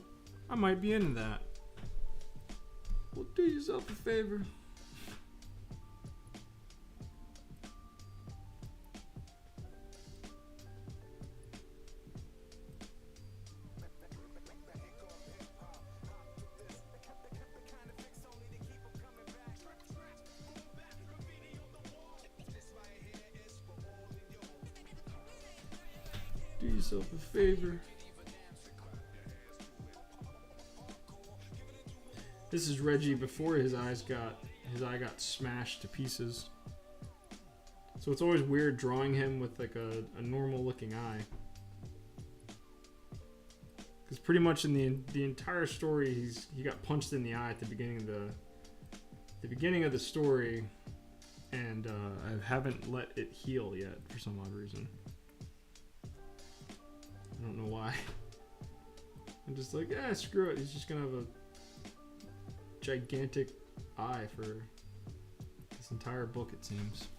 I might be into that. Well, do yourself a favor. Do yourself a favor. This is Reggie before his eye got smashed to pieces. So it's always weird drawing him with like a normal looking eye. Because pretty much in the entire story he got punched in the eye at the beginning of the story, and I haven't let it heal yet for some odd reason. I don't know why. I'm just like, screw it. He's just gonna have a gigantic eye for this entire book, it seems.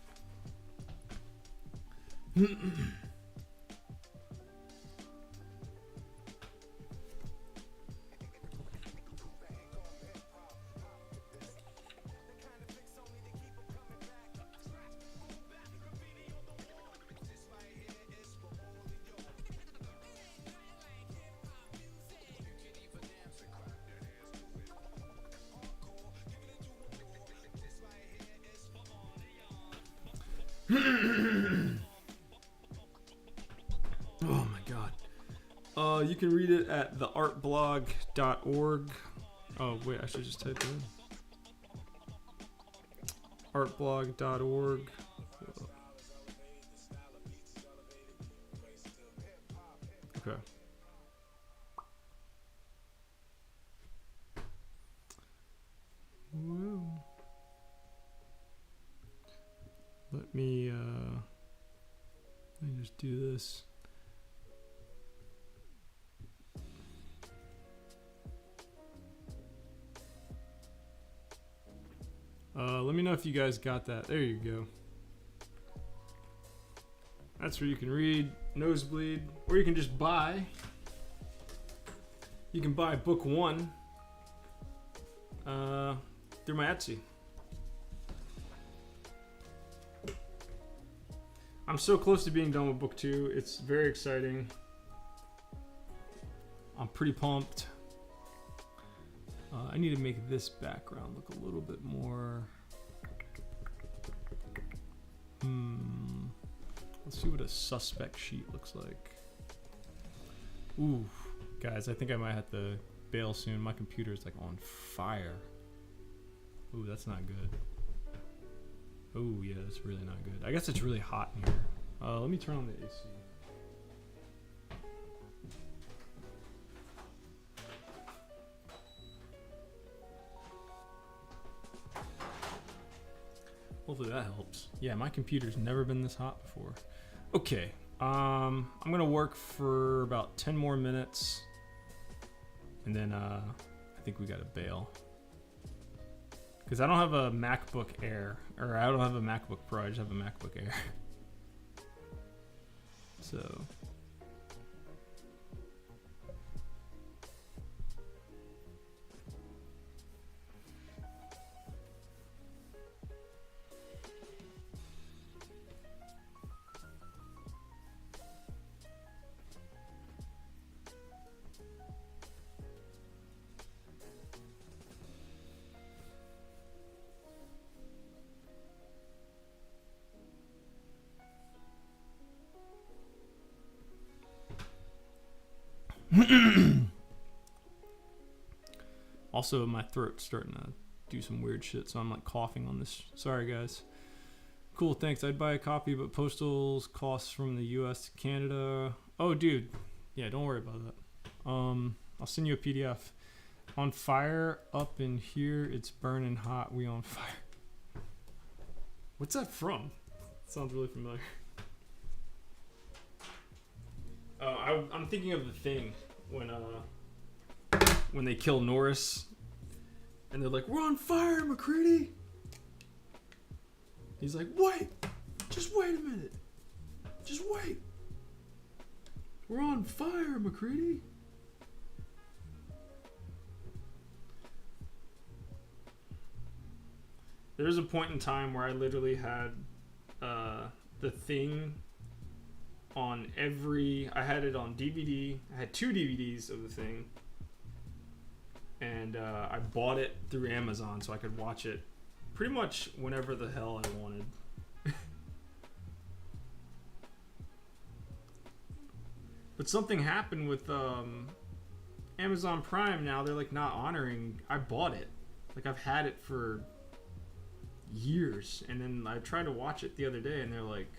Oh my god. You can read it at theartblog.org. Oh wait, I should just type it in. Artblog.org. Okay. Woo. Let me just do this. Let me know if you guys got that. There you go. That's where you can read Nosebleed, or you can just buy. You can buy book 1 through my Etsy. I'm so close to being done with book 2. It's very exciting. I'm pretty pumped. I need to make this background look a little bit more. Let's see what a suspect sheet looks like. Ooh, guys, I think I might have to bail soon. My computer is like on fire. Ooh, that's not good. Oh yeah, that's really not good. I guess it's really hot in here. Let me turn on the AC. Hopefully that helps. Yeah, my computer's never been this hot before. Okay, I'm gonna work for about 10 more minutes, and then I think we gotta bail. Because I don't have a MacBook Air, or I don't have a MacBook Pro, I just have a MacBook Air. So. Also, my throat's starting to do some weird shit, so I'm like coughing on this. Sorry, guys. Cool, thanks. I'd buy a copy, but postal's costs from the US to Canada. Oh, dude. Yeah, don't worry about that. I'll send you a PDF. On fire up in here, it's burning hot. We on fire. What's that from? It sounds really familiar. Oh, I'm thinking of The Thing. when they kill Norris, and they're like, "We're on fire, McCready." He's like, "Wait, just wait a minute, just wait. We're on fire, McCready." There's a point in time where I literally had The Thing on I had it on DVD. I had 2 DVDs of The Thing. And I bought it through Amazon so I could watch it pretty much whenever the hell I wanted. But something happened with Amazon Prime now. They're like not honoring. I bought it. Like I've had it for years, and then I tried to watch it the other day, and they're like,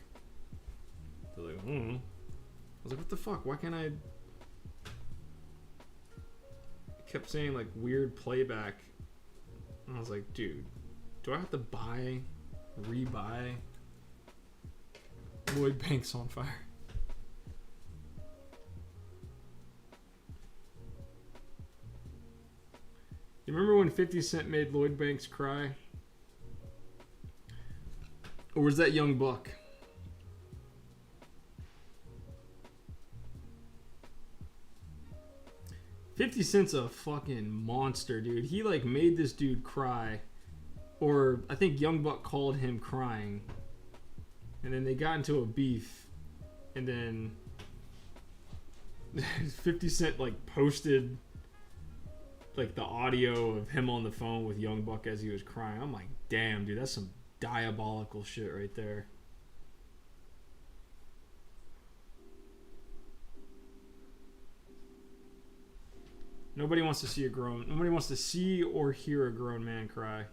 I was like, what the fuck? Why can't I? It kept saying like weird playback, and I was like, dude, do I have to rebuy Lloyd Banks on Fire? You remember when 50 Cent made Lloyd Banks cry? Or was that Young Buck? $50 Cent's a fucking monster, dude. He like made this dude cry. Or I think Young Buck called him crying. And then they got into a beef. And then 50 Cent like posted like the audio of him on the phone with Young Buck as he was crying. I'm like, damn, dude, that's some diabolical shit right there. Nobody wants to see or hear a grown man cry.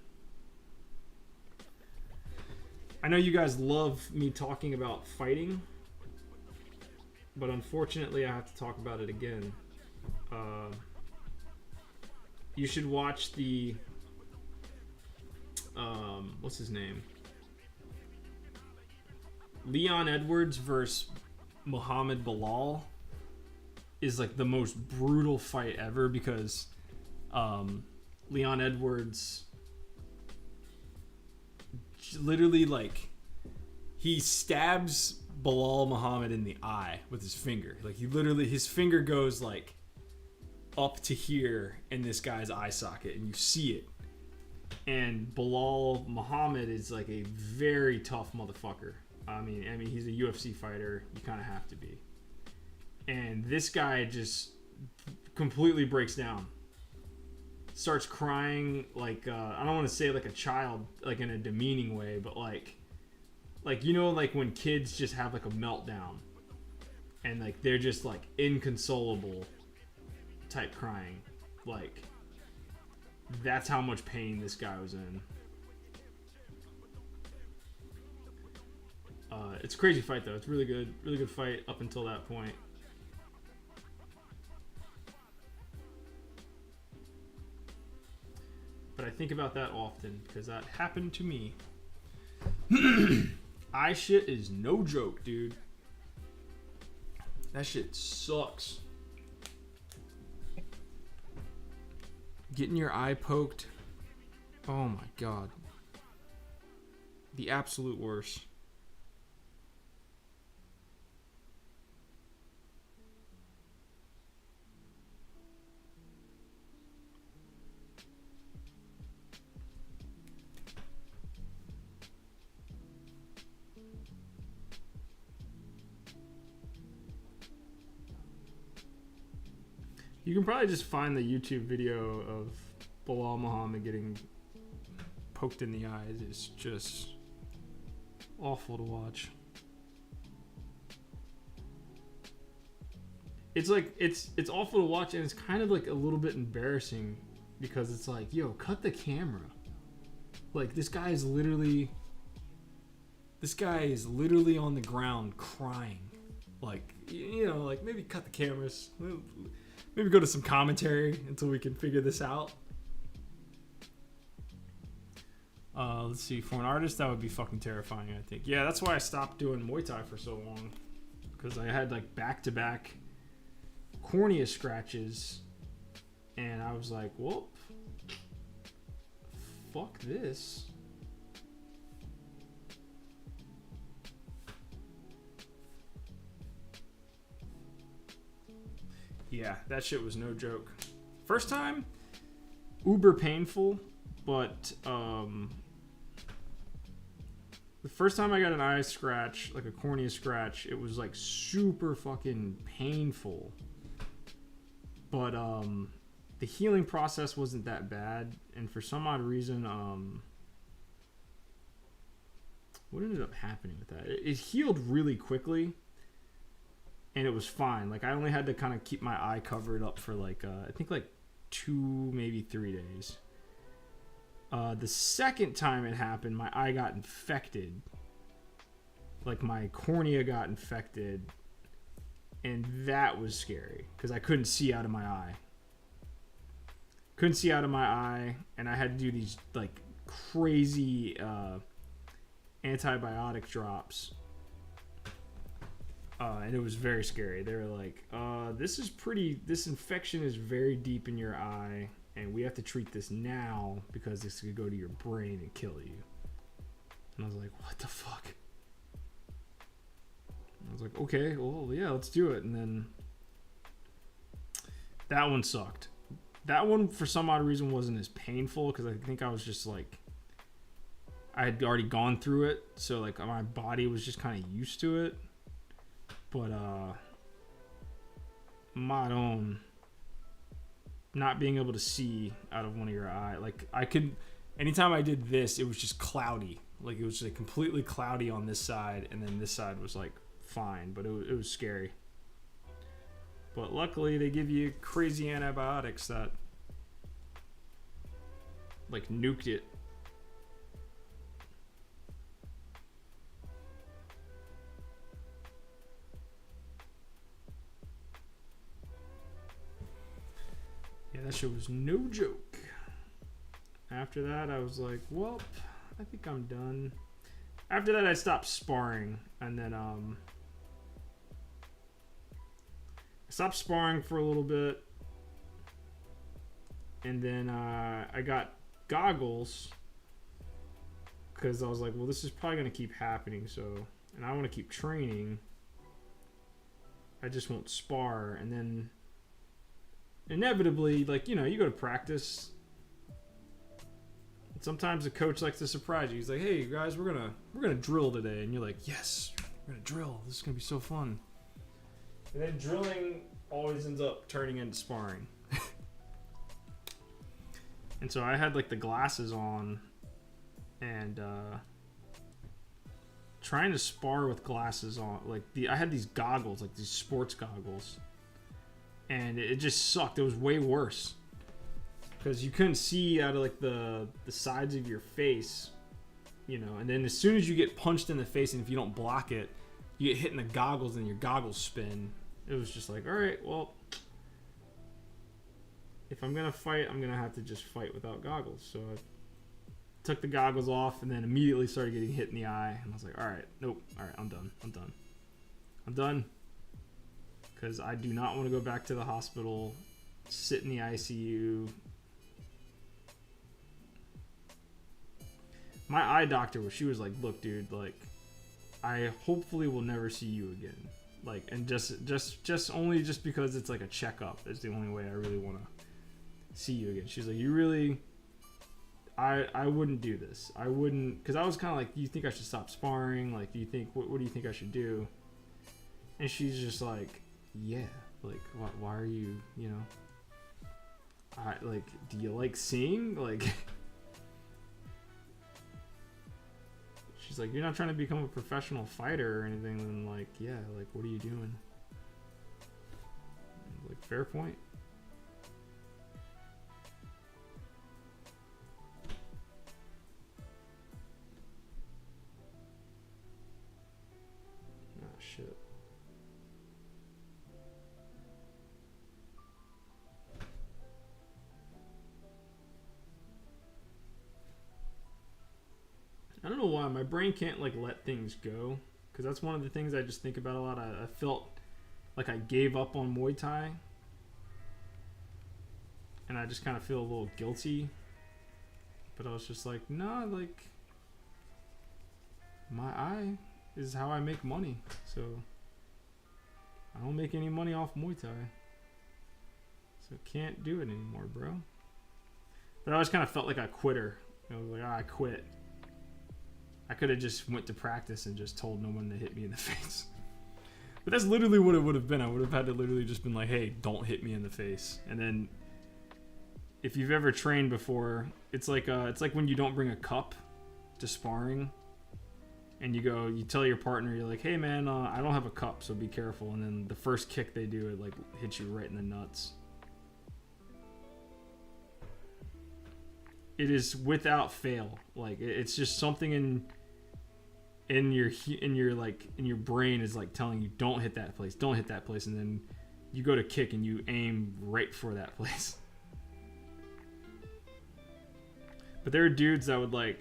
I know you guys love me talking about fighting, but unfortunately I have to talk about it again. You should watch the what's his name? Leon Edwards versus Muhammad Bilal is like the most brutal fight ever because Leon Edwards literally like he stabs Bilal Muhammad in the eye with his finger. Like his finger goes like up to here in this guy's eye socket and you see it. And Bilal Muhammad is like a very tough motherfucker. I mean he's a UFC fighter. You kind of have to be. And this guy just completely breaks down. Starts crying like I don't want to say like a child, like in a demeaning way, but like you know, like when kids just have like a meltdown and like they're just like inconsolable type crying. Like that's how much pain this guy was in. It's a crazy fight though. It's really good fight up until that point. But I think about that often because that happened to me. Eye shit is no joke, dude. That shit sucks. Getting your eye poked. Oh my god. The absolute worst. You can probably just find the YouTube video of Bilal Muhammad getting poked in the eyes. It's just awful to watch. It's like it's awful to watch, and it's kind of like a little bit embarrassing because it's like, yo, cut the camera. Like this guy is literally on the ground crying. Like, you know, like maybe cut the cameras. Maybe go to some commentary until we can figure this out. Let's see. For an artist, that would be fucking terrifying, I think. Yeah, that's why I stopped doing Muay Thai for so long. Because I had like back-to-back cornea scratches, and I was like, well, fuck this. Yeah, that shit was no joke. First time, uber painful, but the first time I got an eye scratch, like a cornea scratch, it was like super fucking painful. But the healing process wasn't that bad, and for some odd reason, what ended up happening with that? It healed really quickly, and it was fine. Like I only had to kind of keep my eye covered up for like I think like 2, maybe 3 days. The second time it happened, my eye got infected. Like my cornea got infected, and that was scary because I couldn't see out of my eye. Couldn't see out of my eye, and I had to do these like crazy antibiotic drops. And it was very scary. They were like, this infection is very deep in your eye, and we have to treat this now because this could go to your brain and kill you. And I was like, what the fuck? I was like, okay, well, yeah, let's do it. And then that one sucked. That one, for some odd reason, wasn't as painful because I think I was just like, I had already gone through it. So like my body was just kind of used to it. But my own, not being able to see out of one of your eye, like I could, anytime I did this, it was just cloudy. Like it was like completely cloudy on this side, and then this side was like fine, but it was scary. But luckily they give you crazy antibiotics that like nuked it. Yeah, that shit was no joke. After that, I was like, well, I think I'm done. After that, I stopped sparring. And then I stopped sparring for a little bit. And then I got goggles. Because I was like, well, this is probably going to keep happening. So, and I want to keep training. I just won't spar. And then inevitably, like, you know, you go to practice. Sometimes the coach likes to surprise you. He's like, "Hey guys, we're gonna drill today," and you're like, "Yes, we're gonna drill. This is gonna be so fun." And then drilling always ends up turning into sparring. And so I had like the glasses on, and trying to spar with glasses on, like I had these goggles, like these sports goggles, and it just sucked. It was way worse. Because you couldn't see out of like the sides of your face, you know, and then as soon as you get punched in the face, and if you don't block it, you get hit in the goggles and your goggles spin. It was just like, all right, well, if I'm going to fight, I'm going to have to just fight without goggles. So I took the goggles off and then immediately started getting hit in the eye. And I was like, all right, nope, all right, I'm done. Because I do not want to go back to the hospital, sit in the ICU. My eye doctor, she was like, look, dude, like, I hopefully will never see you again. Like, and just only just because it's like a checkup is the only way I really want to see you again. She's like, you really, I wouldn't do this. I wouldn't, because I was kind of like, do you think I should stop sparring? Like, do you think, what do you think I should do? And she's just like, yeah, like, why are you, you know, like, do you like seeing? Like, she's like, you're not trying to become a professional fighter or anything. And like, yeah, like, what are you doing? Like, fair point. Ah, shit. I don't know why my brain can't like let things go, because that's one of the things I just think about a lot. I felt like I gave up on Muay Thai, and I just kind of feel a little guilty. But I was just like, nah, like my eye is how I make money, so I don't make any money off Muay Thai, so can't do it anymore, bro. But I always kind of felt like a quitter. I was like, I quit. I could have just went to practice and just told no one to hit me in the face. But that's literally what it would have been. I would have had to literally just been like, hey, don't hit me in the face. And then if you've ever trained before, it's like when you don't bring a cup to sparring, and you tell your partner, you're like, hey man, I don't have a cup, so be careful. And then the first kick they do, it like hits you right in the nuts. It is without fail. Like it's just something in your brain is like telling you, don't hit that place, don't hit that place, and then you go to kick and you aim right for that place. But there are dudes that would that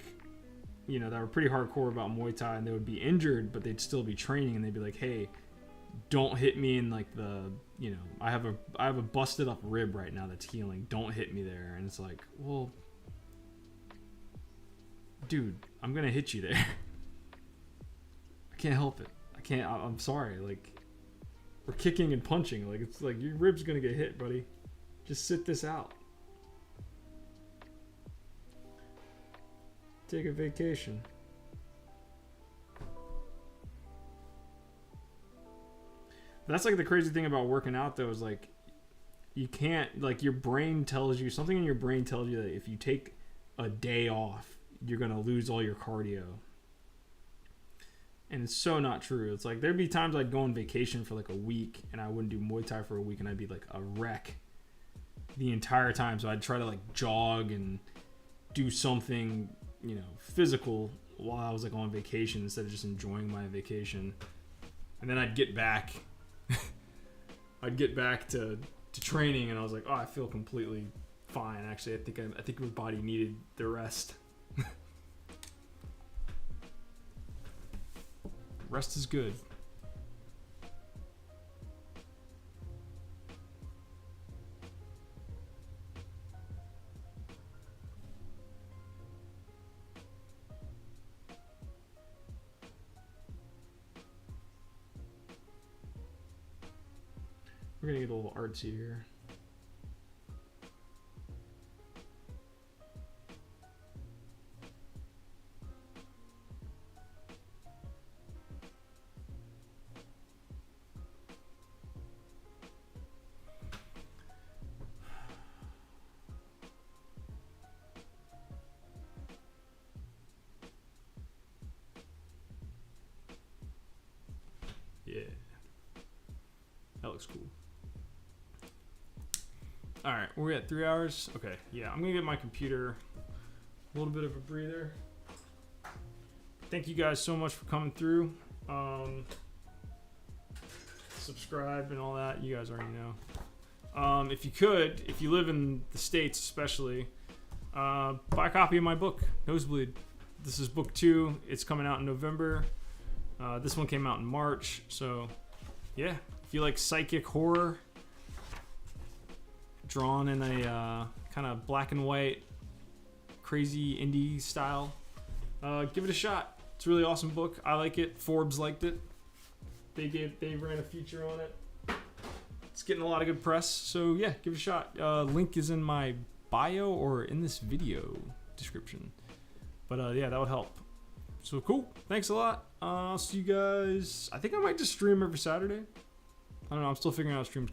were pretty hardcore about Muay Thai, and they would be injured, but they'd still be training, and they'd be like, hey, don't hit me in like I have a busted up rib right now that's healing. Don't hit me there. And it's like, well, dude, I'm gonna hit you there. I can't help it. I'm sorry. Like, we're kicking and punching. Like, it's like your rib's gonna get hit, buddy. Just sit this out. Take a vacation. That's like the crazy thing about working out, though, is like you can't, like, your brain tells you, something in your brain tells you that if you take a day off, you're gonna lose all your cardio. And it's so not true. It's like there'd be times I'd go on vacation for like a week and I wouldn't do Muay Thai for a week, and I'd be like a wreck the entire time. So I'd try to like jog and do something, physical while I was like on vacation instead of just enjoying my vacation. And then I'd get back to training, and I was like, oh, I feel completely fine. Actually, I think my body needed the rest. Rest is good. We're gonna get a little artsy here. Yeah, that looks cool. All right, we're at 3 hours. Okay, yeah, I'm gonna get my computer a little bit of a breather. Thank you guys so much for coming through. Subscribe and all that. You guys already know. If you live in the States especially, buy a copy of my book, Nosebleed. This is book 2. It's coming out in November. This one came out in March. So, yeah, if you like psychic horror, drawn in a kind of black and white, crazy indie style, give it a shot. It's a really awesome book. I like it. Forbes liked it. They ran a feature on it. It's getting a lot of good press. So yeah, give it a shot. Link is in my bio or in this video description. But yeah, that would help. So cool. Thanks a lot. I'll see you guys. I think I might just stream every Saturday. I don't know. I'm still figuring out a stream schedule.